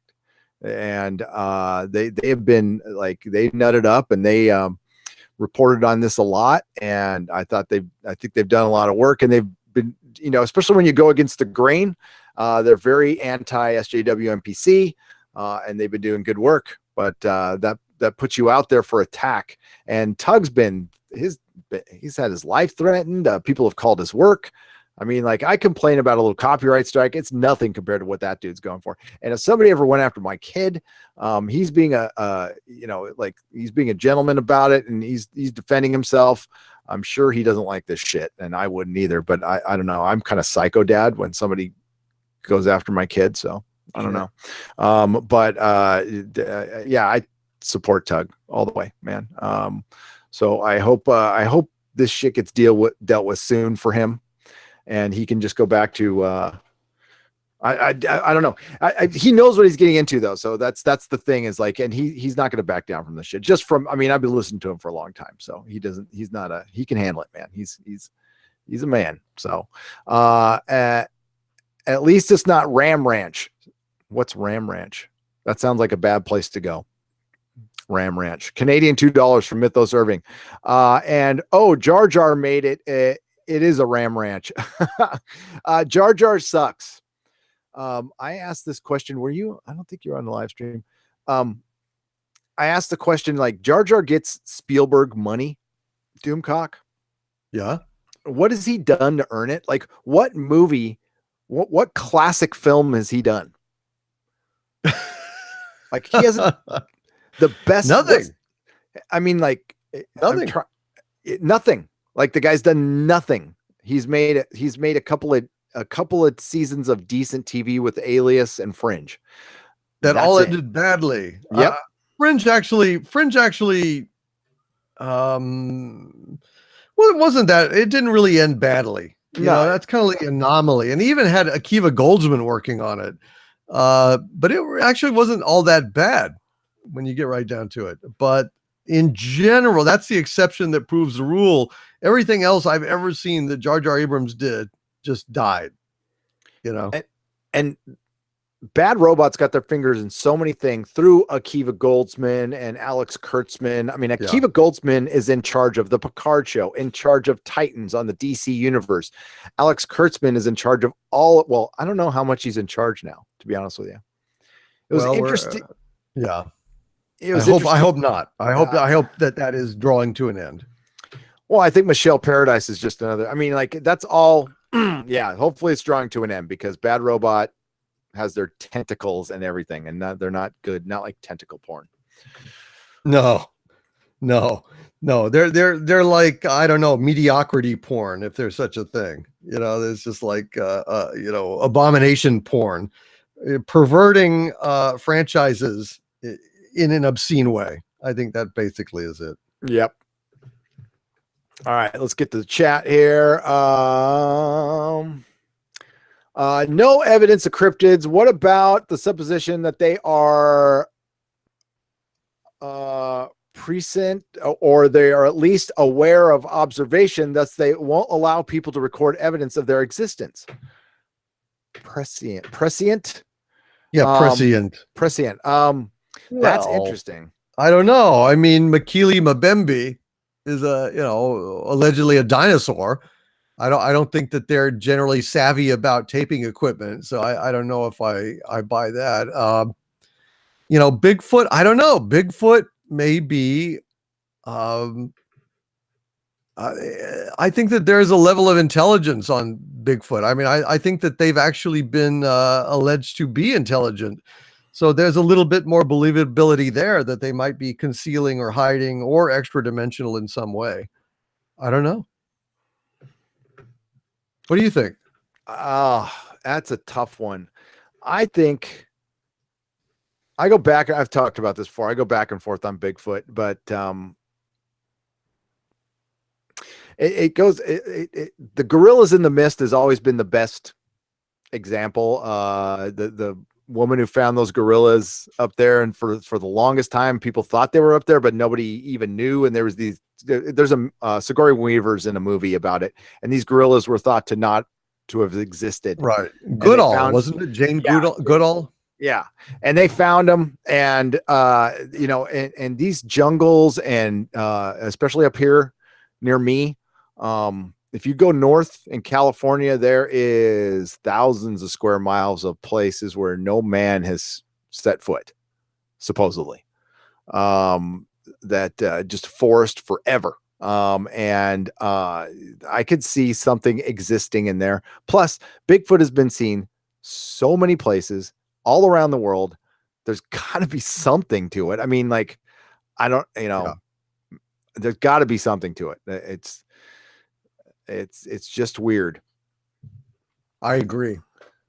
And they have been like, they nutted up and they reported on this a lot. And I think they've done a lot of work, and they've been, especially when you go against the grain, they're very anti SJW NPC, and they've been doing good work. But that puts you out there for attack. And Tug's he's had his life threatened. People have called his work. I mean, like, I complain about a little copyright strike. It's nothing compared to what that dude's going for. And if somebody ever went after my kid, he's being he's being a gentleman about it, and he's defending himself. I'm sure he doesn't like this shit, and I wouldn't either. But I don't know. I'm kind of psycho dad when somebody goes after my kid, so I don't know. I support Tug all the way, man. So I hope this shit gets dealt with soon for him, and he can just go back to I don't know. He knows what he's getting into though. So that's the thing, is like, and he's not going to back down from this shit. Just from, I mean, I've been listening to him for a long time, so he can handle it, man. He's a man. So at least it's not Ram Ranch. What's Ram Ranch? That sounds like a bad place to go. Ram Ranch. Canadian $2 from Mythos Irving. And Jar Jar made it It is a Ram Ranch. Jar Jar sucks. I asked this question. Were you? I don't think you're on the live stream. I asked the question like Jar Jar gets Spielberg money, Doomcock. Yeah. What has he done to earn it? Like what movie, what classic film has he done? Like he hasn't the best. Nothing. I mean, like Nothing. Nothing. Like the guy's done nothing. He's made a couple of seasons of decent TV with Alias and Fringe. That That's all it. ended badly. Yep. Fringe actually, well, it wasn't that, it didn't really end badly. You know, that's kind of like an anomaly. And he even had Akiva Goldsman working on it. But it actually wasn't all that bad when you get right down to it. But in general, that's the exception that proves the rule. Everything else I've ever seen that Jar Jar Abrams did just died, you know. And Bad Robots got their fingers in so many things through Akiva Goldsman and Alex Kurtzman. I mean, Akiva Goldsman is in charge of the Picard show, in charge of Titans on the DC universe. Alex Kurtzman is in charge of well, I don't know how much he's in charge now, to be honest with you. It was interesting. Yeah. It was I hope not. I hope that is drawing to an end. Well, I think Michelle Paradise is just another. I mean, like that's all. Yeah. Hopefully it's drawing to an end because Bad Robot has their tentacles and everything, and they're not good. Not like tentacle porn. No. They're like, I don't know, mediocrity porn, if there's such a thing. You know, there's just like abomination porn, perverting franchises in an obscene way. I think that basically is it. Yep. All right, let's get to the chat here. No evidence of cryptids. What about the supposition that they are prescient or they are at least aware of observation, thus they won't allow people to record evidence of their existence? Prescient? Yeah, prescient. Prescient. That's interesting. I don't know. I mean, Makili Mabembe is allegedly a dinosaur. I don't think that they're generally savvy about taping equipment. So I don't know if I buy that. Bigfoot, I don't know. Bigfoot may be, I think that there's a level of intelligence on Bigfoot. I mean, I think that they've actually been alleged to be intelligent. So there's a little bit more believability there that they might be concealing or hiding or extra dimensional in some way. I don't know. What do you think? That's a tough one. I think I go back. I've talked about this before. I go back and forth on Bigfoot, but the gorillas in the mist has always been the best example. The woman who found those gorillas up there, and for the longest time, people thought they were up there, but nobody even knew. And there's a Sigourney Weaver's in a movie about it, and these gorillas were thought to have existed. Right, Goodall, wasn't it? Jane Goodall. Yeah, and they found them, and and these jungles, and especially up here near me. If you go north in California, there is thousands of square miles of places where no man has set foot, supposedly. That just forest forever. And I could see something existing in there. Plus, Bigfoot has been seen so many places all around the world. There's got to be something to it. I mean, like, there's got to be something to it. It's just weird. I agree.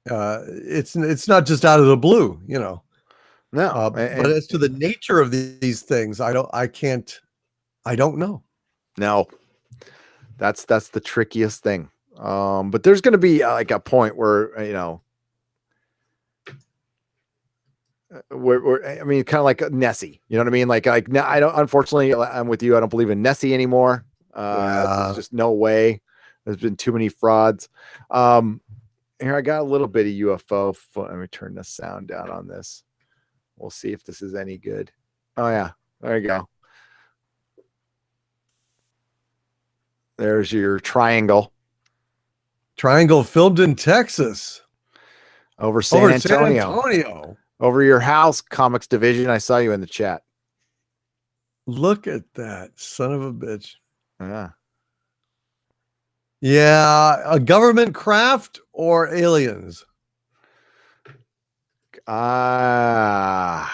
It's not just out of the blue, No. But as to the nature of these things, I don't know. No, that's the trickiest thing. But there's going to be like a point where, where I mean, kind of like Nessie, you know what I mean? Like I don't, unfortunately, I'm with you. I don't believe in Nessie anymore. There's just no way. There's been too many frauds. Here, I got a little bit of UFO. Let me turn the sound down on this. We'll see if this is any good. Oh yeah, there you go. There's your triangle. Triangle filmed in Texas. Over San Over Antonio. San Antonio. Over your house, Comics Division. I saw you in the chat. Look at that, son of a bitch. Yeah. Yeah, a government craft or aliens? I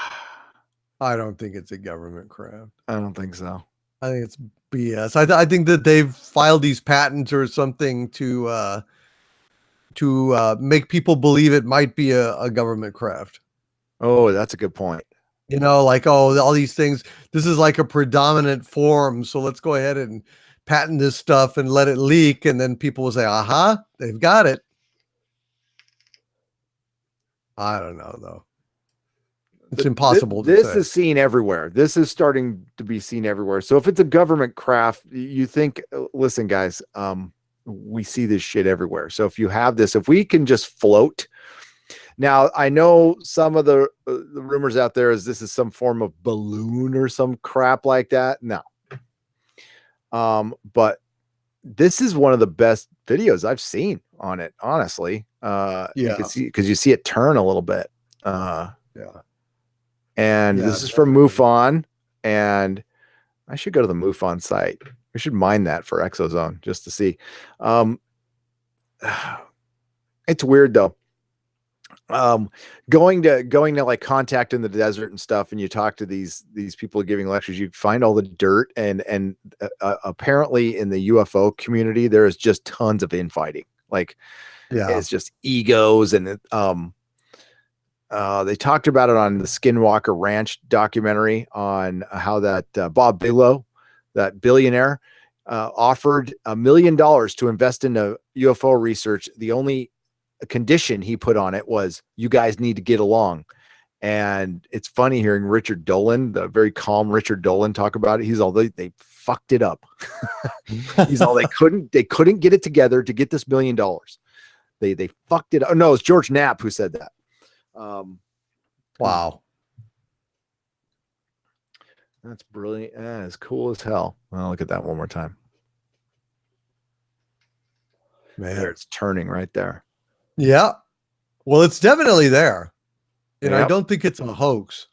don't think it's a government craft. don't think so. I think it's BS. I think that they've filed these patents or something to make people believe it might be a government craft. Oh, that's a good point. You know, like, oh, all these things. This is like a predominant form, so let's go ahead and patent this stuff and let it leak, and then people will say, "Aha, they've got it." I don't know though. It's impossible to This say. is seen everywhere. This is starting to be seen everywhere. So if it's a government craft, you think, listen, guys, we see this shit everywhere. So if you have this, if we can just float. Now, I know some of the rumors out there is this is some form of balloon or some crap like that. No. But this is one of the best videos I've seen on it, honestly. You can see, because you see it turn a little bit. And this is from MUFON, and I should go to the MUFON site. We should mine that for ExoZone just to see. It's weird though. Going to like contact in the desert and stuff, and you talk to these people giving lectures, you find all the dirt, and apparently in the UFO community there is just tons of infighting. Like, it's just egos, and they talked about it on the Skinwalker Ranch documentary on how that Bob Bigelow, that billionaire, offered $1 million to invest into UFO research. The only condition he put on it was, you guys need to get along. And it's funny hearing Richard Dolan, the very calm Richard Dolan, talk about it. He's all, they fucked it up. He's all, they couldn't get it together to get this $1 million. They fucked it up. Oh, no, it's George Knapp who said that. Wow. That's brilliant. That is cool as hell. I'll look at that one more time. Man, there, it's turning right there. Yeah. Well, it's definitely there. And Yep. I don't think it's a hoax.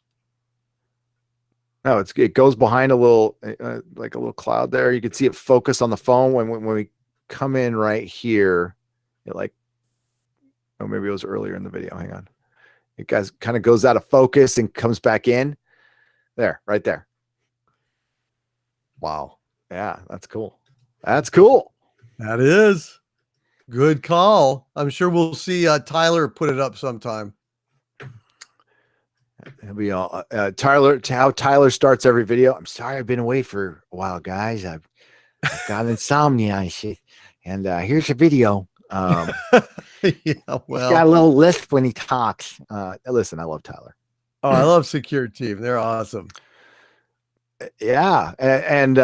No, it goes behind a little, like a little cloud there. You can see it focus on the phone when we come in right here. It like, oh, maybe it was earlier in the video. Hang on. It guys kind of goes out of focus and comes back in. There, right there. Wow. Yeah, that's cool. That's cool. That is. Good call. I'm sure we'll see Tyler put it up sometime. It'll be all Tyler. How Tyler starts every video. I'm sorry, I've been away for a while, guys. I've got insomnia and shit. And here's a video. Yeah, He's got a little lisp when he talks. Listen, I love Tyler. Oh, I love Secure Team. They're awesome. Yeah, and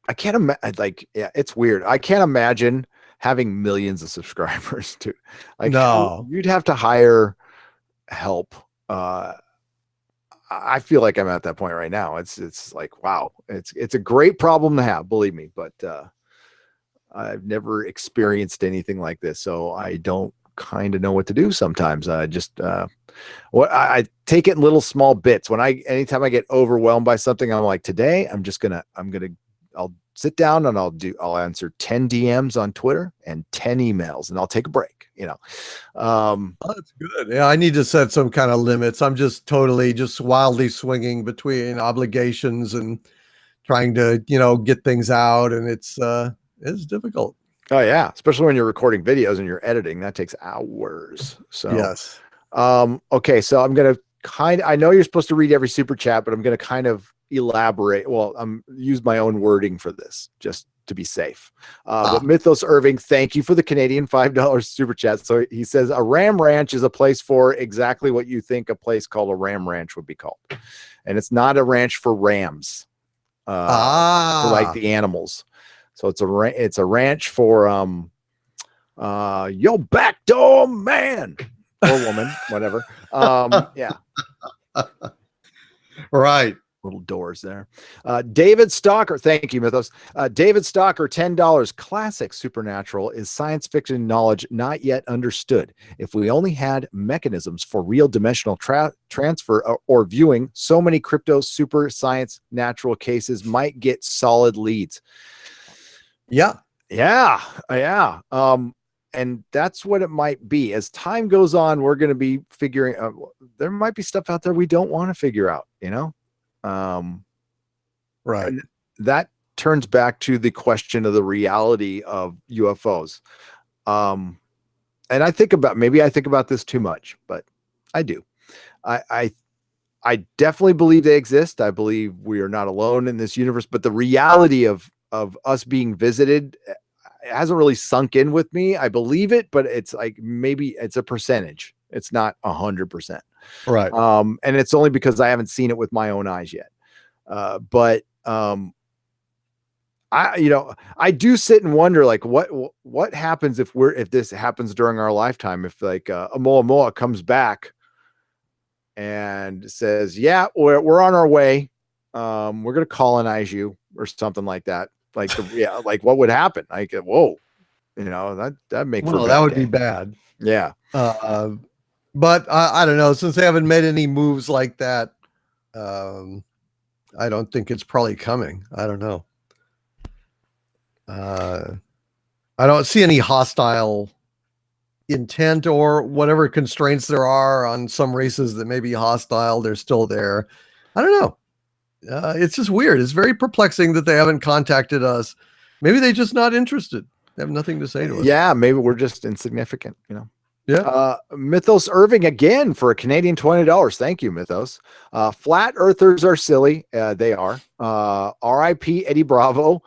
I can't imagine. Like, yeah, it's weird. I can't imagine having millions of subscribers, too. Like, no, you'd have to hire help. I feel like I'm at that point right now. It's like, wow, it's a great problem to have, believe me, but I've never experienced anything like this, so I don't kind of know what to do sometimes. I take it in little small bits. Anytime I get overwhelmed by something, I'm like, today I'll sit down and I'll answer 10 DMs on Twitter and 10 emails, and I'll take a break, Oh, that's good. Yeah, I need to set some kind of limits. I'm just wildly swinging between obligations and trying to, get things out, and it's difficult. Oh yeah, especially when you're recording videos and you're editing, that takes hours. So yes. Okay, so I'm gonna I know you're supposed to read every super chat, but I'm gonna kind of elaborate. Well, use my own wording for this just to be safe. But Mythos Irving, thank you for the Canadian $5 super chat. So he says a ram ranch is a place for exactly what you think a place called a ram ranch would be called, and it's not a ranch for rams, for like the animals. So it's a ranch for yo backdoor man or woman, whatever. Yeah. Right. little doors there. David Stalker, thank you, Mythos. David Stalker, $10. Classic supernatural is science fiction knowledge not yet understood. If we only had mechanisms for real dimensional transfer or viewing, so many crypto super science natural cases might get solid leads. Yeah. And that's what it might be. As time goes on, we're going to be figuring out, there might be stuff out there we don't want to figure out, Right. And that turns back to the question of the reality of UFOs. And I think about this too much, but I do. I definitely believe they exist. I believe we are not alone in this universe, but the reality of us being visited, it hasn't really sunk in with me. I believe it, but it's like, maybe it's a percentage. It's not 100%. Right. And it's only because I haven't seen it with my own eyes yet. But I do sit and wonder, like, what happens if this happens during our lifetime, if like Oumuamua comes back and says, yeah, we're on our way. We're going to colonize you or something like that. Like, like what would happen? Like, whoa, that make for that would be bad. Yeah. But I don't know, since they haven't made any moves like that. I don't think it's probably coming. I don't know. I don't see any hostile intent or whatever constraints there are on some races that may be hostile. They're still there. I don't know. It's just weird. It's very perplexing that they haven't contacted us. Maybe they're just not interested. They have nothing to say to us. Yeah, maybe we're just insignificant, Yeah. Mythos Irving again for a Canadian $20. Thank you, Mythos. Flat earthers are silly. They are. R.I.P. Eddie Bravo.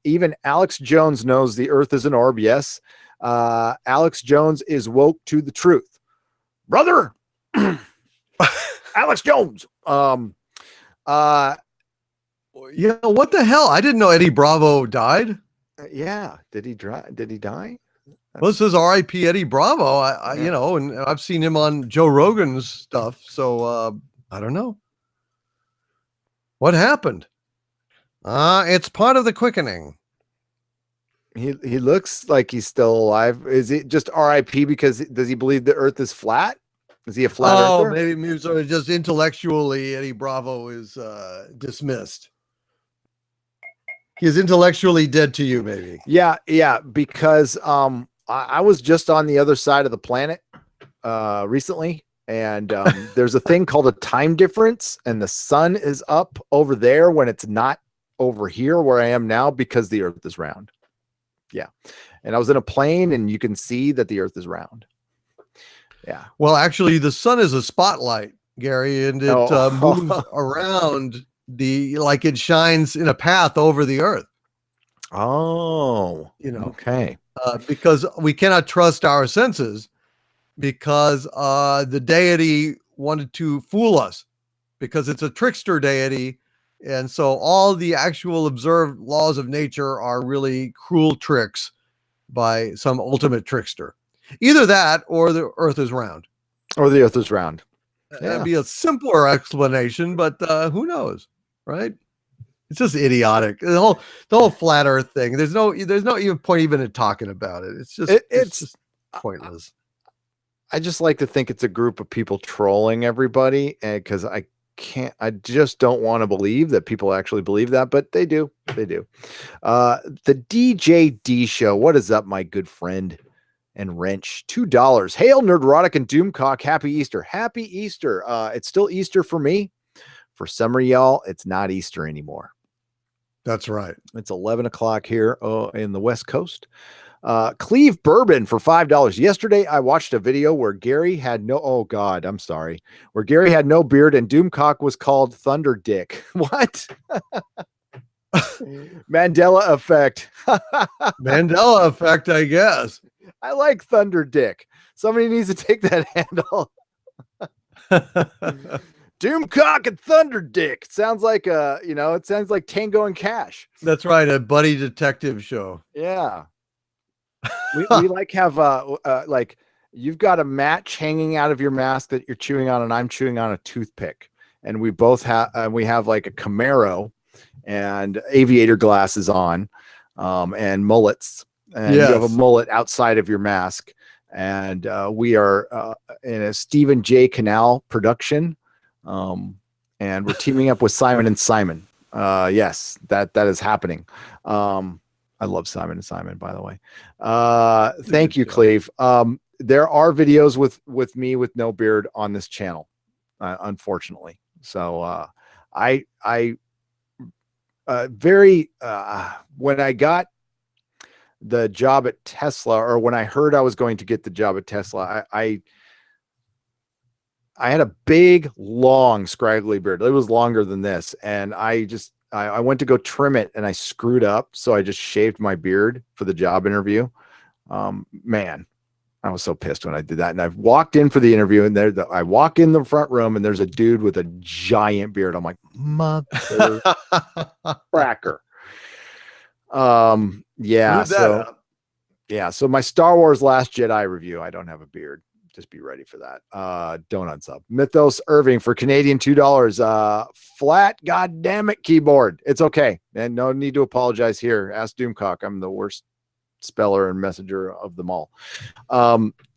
Even Alex Jones knows the earth is an orb. Yes. Alex Jones is woke to the truth. Brother. Alex Jones. Yeah, what the hell? I didn't know Eddie Bravo died. Yeah. Did he die? Well, this is R.I.P. Eddie Bravo. And I've seen him on Joe Rogan's stuff. So I don't know. What happened? It's part of the quickening. He looks like he's still alive. Is it just R.I.P. because does he believe the earth is flat? Is he a flat earther? Maybe sort of just intellectually Eddie Bravo is dismissed. He is intellectually dead to you, maybe. Yeah, because I was just on the other side of the planet recently, and there's a thing called a time difference, and the sun is up over there when it's not over here where I am now because the earth is round. Yeah. And I was in a plane, and you can see that the earth is round. Yeah. Well, actually, the sun is a spotlight, Gary, and it moves around like it shines in a path over the earth. Oh, okay. Because we cannot trust our senses, because the deity wanted to fool us, because it's a trickster deity. And so all the actual observed laws of nature are really cruel tricks by some ultimate trickster. Either that or the earth is round. Or the earth is round. That'd be a simpler explanation, but who knows, right? It's just idiotic. The whole flat earth thing. There's no even point even in talking about it. It's just pointless. I just like to think it's a group of people trolling everybody, because I just don't want to believe that people actually believe that, but they do. The DJD show. What is up, my good friend and wrench? $2. Hail Nerdrotic and Doomcock. Happy Easter. Happy Easter. It's still Easter for me. For some of y'all, it's not Easter anymore. That's right. It's 11 o'clock here in the West Coast. Cleve Bourbon for $5. Yesterday, I watched a video where Gary had where Gary had no beard and Doomcock was called Thunder Dick. What? Mandela effect. Mandela effect, I guess. I like Thunder Dick. Somebody needs to take that handle. Doomcock and Thunder Dick. Sounds like it sounds like Tango and Cash. That's right, a buddy detective show. Yeah. We like have like you've got a match hanging out of your mask that you're chewing on, and I'm chewing on a toothpick, and we both have we have like a Camaro and aviator glasses on, and mullets, and you have a Yes. mullet outside of your mask, and we are in a Stephen J. Canal production, and we're teaming up with Simon and Simon. Yes, that is happening. I love Simon and Simon, by the way. Thank you, Cleve. There are videos with me with no beard on this channel, unfortunately. So I when I got the job at Tesla, or when I heard I was going to get the job at Tesla, I had a big, long, scraggly beard. It was longer than this, and I went to go trim it, and I screwed up, so I just shaved my beard for the job interview. Man, I was so pissed when I did that. And I've walked in for the interview, and I walk in the front room, and there's a dude with a giant beard. I'm like, mother cracker. Yeah. So my Star Wars Last Jedi review, I don't have a beard. Just be ready for that. Don't unsub. Mythos Irving for Canadian $2. Flat goddammit keyboard. It's okay. And no need to apologize here. Ask Doomcock. I'm the worst speller and messenger of them all.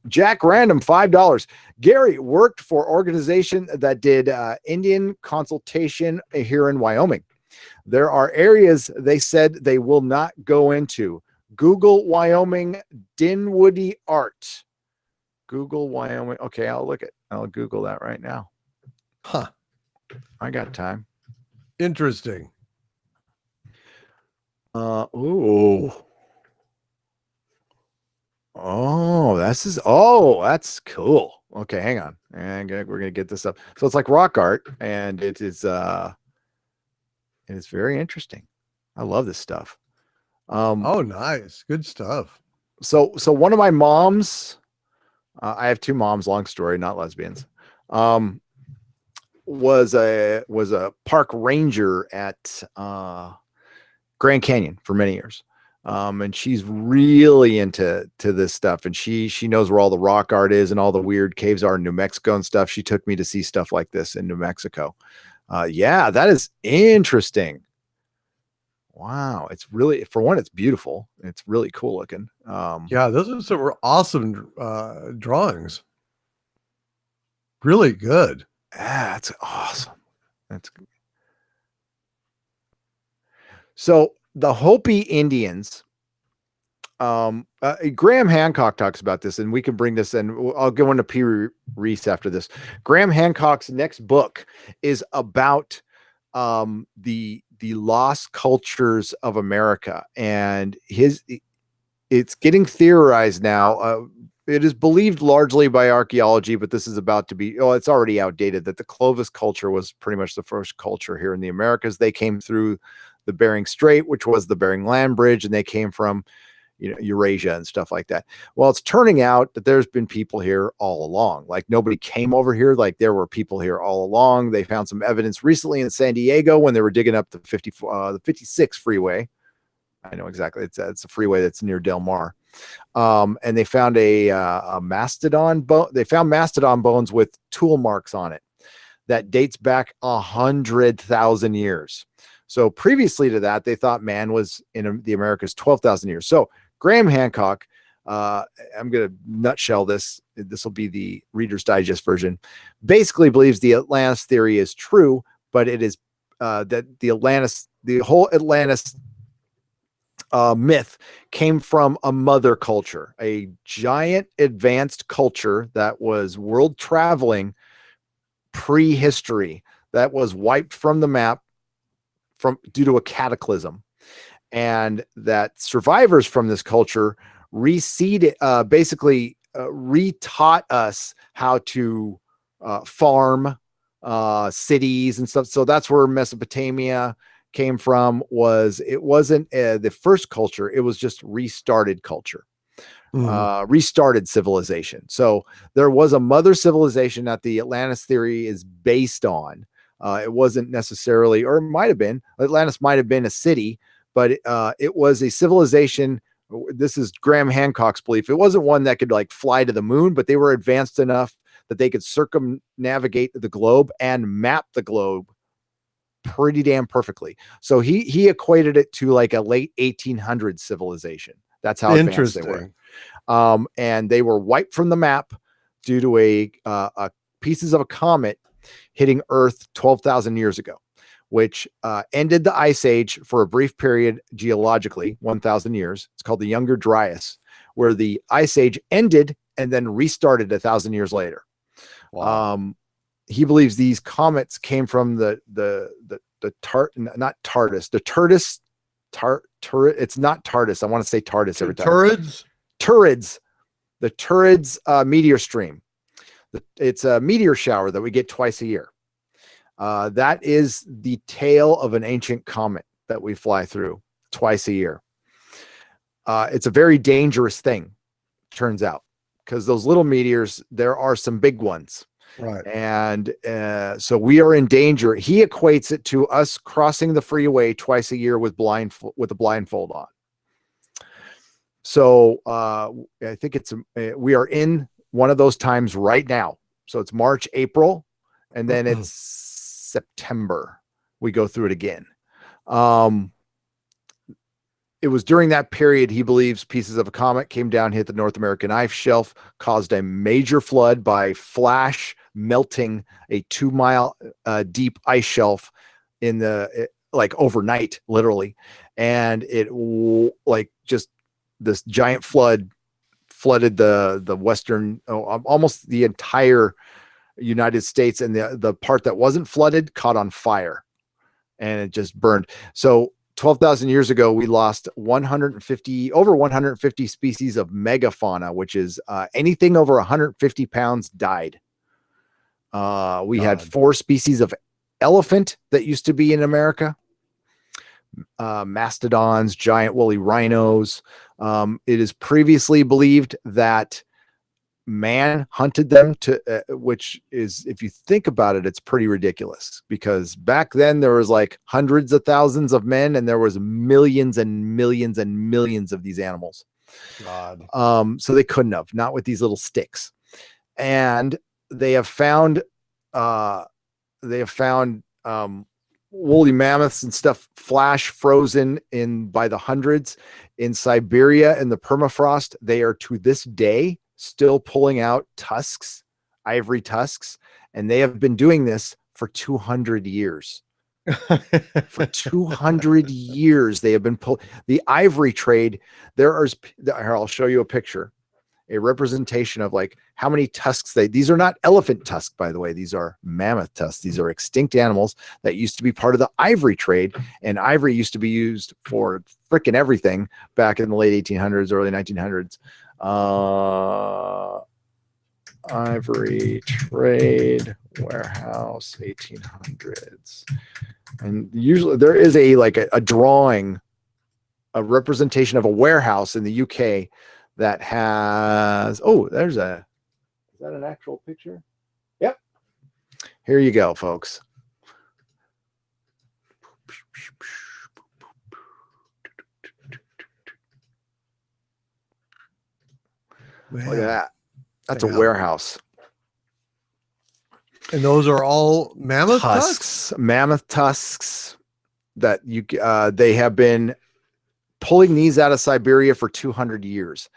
Jack Random, $5. Gary worked for organization that did Indian consultation here in Wyoming. There are areas they said they will not go into. Google Wyoming Dinwoody Art. Google Wyoming. Okay, I'll Google that right now. Huh. I got time. Interesting. Ooh. That's cool. Okay, hang on. And we're gonna get this up. So it's like rock art, and it is very interesting. I love this stuff. Oh, nice. Good stuff. So one of my moms, I have two moms, long story, not lesbians, was a park ranger at Grand Canyon for many years. And she's really into this stuff, and she knows where all the rock art is and all the weird caves are in New Mexico and stuff. She took me to see stuff like this in New Mexico. Yeah, that is interesting. Wow, it's really, for one, it's beautiful. It's really cool looking. Yeah, those are some awesome drawings. Really good. Yeah, that's awesome. That's good. So the Hopi Indians, Graham Hancock talks about this, and we can bring this in. I'll go into P. Reese after this. Graham Hancock's next book is about the lost cultures of America, and it's getting theorized now. It is believed largely by archaeology, but this is about to be, it's already outdated, that the Clovis culture was pretty much the first culture here in the Americas. They came through the Bering Strait, which was the Bering Land Bridge, and they came from, Eurasia and stuff like that. Well, it's turning out that there's been people here all along. Like, nobody came over here. Like, there were people here all along. They found some evidence recently in San Diego when they were digging up the 56 freeway. I know exactly. It's a freeway that's near Del Mar. And they found a mastodon bone. They found mastodon bones with tool marks on it that dates back 100,000 years. So previously to that, they thought man was in the Americas 12,000 years. So Graham Hancock, I'm going to nutshell this. This will be the Reader's Digest version. Basically believes the Atlantis theory is true, but it is that the whole Atlantis myth came from a mother culture, a giant advanced culture that was world traveling prehistory, that was wiped from the map due to a cataclysm, and that survivors from this culture retaught us how to farm cities and stuff. So that's where Mesopotamia came from. It wasn't the first culture, it was just restarted culture. Restarted civilization. So there was a mother civilization that the Atlantis theory is based on. It wasn't necessarily, or it might have been, Atlantis might have been a city, but it was a civilization. This is Graham Hancock's belief. It wasn't one that could like fly to the moon, but they were advanced enough that they could circumnavigate the globe and map the globe pretty damn perfectly. So he equated it to like a late 1800s civilization. That's how advanced they were. And they were wiped from the map due to a pieces of a comet hitting Earth 12,000 years ago, which ended the ice age for a brief period geologically, 1,000 years. It's called the Younger Dryas, where the ice age ended and then restarted 1,000 years later. Wow. He believes these comets came from the it's not TARDIS. I want to say TARDIS every time. Turids. The Turids meteor stream. It's a meteor shower that we get twice a year. That is the tail of an ancient comet that we fly through twice a year. It's a very dangerous thing, turns out, because those little meteors, there are some big ones. Right. And so we are in danger. He equates it to us crossing the freeway twice a year with a blindfold on. So I think we are in one of those times right now. So it's March, April, and then it's September. We go through it again. It was during that period, he believes, pieces of a comet came down, hit the North American ice shelf, caused a major flood by flash melting a 2-mile deep ice shelf in like overnight, literally. And it just this giant flooded the western, almost the entire United States, and the part that wasn't flooded caught on fire and it just burned. So 12,000 years ago, we lost over 150 species of megafauna, which is anything over 150 pounds died. We had 4 species of elephant that used to be in America. Mastodons, giant woolly rhinos. It is previously believed that man hunted them which is, if you think about it, it's pretty ridiculous, because back then there was like hundreds of thousands of men and there was millions and millions and millions of these animals. God. So they couldn't have, not with these little sticks. And they have found woolly mammoths and stuff flash frozen by the hundreds in Siberia in the permafrost. They are to this day still pulling out tusks, ivory tusks, and they have been doing this for 200 years. For 200 years, they have been the ivory trade. Here, I'll show you a picture, a representation of like how many tusks these are not elephant tusks, by the way. These are mammoth tusks. These are extinct animals that used to be part of the ivory trade, and ivory used to be used for freaking everything back in the late 1800s, early 1900s. Ivory trade warehouse 1800s, and usually there is a drawing, a representation of a warehouse in the UK that has is that an actual picture? Yep, here you go, folks. Man. Look at that. That's a warehouse. And those are all mammoth tusks? Mammoth tusks that they have been pulling these out of Siberia for 200 years.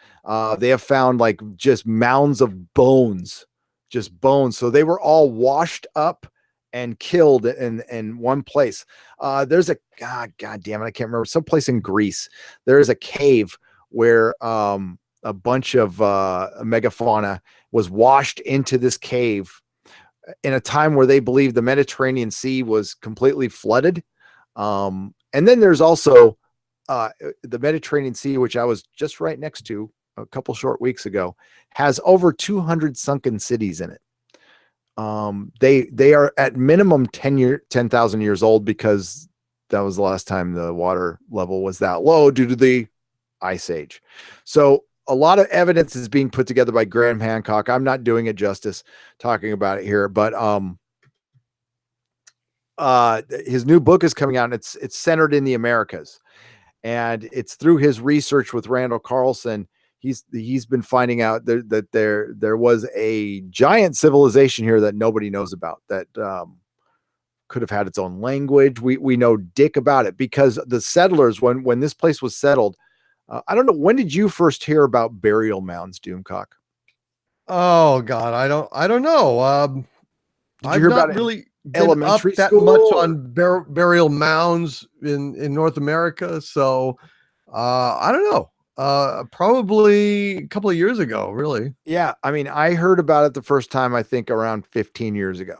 They have found like just mounds of bones, just bones. So they were all washed up and killed in one place. There's a God damn it, I can't remember, someplace in Greece. There is a cave where a bunch of megafauna was washed into this cave in a time where they believed the Mediterranean Sea was completely flooded. And then there's also the Mediterranean Sea, which I was just right next to a couple short weeks ago, has over 200 sunken cities in it. They are at minimum 10,000 years old, because that was the last time the water level was that low due to the ice age. So a lot of evidence is being put together by Graham Hancock. I'm not doing it justice talking about it here, but his new book is coming out, and it's centered in the Americas, and it's through his research with Randall Carlson. he's been finding out that there was a giant civilization here that nobody knows about, that could have had its own language. We know dick about it because the settlers, when this place was settled, I don't know, when did you first hear about burial mounds, Doomcock? Oh God, I don't know. Did you I've hear about not it really been elementary up that school, much or? on burial mounds in North America, so I don't know. Probably a couple of years ago, really. Yeah, I mean, I heard about it the first time, I think around 15 years ago.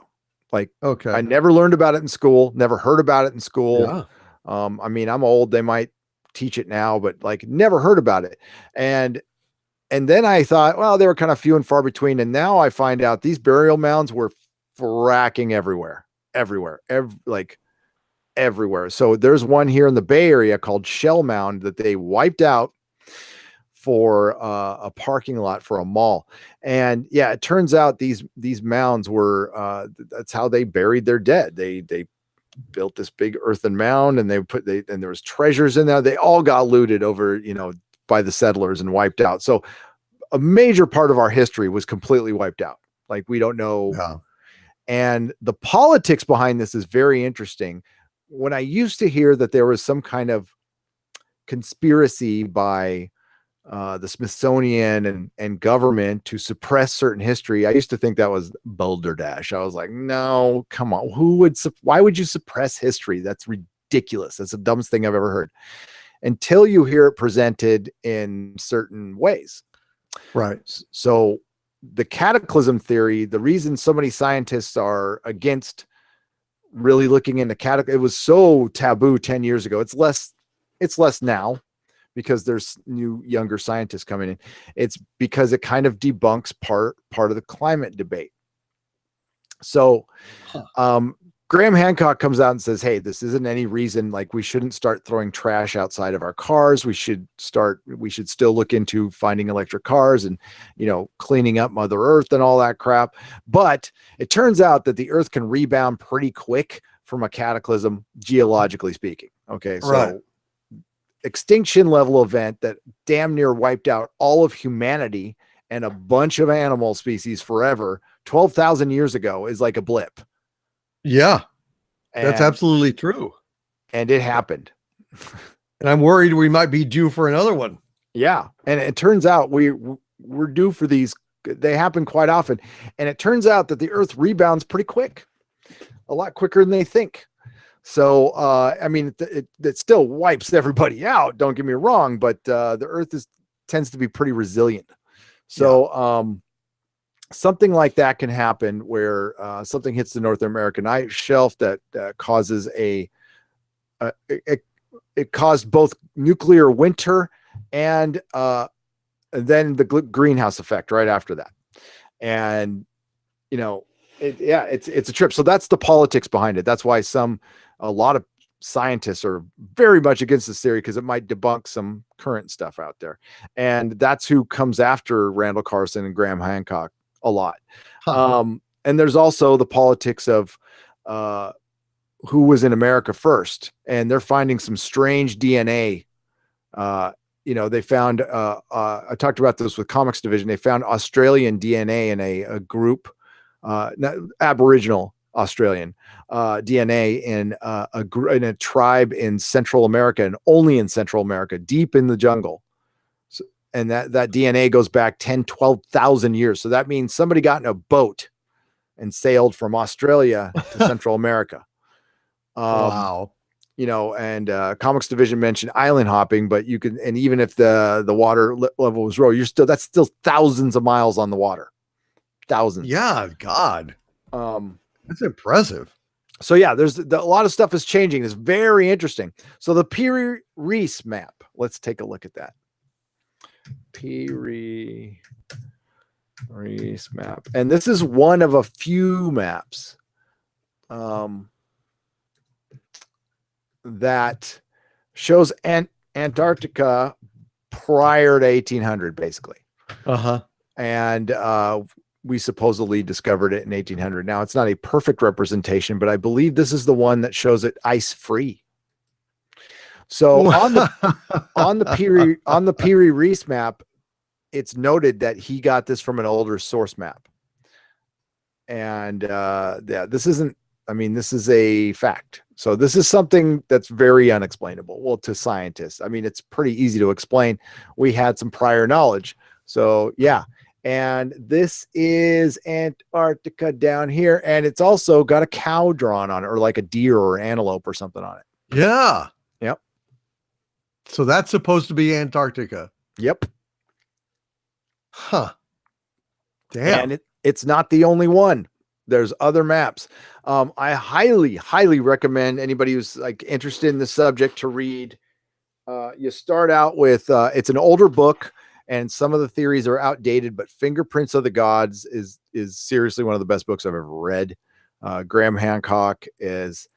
Like, Okay. I never learned about it in school, never heard about it in school. Yeah. I mean, I'm old, they might teach it now, but like never heard about it. And then I thought, well, they were kind of few and far between. And now I find out these burial mounds were fracking everywhere, like everywhere. So there's one here in the Bay Area called Shell Mound that they wiped out for a parking lot for a mall. And yeah, it turns out these mounds were that's how they buried their dead. They built this big earthen mound, and and there was treasures in there. They all got looted over, by the settlers and wiped out. So a major part of our history was completely wiped out. Like, we don't know. Yeah. And the politics behind this is very interesting. When I used to hear that there was some kind of conspiracy by the Smithsonian and government to suppress certain history, I used to think that was balderdash. I was like, no, come on. Why would you suppress history? That's ridiculous. That's the dumbest thing I've ever heard. Until you hear it presented in certain ways. Right. So the cataclysm theory, the reason so many scientists are against really looking into it was so taboo 10 years ago. It's less now, because there's new younger scientists coming in. It's because it kind of debunks part of the climate debate. So Graham Hancock comes out and says, hey, this isn't any reason, like, we shouldn't start throwing trash outside of our cars. We should still look into finding electric cars and, cleaning up Mother Earth and all that crap. But it turns out that the Earth can rebound pretty quick from a cataclysm, geologically speaking. Okay. So Right. extinction level event that damn near wiped out all of humanity and a bunch of animal species forever 12,000 years ago is like a blip. Yeah. That's And- absolutely true. And it happened. And I'm worried we might be due for another one. Yeah. And it turns out we're due for these. They happen quite often. And it turns out that the Earth rebounds pretty quick, a lot quicker than they think. So, I mean, it still wipes everybody out. Don't get me wrong, but the Earth tends to be pretty resilient. So, something like that can happen where something hits the North American ice shelf that causes it caused both nuclear winter and then the greenhouse effect right after that. And, it's a trip. So that's the politics behind it. That's why a lot of scientists are very much against this theory, because it might debunk some current stuff out there. And that's who comes after Randall Carlson and Graham Hancock a lot. And there's also the politics of who was in America first, and they're finding some strange DNA. They found I talked about this with Comics Division. They found Australian DNA in a group, Aboriginal Australian DNA in a tribe in Central America, and only in Central America, deep in the jungle. And that DNA goes back 10, 12,000 years. So that means somebody got in a boat and sailed from Australia to Central America. Wow. And Comics Division mentioned island hopping, but you can, and even if the water level was low, that's still thousands of miles on the water. Thousands. Yeah. God. That's impressive. So yeah, there's a lot of stuff is changing. It's very interesting. So the Piri Reis map, let's take a look at that. Piri Reis map. And this is one of a few maps that shows Antarctica prior to 1800, basically. And we supposedly discovered it in 1800. Now, it's not a perfect representation, but I believe this is the one that shows it ice free. So on the Piri Reis map, it's noted that he got this from an older source map. And yeah, this isn't, I mean, this is a fact. So this is something that's very unexplainable. Well, to scientists, I mean, it's pretty easy to explain. We had some prior knowledge. So yeah. And this is Antarctica down here. And it's also got a cow drawn on it, or like a deer or antelope or something on it. Yeah. Yep. So that's supposed to be Antarctica. Yep. Huh. Damn. And it's not the only one. There's other maps. I highly recommend anybody who's like interested in the subject to read. You start out with it's an older book, and some of the theories are outdated, but Fingerprints of the Gods is seriously one of the best books I've ever read. Graham Hancock is,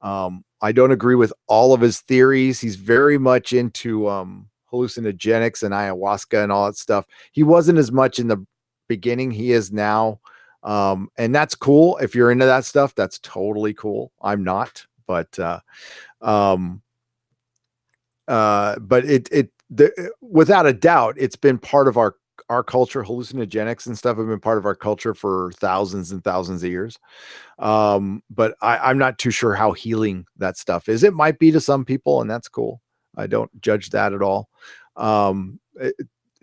I don't agree with all of his theories. He's very much into hallucinogenics and ayahuasca and all that stuff. He wasn't as much in the beginning. He is now. And that's cool. If you're into that stuff, that's totally cool. I'm not, but without a doubt, it's been part of our culture. Hallucinogenics and stuff have been part of our culture for thousands and thousands of years. But I'm not too sure how healing that stuff is. It might be to some people, and that's cool. I don't judge that at all.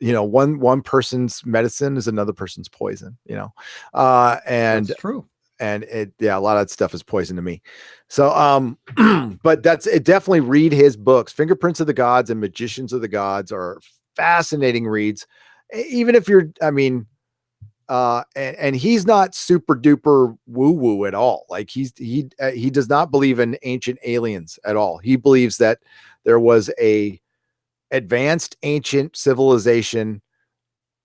You know, one person's medicine is another person's poison, you know? And that's true. And a lot of that stuff is poison to me. So, but definitely read his books. Fingerprints of the Gods and Magicians of the Gods are fascinating reads. Even if you're, I mean, and he's not super duper woo woo at all. Like he does not believe in ancient aliens at all. He believes that there was a advanced ancient civilization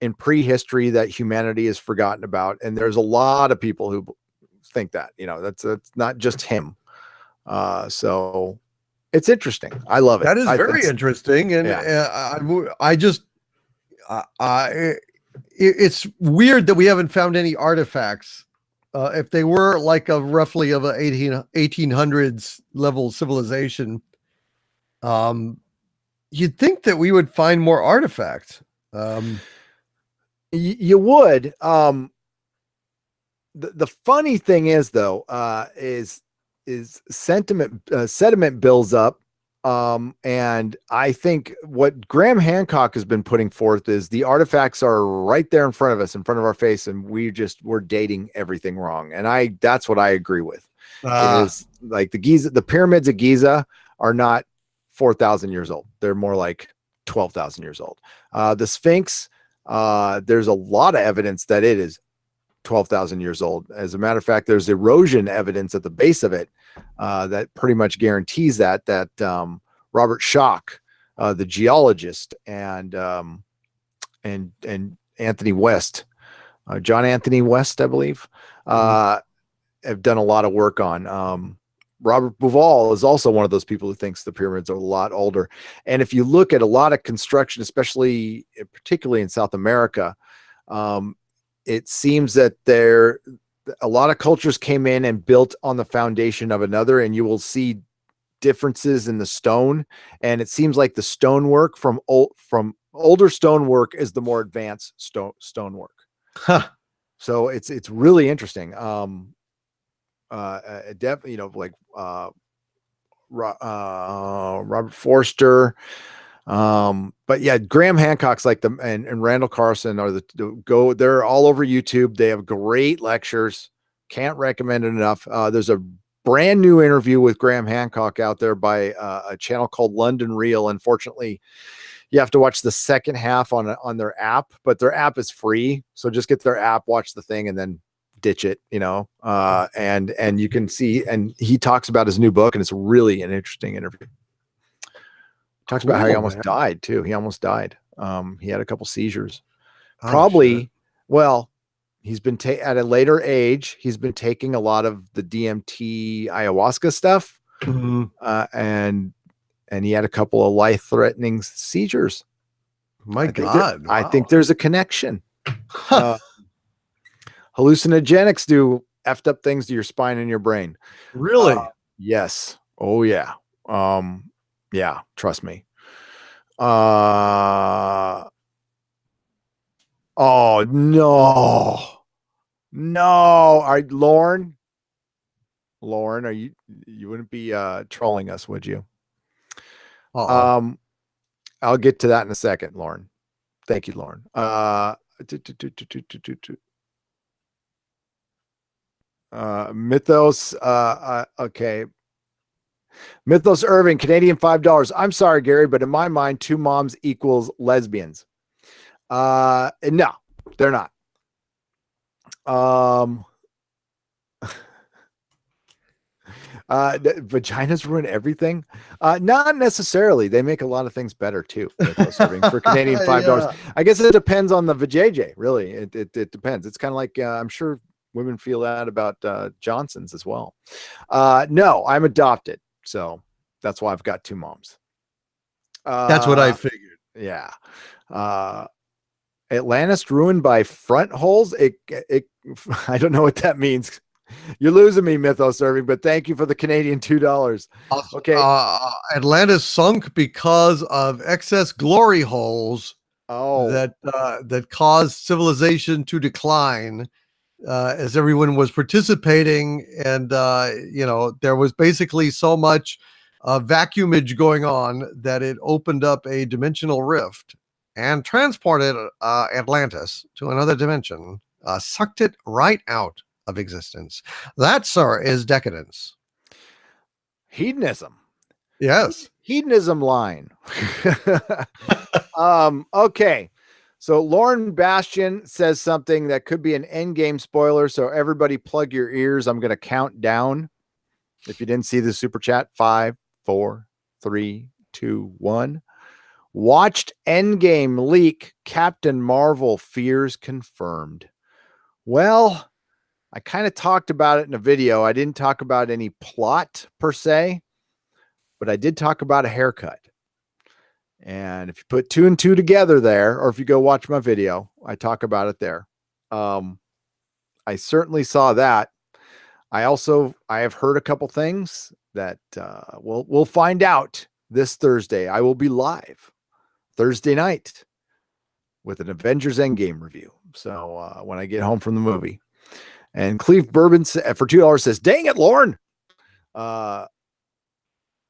in prehistory that humanity has forgotten about. And there's a lot of people who think that, you know, that's not just him. So it's interesting. I love it. That is very interesting. And yeah. It's weird that we haven't found any artifacts. If they were like roughly of a 1800s level civilization, you'd think that we would find more artifacts. You would. The funny thing is, though, is sediment builds up. And I think what Graham Hancock has been putting forth is the artifacts are right there in front of us, in front of our face, and we're dating everything wrong. And that's what I agree with. Is like the pyramids of Giza are not 4,000 years old. They're more like 12,000 years old. The Sphinx, there's a lot of evidence that it is 12,000 years old. As a matter of fact, there's erosion evidence at the base of it that pretty much guarantees that Robert Schoch, the geologist, and Anthony West, John Anthony West, I believe, have done a lot of work on. Robert Bouval is also one of those people who thinks the pyramids are a lot older. And if you look at a lot of construction, particularly in South America, it seems that a lot of cultures came in and built on the foundation of another, and you will see differences in the stone. And it seems like the stonework from older stonework is the more advanced stonework. Huh. So it's really interesting. Definitely, you know, like Robert Forster. But yeah, Graham Hancock's like and Randall Carlson are they're all over YouTube. They have great lectures. Can't recommend it enough. There's a brand new interview with Graham Hancock out there by a channel called London Real. Unfortunately, you have to watch the second half on their app, but their app is free. So just get their app, watch the thing, and then ditch it, you know. And you can see, and he talks about his new book, and it's really an interesting interview. Talks about how he almost died too. He almost died. He had a couple seizures. Probably, well, he's been at a later age. He's been taking a lot of the DMT ayahuasca stuff, and he had a couple of life-threatening seizures. My God, I think there's a connection. Hallucinogenics do effed up things to your spine and your brain. Really? Yes. Oh yeah. Yeah, trust me. Oh no. No. All right, Lauren, are you wouldn't be trolling us, would you? Uh-oh. I'll get to that in a second, Lauren. Thank you, Lauren. Mythos. Okay. Mythos Irving, Canadian $5. I'm sorry, Gary, but in my mind, two moms equals lesbians. No, they're not. Vaginas ruin everything. Not necessarily. They make a lot of things better too. Mythos Irving for Canadian $5. Yeah. I guess it depends on the vajayjay. Really, it depends. It's kind of like I'm sure women feel that about Johnson's as well. No, I'm adopted, so that's why I've got two moms. That's what I figured. Yeah. Atlantis ruined by front holes. I don't know what that means. You're losing me, Mythos Irving, but thank you for the Canadian $2. Okay. Atlantis sunk because of excess glory holes Oh, that caused civilization to decline as everyone was participating, and there was basically so much vacuumage going on that it opened up a dimensional rift and transported Atlantis to another dimension, sucked it right out of existence. That, sir, is decadence. hedonism. Yes. Hedonism line. Okay. So Lauren Bastian says something that could be an endgame spoiler. So everybody plug your ears. I'm going to count down. If you didn't see the super chat, 5, 4, 3, 2, 1. Watched Endgame leak. Captain Marvel fears confirmed. Well, I kind of talked about it in a video. I didn't talk about any plot per se, but I did talk about a haircut. And if you put 2 and 2 together there, or if you go watch my video, I talk about it there. I certainly saw that. I have heard a couple things that we'll find out this Thursday. I will be live Thursday night with an Avengers Endgame review. So when I get home from the movie. And Cleve Bourbon for $2 says, "Dang it, Lauren."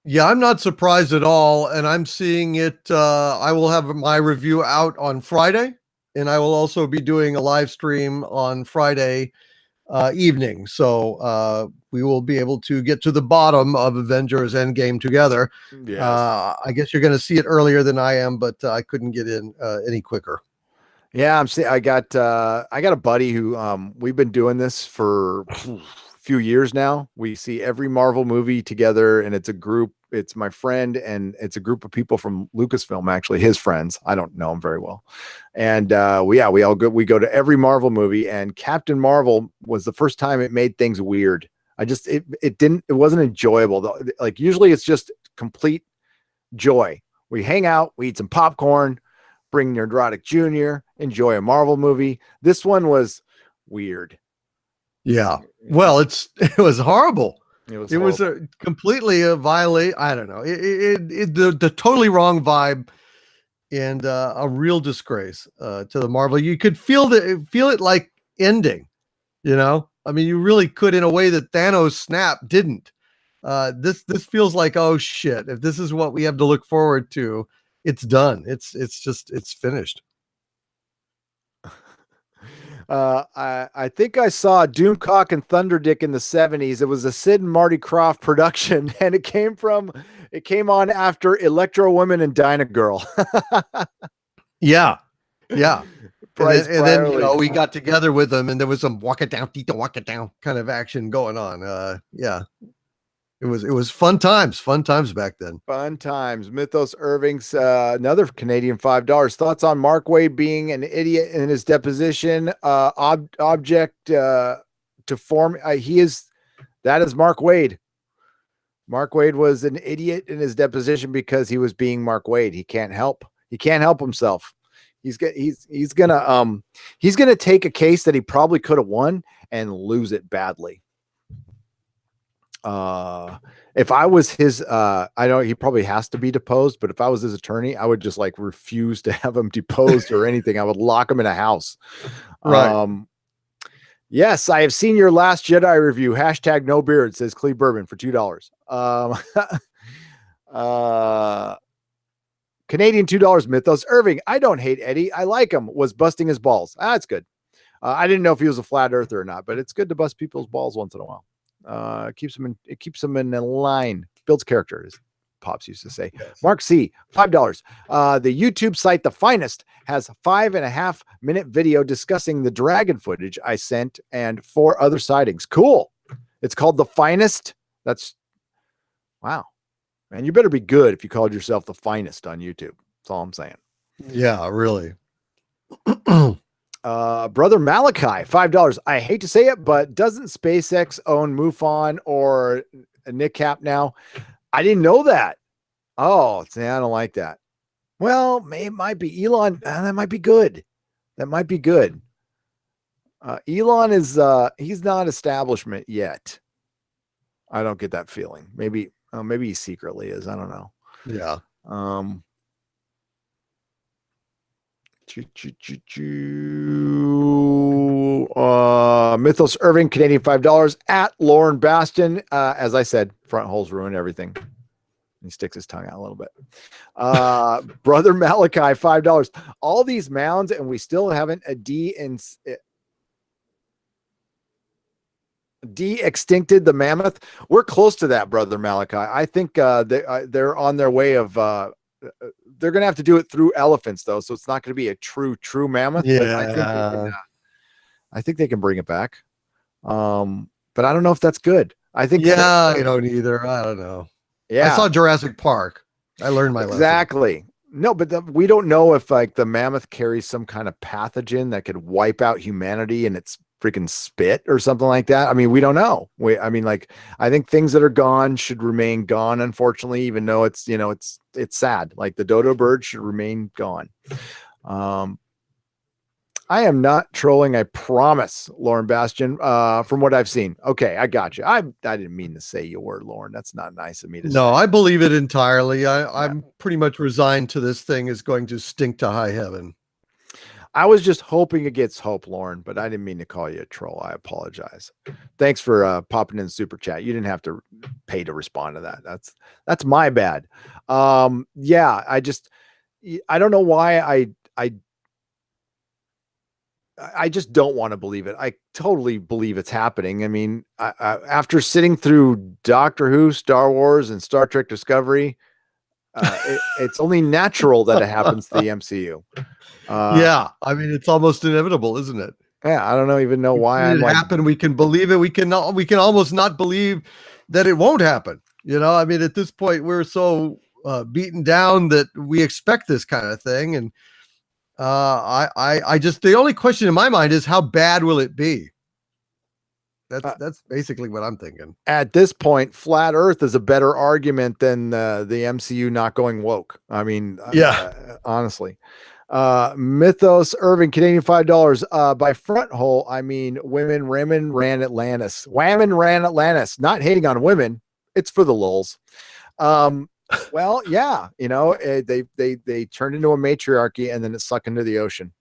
Yeah, I'm not surprised at all. And I'm seeing it. I will have my review out on Friday. And I will also be doing a live stream on Friday evening. So we will be able to get to the bottom of Avengers Endgame together. Yes. I guess you're going to see it earlier than I am, but I couldn't get in any quicker. Yeah, I got a buddy who we've been doing this for a few years now. We see every Marvel movie together, and it's a group. It's my friend, and it's a group of people from Lucasfilm, actually, his friends. I don't know him very well. And we go to every Marvel movie, and Captain Marvel was the first time it made things weird. It wasn't enjoyable though. Like usually it's just complete joy. We hang out, we eat some popcorn, bring Nerdrotic Jr., enjoy a Marvel movie. This one was weird. Yeah. Well, it was horrible. It was a completely a violate. I don't know. The totally wrong vibe and a real disgrace to the Marvel. You could feel it like ending, I mean, you really could in a way that Thanos snap didn't. This feels like, oh shit, if this is what we have to look forward to, it's done. It's finished. I think I saw Doomcock and Thunderdick in the 70s. It was a Sid and Marty Krofft production, and it came on after Electro Woman and Dyna Girl. Yeah. Bryce and then we got together with them, and there was some walk it down kind of action going on. Yeah. It was fun times back then. Fun times. Mythos Irving's another Canadian $5. Thoughts on Mark Waid being an idiot in his deposition? Object to form. That is Mark Waid. Mark Waid was an idiot in his deposition because he was being Mark Waid. He can't help himself. He's gonna take a case that he probably could have won and lose it badly. If I was his, I know he probably has to be deposed, but if I was his attorney, I would just like refuse to have him deposed or anything. I would lock him in a house. Right. Yes, I have seen your Last Jedi review. Hashtag no beard, says Cleve Bourbon for $2. Canadian $2 Mythos. Irving, I don't hate Eddie. I like him. Was busting his balls. That's good. I didn't know if he was a flat earther or not, but it's good to bust people's balls once in a while. It keeps them in a line. Builds character, as Pops used to say. Yes. Mark C, $5. The YouTube site The Finest has 5.5-minute video discussing the dragon footage I sent and 4 other sightings. Cool. It's called The Finest. That's wow. Man, you better be good if you called yourself The Finest on YouTube. That's all I'm saying. Yeah, really. Brother Malachi, $5. I hate to say it, but doesn't SpaceX own MUFON or NICAP now? I didn't know that. Oh, see, I don't like that. Well, it might be Elon. That might be good. That might be good. Elon is he's not establishment yet. I don't get that feeling. Maybe he secretly is. I don't know. Yeah. Mythos Irving, Canadian $5 at Lauren Bastion. As I said, front holes ruin everything. He sticks his tongue out a little bit. Brother Malachi, $5. All these mounds, and we still haven't de-extincted the mammoth. We're close to that, Brother Malachi. I think they're on their way of. They're going to have to do it through elephants, though, so it's not going to be a true mammoth. Yeah. But I think they can bring it back. But I don't know if that's good. I think. Yeah, I don't either. I don't know. Yeah, I saw Jurassic Park. I learned my lesson. Exactly. No, but we don't know if like the mammoth carries some kind of pathogen that could wipe out humanity in its freaking spit or something like that. I mean, we don't know. I think things that are gone should remain gone, unfortunately, even though it's sad. Like the dodo bird should remain gone. I am not trolling, I promise, Lauren Bastion, from what I've seen. Okay, I got you. I didn't mean to say you were, Lauren. That's not nice of me to say. No, I believe it entirely. I'm pretty much resigned to this thing is going to stink to high heaven. I was just hoping against hope, Lauren, but I didn't mean to call you a troll. I apologize. Thanks for popping in the super chat. You didn't have to pay to respond to that. That's my bad. Yeah, I don't know why I just don't want to believe it. I totally believe it's happening. I mean, after sitting through Doctor Who, Star Wars, and Star Trek Discovery, it's only natural that it happens to the MCU. Yeah, I mean, it's almost inevitable, isn't it? Yeah, I don't even know why it happen. We can believe it. We can almost not believe that it won't happen. I mean, at this point, we're so beaten down that we expect this kind of thing, and I just the only question in my mind is how bad will it be? That's basically what I'm thinking. At this point, flat Earth is a better argument than the MCU not going woke. I mean, honestly. Mythos Irving, Canadian $5. By front hole, I mean women ran Atlantis. Whammon ran Atlantis. Not hating on women. It's for the lulz. Well, yeah, they turned into a matriarchy and then it sucked into the ocean.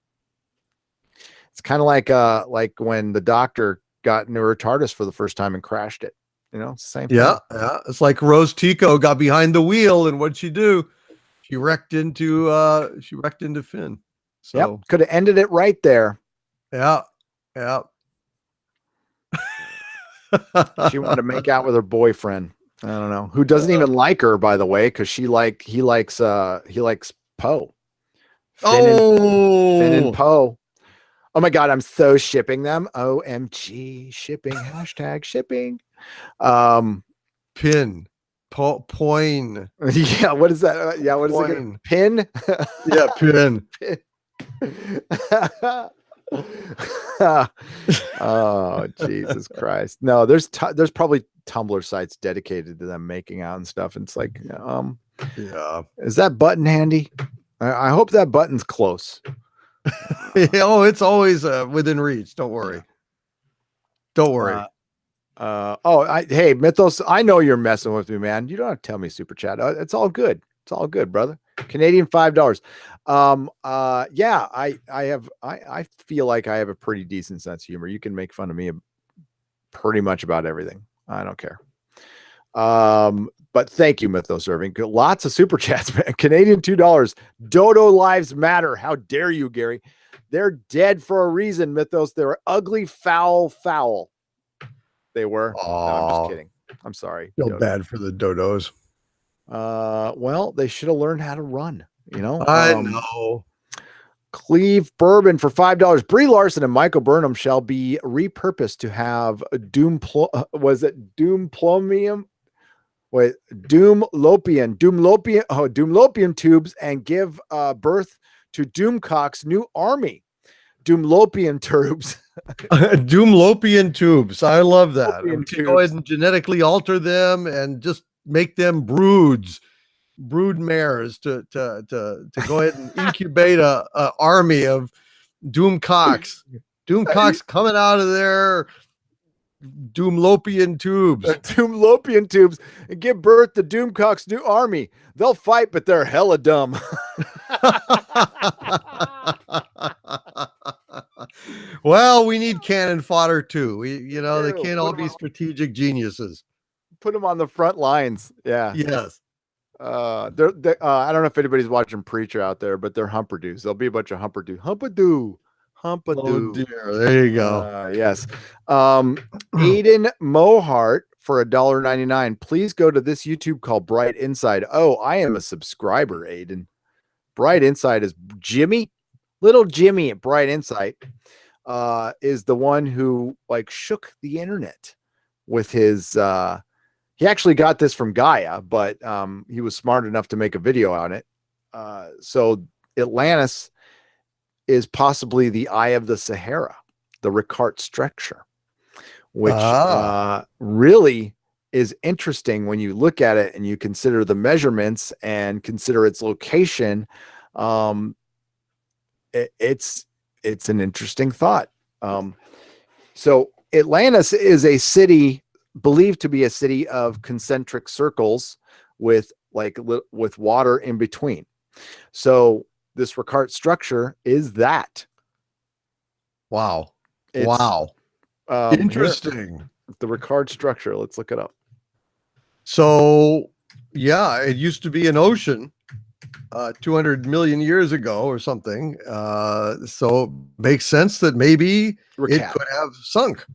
It's kind of like when the Doctor got into her TARDIS for the first time and crashed it. It's the same thing. Yeah. It's like Rose Tico got behind the wheel, and what'd she do? She wrecked into Finn. So yep, could have ended it right there. Yeah. She wanted to make out with her boyfriend. I don't know, who doesn't even like her, by the way, because he likes Poe. Finn and Poe. Oh my God, I'm so shipping them. OMG, shipping, hashtag shipping. Pin. Poin. Yeah, what is that? Yeah, what is it? Pin? Yeah, pin. Oh, Jesus Christ. No, there's probably Tumblr sites dedicated to them making out and stuff. And it's like, yeah. Is that button handy? I hope that button's close. Oh, it's always within reach. Don't worry. Hey, Mythos, I know you're messing with me, man. You don't have to tell me super chat. It's all good. It's all good, brother. Canadian $5. Yeah, I feel like I have a pretty decent sense of humor. You can make fun of me pretty much about everything. I don't care. But thank you, Mythos Irving. Lots of super chats, man. Canadian $2. Dodo lives matter. How dare you, Gary? They're dead for a reason, Mythos. They were ugly, foul. They were. No, I'm just kidding. I'm sorry. Feel Dodo. bad for the dodos. Well, they should have learned how to run, you know. I know. Cleve Bourbon for $5. Brie Larson and Michael Burnham shall be repurposed to have Doomplomium? Wait, Doomlopian tubes and give birth to Doomcock's new army. Doomlopian tubes. Doomlopian tubes. I love that. Doomlopian We can go ahead tubes. and genetically alter them and just make them brood mares to go ahead and incubate a army of Doomcocks. Doomcocks coming out of their Doomlopian tubes. Doomlopian tubes and give birth to Doomcock's new army. They'll fight, but they're hella dumb. Well, we need cannon fodder too. They do. can't all be strategic geniuses. Put them on the front lines. Yeah. Yes. I don't know if anybody's watching Preacher out there, but they're humperdoos. There'll be a bunch of humpadoo. Oh dear. There you go. Yes. Aiden Mohart for $1.99. Please go to this YouTube called Bright Inside. Oh, I am a subscriber, Aiden. Bright Insight is Jimmy. Little Jimmy at Bright Insight is the one who shook the internet with his he actually got this from Gaia, but he was smart enough to make a video on it. So Atlantis is possibly the Eye of the Sahara, the Ricard structure, which really is interesting when you look at it and you consider the measurements and consider its location. It's an interesting thought. So Atlantis is a city believed to be a city of concentric circles with water in between. So this Ricard structure is that. Wow. It's, wow. Interesting. The Ricard structure. Let's look it up. So, yeah, it used to be an ocean 200 million years ago or something. So it makes sense that maybe it could have sunk.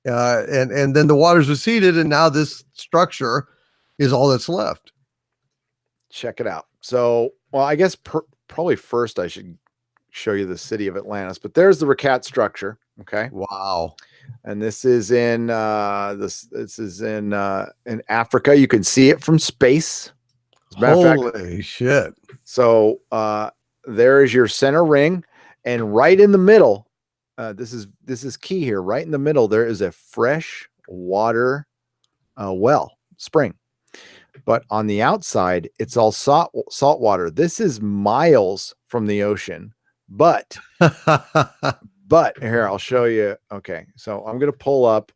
And then the waters receded, and now this structure is all that's left. Check it out. So, well, I guess probably first I should show you the city of Atlantis, but there's the Ricard structure. Okay. Wow. And this is in in Africa. You can see it from space. Holy shit. So there is your center ring, and right in the middle, this is key here. Right in the middle, there is a fresh water well spring, but on the outside, it's all salt water. This is miles from the ocean, but here I'll show you. Okay, so I'm gonna pull up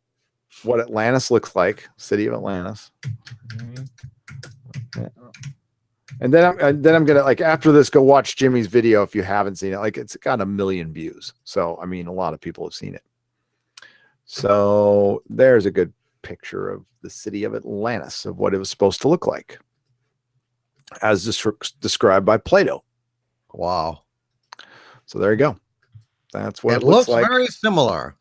what Atlantis looks like, city of Atlantis. And then I'm gonna, after this, go watch Jimmy's video if you haven't seen it. It's got 1 million views, so I mean a lot of people have seen it. So there's a good picture of the city of Atlantis, of what it was supposed to look like, as described by Plato. Wow. So there you go. That's what it looks like. Very similar.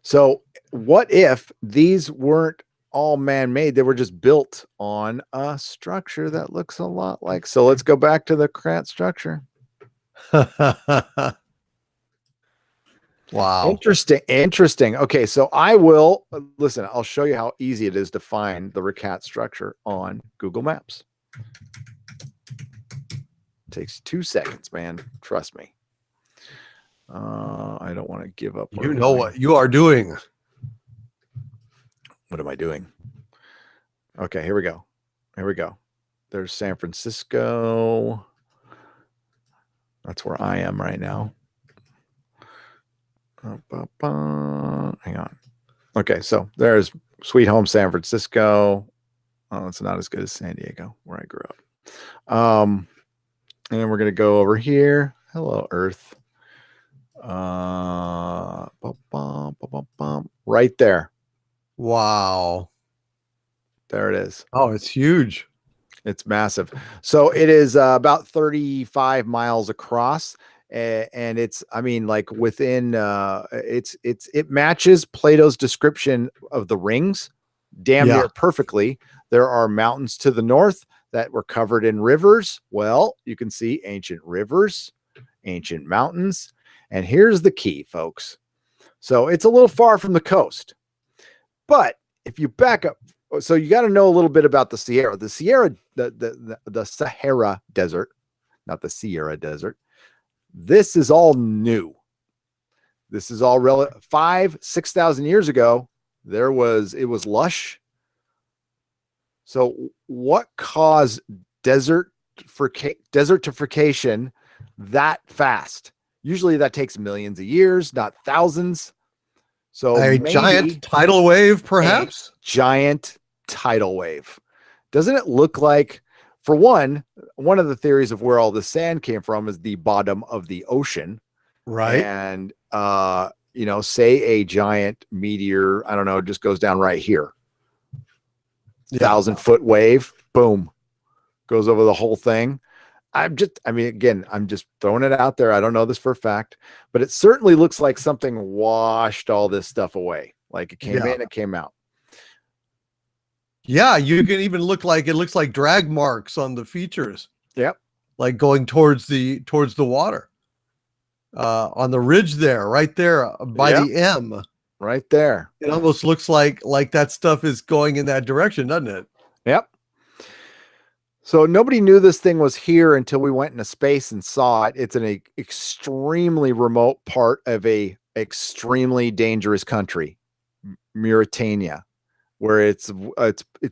So what if these weren't all man-made? They were just built on a structure that looks a lot like. So let's go back to the Ricard structure. Wow. Interesting. Okay, so I will listen. I'll show you how easy it is to find the Ricard structure on Google Maps. It takes 2 seconds, man. Trust me. I don't want to give up. You know what you are doing. What am I doing? Okay, here we go. There's San Francisco. That's where I am right now. Hang on. Okay, so there's Sweet home San Francisco. Oh, it's not as good as San Diego, where I grew up. And then we're going to go over here. Hello, Earth. Right there. Wow. There it is. Oh, it's huge. It's massive. So it is about 35 miles across. And it's, I mean, like within, it matches Plato's description of the rings damn Yeah. near perfectly. There are mountains to the north that were covered in rivers. Well, you can see ancient rivers, ancient mountains. And here's the key, folks. So it's a little far from the coast. But if you back up, so you got to know a little bit about the Sierra. The Sierra, the Sahara Desert, not the Sierra Desert. This is all new. This is all 6,000 years ago. It was lush. So what caused desertification that fast? Usually that takes millions of years, not thousands. So A giant tidal wave, perhaps? Giant tidal wave. Doesn't it look like, for one of the theories of where all the sand came from is the bottom of the ocean. Right. And, say a giant meteor, I don't know, just goes down right here. 1,000-foot wave, boom, goes over the whole thing. I'm just throwing it out there. I don't know this for a fact, but it certainly looks like something washed all this stuff away. Like it came in, it came out. Yeah, you can even looks like drag marks on the features. Yep. Like going towards the water. On the ridge there, right there by the M. Right there. It almost looks like that stuff is going in that direction, doesn't it? Yep. So nobody knew this thing was here until we went into space and saw it. It's in a extremely remote part of a extremely dangerous country, Mauritania, where it's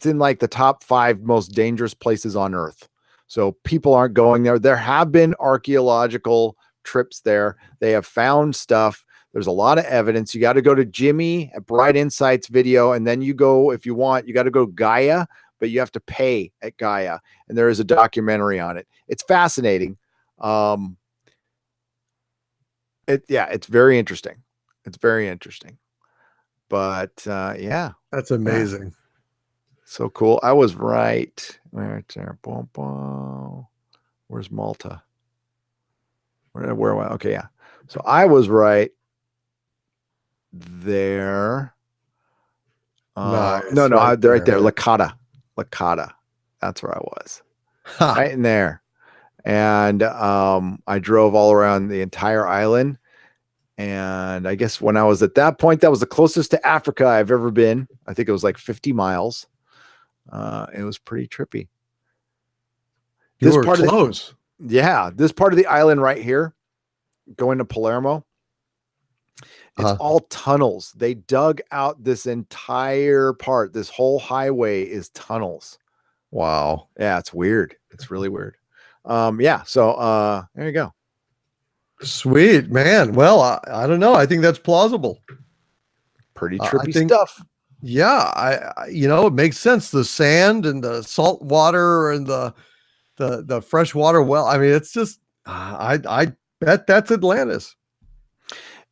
in like the top 5 most dangerous places on Earth. So people aren't going there. There have been archaeological trips there. They have found stuff. There's a lot of evidence. You got to go to Jimmy at Bright Insights video, and then you go, if you want, you got to go Gaia, but you have to pay at Gaia. And there is a documentary on it. It's fascinating. It's very interesting. It's very interesting. But That's amazing. So cool. I was right. Right there. Boom, boom. Where's Malta? Where am I? Okay, yeah. So I was right there. Nice. No, right there. Licata. That's where I was. Right in there. And I drove all around the entire island. And I guess when I was at that point, that was the closest to Africa I've ever been. I think it was like 50 miles. It was pretty trippy. This part close. This part of the island right here, going to Palermo, it's all tunnels. They dug out this entire part. This whole highway is tunnels. Wow. Yeah, it's weird. It's really weird. So there you go. Sweet, man. Well, I don't know. I think that's plausible. Pretty trippy stuff. Yeah, it makes sense. The sand and the salt water and the fresh water well. I mean, it's just I bet that's Atlantis.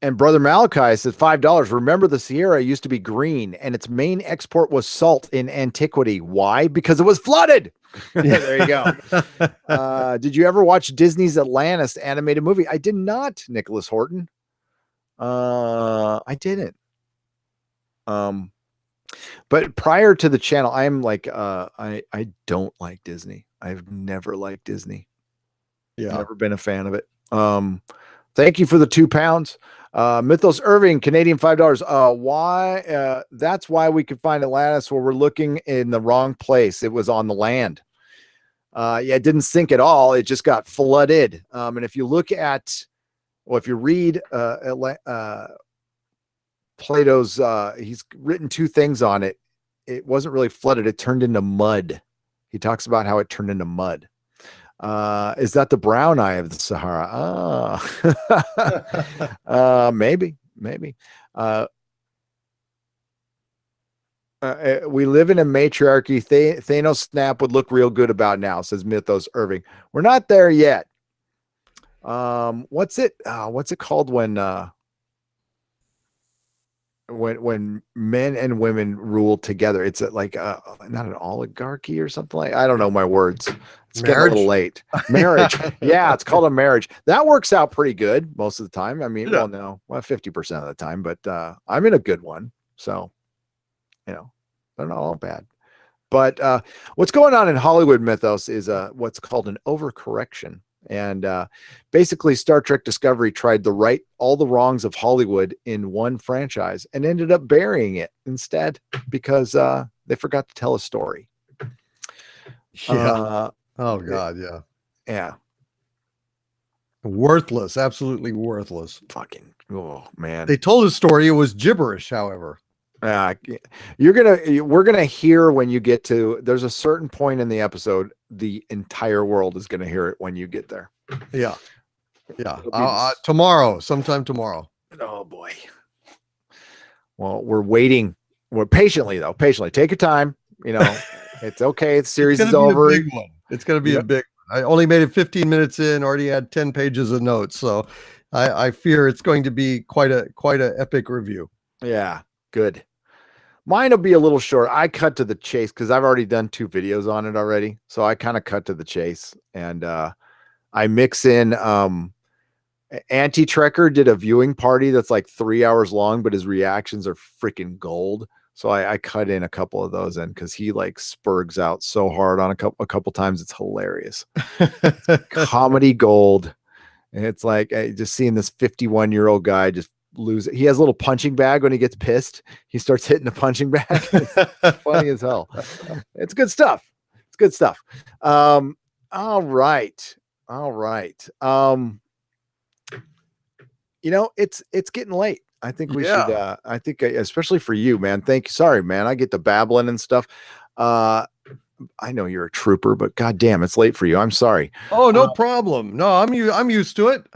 And Brother Malachi said $5. Remember, the Sierra used to be green, and its main export was salt in antiquity. Why? Because it was flooded. There you go. Did you ever watch Disney's Atlantis animated movie? I did not, Nicholas Horton. I didn't. But prior to the channel, I'm like, I don't like Disney. I've never liked Disney. Yeah. Never been a fan of it. Thank you for the £2. Mythos Irving, Canadian $5. Why? That's why we could find Atlantis where we're looking in the wrong place. It was on the land. It didn't sink at all. It just got flooded. And if you look at, if you read Plato's, he's written 2 things on it. It wasn't really flooded. It turned into mud. He talks about how it turned into mud. Is that the brown eye of the Sahara? Maybe. We live in a matriarchy. Thanos snap would look real good about now, says Mythos Irving. We're not there yet. What's it called when men and women rule together? It's like not an oligarchy or something like. I don't know my words. It's getting a little late. Marriage. Yeah, it's called a marriage. That works out pretty good most of the time. I mean, Yeah. 50% of the time, but I'm in a good one. So, they're not all bad. But what's going on in Hollywood, Mythos, is what's called an overcorrection. And basically, Star Trek Discovery tried to right all the wrongs of Hollywood in one franchise and ended up burying it instead because they forgot to tell a story. Yeah. Oh God, yeah. Yeah. Worthless, absolutely worthless. Fucking, oh man. They told a story. It was gibberish, however. We're gonna hear when you get to. There's a certain point in the episode, the entire world is gonna hear it when you get there. Yeah. Tomorrow, sometime tomorrow. Oh boy. Well, we're waiting. We're patiently take your time. It's okay. The series is over. A big one. It's gonna be a big one. I only made it 15 minutes in, already had 10 pages of notes, so I fear it's going to be quite a epic review. Yeah, good. Mine will be a little short. I cut to the chase because I've already done 2 videos on it already. So I kind of cut to the chase, and I mix in Anti-Trekker did a viewing party that's like 3 hours long, but his reactions are freaking gold. So I cut in a couple of those in because he like spurgs out so hard on a couple times. It's hilarious. Comedy gold. And it's like just seeing this 51-year-old guy just lose it. He has a little punching bag when he gets pissed. He starts hitting the punching bag. It's funny as hell. It's good stuff. All right. It's getting late. I think we should I think especially for you, man. Thank you. Sorry, man. I get the babbling and stuff. I know you're a trooper, but goddamn, it's late for you. I'm sorry. Oh, no problem. No, I'm used to it.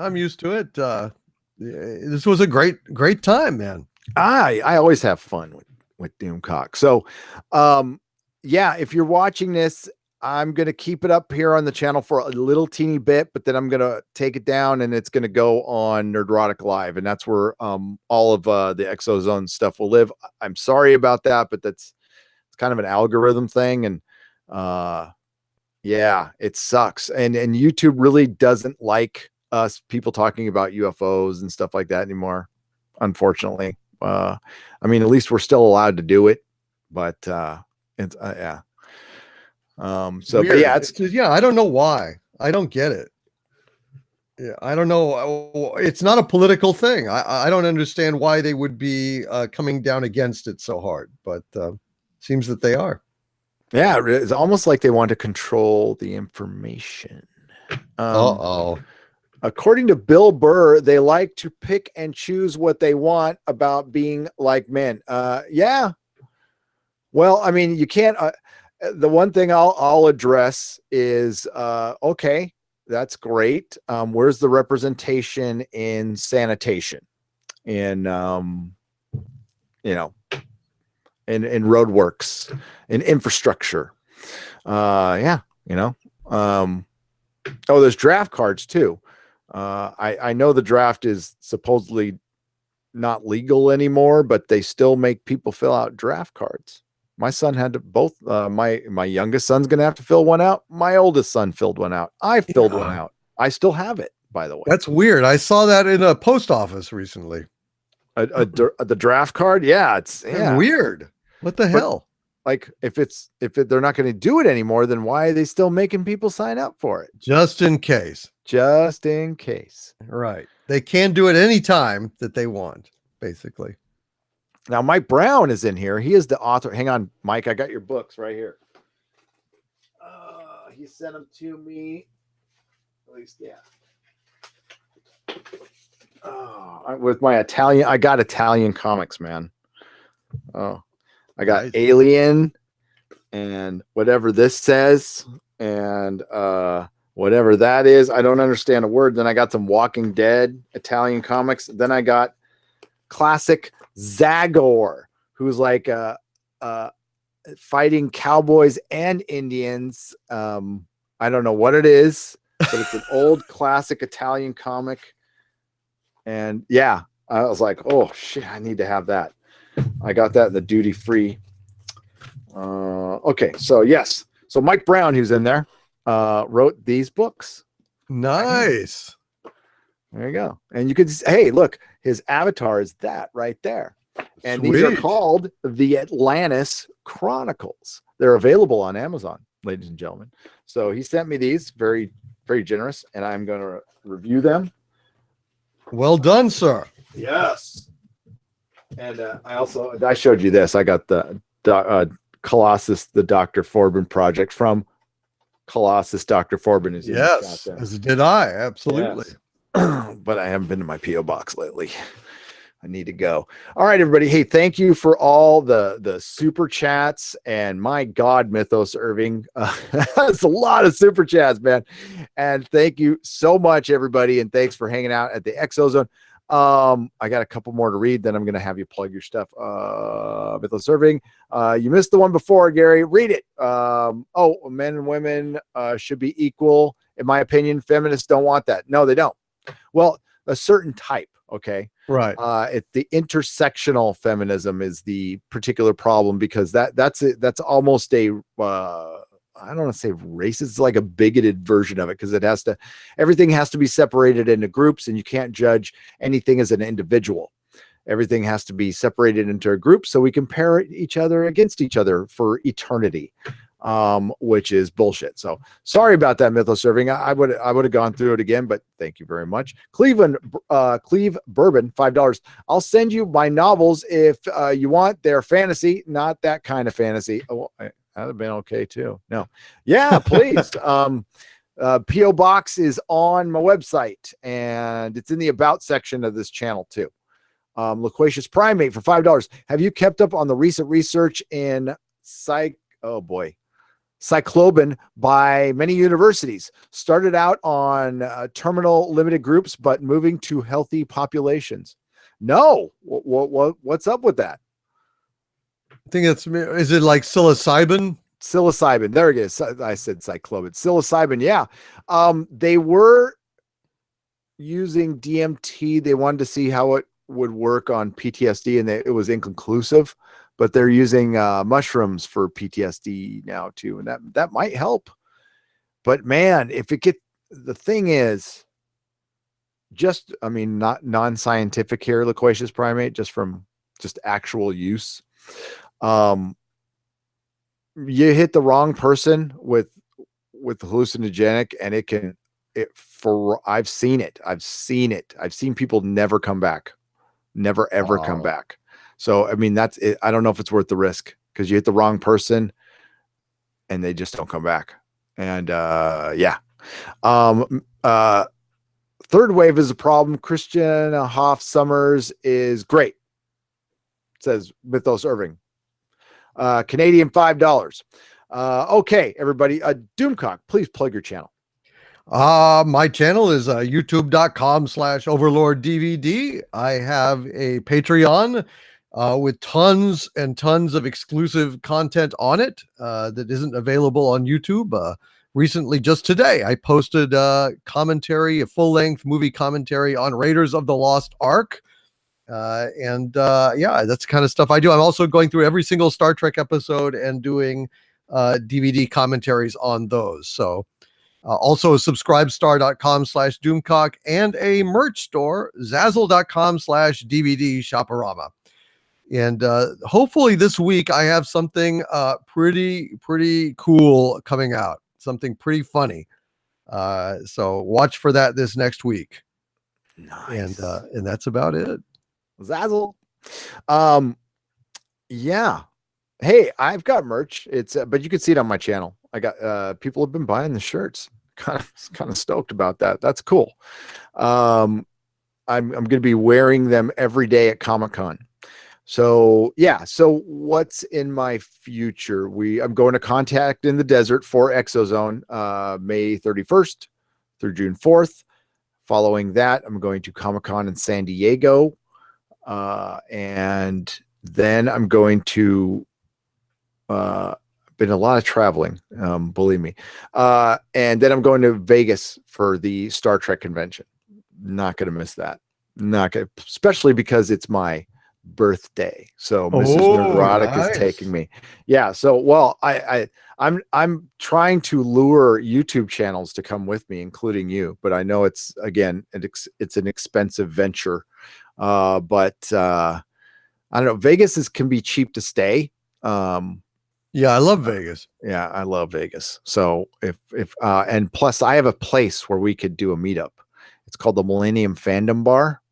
This was a great time, man. I always have fun with Doomcock. So, if you're watching this, I'm going to keep it up here on the channel for a little teeny bit, but then I'm going to take it down and it's going to go on Nerdrotic Live. And that's where all of the ExoZone stuff will live. I'm sorry about that, but it's kind of an algorithm thing. And it sucks. And YouTube really doesn't like us people talking about UFOs and stuff like that anymore, unfortunately. I mean, at least we're still allowed to do it, but it's I don't know why. I don't get it. Yeah, I don't know. It's not a political thing. I don't understand why they would be coming down against it so hard, but seems that they are. Yeah, it's almost like they want to control the information. According to Bill Burr, they like to pick and choose what they want about being like men. Yeah. Well, I mean, you can't. The one thing I'll address is okay, that's great. Where's the representation in sanitation, in in roadworks, in infrastructure? There's draft cards too. I know the draft is supposedly not legal anymore, but they still make people fill out draft cards. My son had to both. My youngest son's going to have to fill one out. My oldest son filled one out. I filled one out. I still have it, by the way. That's weird. I saw that in a post office recently. The draft card. Yeah, it's weird. What the hell? Like if they're not going to do it anymore, then why are they still making people sign up for it? Just in case. Right. They can do it anytime that they want, basically. Now, Mike Brown is in here. He is the author. Hang on, Mike. I got your books right here. He sent them to me. At least, yeah. With my Italian, I got Italian comics, man. Oh, I got nice. Alien and whatever this says and whatever that is. I don't understand a word. Then I got some Walking Dead Italian comics. Then I got classic Zagor, who's like a fighting cowboys and Indians. I don't know what it is, but it's an old classic Italian comic. And yeah, I was like, oh shit, I need to have that. I got that in the duty free. Okay, so yes. So Mike Brown, who's in there, wrote these books. Nice. There you go. And you could, hey, look, his avatar is that right there. And these are Sweet. called the Atlantis Chronicles. They're available on Amazon, ladies and gentlemen. So he sent me these, very, very generous, and I'm going to review Well done, sir. Yes. And I showed you this. I got the Colossus, the Dr. Forbin project from Colossus. Dr. Forbin is in the chat Yes, there. as did I. Absolutely. Yes. But I haven't been to my P.O. box lately. I need to go. All right, everybody. Hey, thank you for all the super chats. And my God, Mythos Irving. That's a lot of super chats, man. And thank you so much, everybody. And thanks for hanging out at the ExoZone. I got a couple more to read, then I'm going to have you plug your stuff. Mythos Irving. You missed the one before, Gary. Read it. Men and women should be equal. In my opinion, feminists don't want that. No, they don't. Well, a certain type. Okay. Right. The intersectional feminism is the particular problem, because that's almost a I don't want to say racist. It's like a bigoted version of it, because everything has to be separated into groups, and you can't judge anything as an individual. Everything has to be separated into a group so we compare each other against each other for eternity, which is bullshit. So sorry about that, Mythos Serving. I would have gone through it again, but thank you very much. Cleve Bourbon, $5. I'll send you my novels if you want. They're fantasy, not that kind of fantasy. Oh, that'd have been okay too. No. Yeah, please. P.O. Box is on my website, and it's in the about section of this channel too. Loquacious Primate for $5. Have you kept up on the recent research in cyclobin by many universities? Started out on terminal limited groups, but moving to healthy populations. No. What's up with that? I think is it like psilocybin? Psilocybin. There it is. I said cyclobin. Psilocybin. Yeah. They were using DMT. They wanted to see how it would work on PTSD, and it was inconclusive, but they're using mushrooms for PTSD now too. And that might help. But man, the thing is not non-scientific here, Loquacious Primate, just actual use. You hit the wrong person with hallucinogenic, and I've seen it. I've seen people never come back, never ever come back. So, that's it. I don't know if it's worth the risk, because you hit the wrong person and they just don't come back. And yeah. Third wave is a problem. Christian Hoff Summers is great, says Mythos Irving. Canadian $5. Okay, everybody. Doomcock, please plug your channel. My channel is youtube.com/overlorddvd. I have a Patreon with tons and tons of exclusive content on it that isn't available on YouTube. Recently, just today, I posted a full-length movie commentary on Raiders of the Lost Ark. Yeah, that's the kind of stuff I do. I'm also going through every single Star Trek episode and doing DVD commentaries on those. So also subscribestar.com/Doomcock and a merch store, Zazzle.com/DVD Shoporama. And hopefully this week I have something pretty cool coming out, something pretty funny. So watch for that this next week. Nice. And that's about it. Zazzle. Yeah. Hey, I've got merch. It's but you can see it on my channel. I got people have been buying the shirts. Kind of stoked about that. That's cool. I'm going to be wearing them every day at Comic-Con. So yeah. So what's in my future? I'm going to Contact in the Desert for ExoZone May 31st through June 4th. Following that, I'm going to Comic-Con in San Diego. And then I'm going to been a lot of traveling, believe me. And then I'm going to Vegas for the Star Trek convention. Not going to miss that. Not going, especially because it's my birthday. So Mrs. Nerdrotic is taking me. Yeah. So, well, I'm trying to lure YouTube channels to come with me, including you, but I know it's it's an expensive venture. But I don't know. Vegas can be cheap to stay. Yeah, I love Vegas. Yeah, I love Vegas. So and plus I have a place where we could do a meetup. It's called the Millennium Fandom Bar,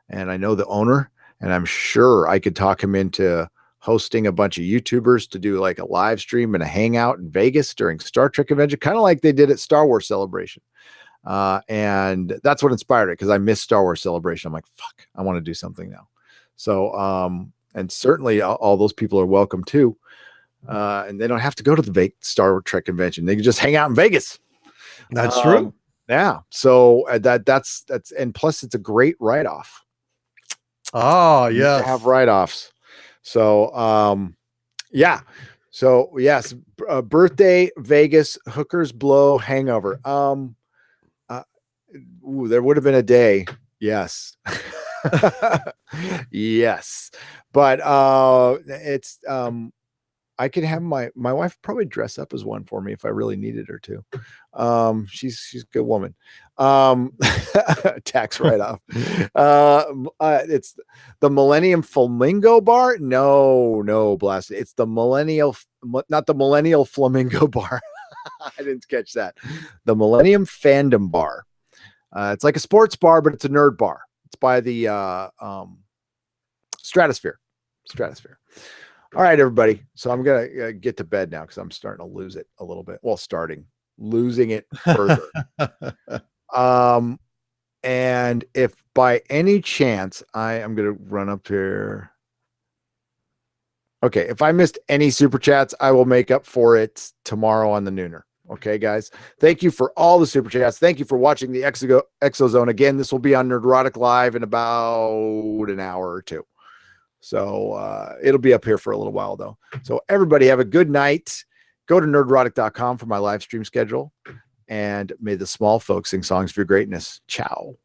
and I know the owner, and I'm sure I could talk him into hosting a bunch of YouTubers to do like a live stream and a hangout in Vegas during Star Trek convention, kind of like they did at Star Wars Celebration. And that's what inspired it, because I missed Star Wars Celebration. I'm like, fuck, I want to do something now. So and certainly all those people are welcome too. And they don't have to go to the Star Trek convention. They can just hang out in Vegas. That's true. Yeah. So that's and plus it's a great write-off. Oh, yes. Have write-offs. So yeah. So yes, birthday, Vegas, hookers blow, hangover. There would have been a day. Yes. Yes. But it's I could have my wife probably dress up as one for me if I really needed her to. She's a good woman. Tax write-off. It's the Millennium Flamingo Bar. No, blast it. It's the not the Millennial Flamingo Bar. I didn't catch that. The Millennium Fandom Bar. It's like a sports bar, but it's a nerd bar. It's by the Stratosphere. All right, everybody. So I'm going to get to bed now because I'm starting to lose it a little bit. Well, losing it further. And if by any chance I'm going to run up here. Okay. If I missed any super chats, I will make up for it tomorrow on the Nooner. Okay, guys. Thank you for all the super chats. Thank you for watching the ExoZone. Again, this will be on Nerdrotic Live in about an hour or two. So it'll be up here for a little while, though. So everybody have a good night. Go to nerdrotic.com for my live stream schedule. And may the small folks sing songs of your greatness. Ciao.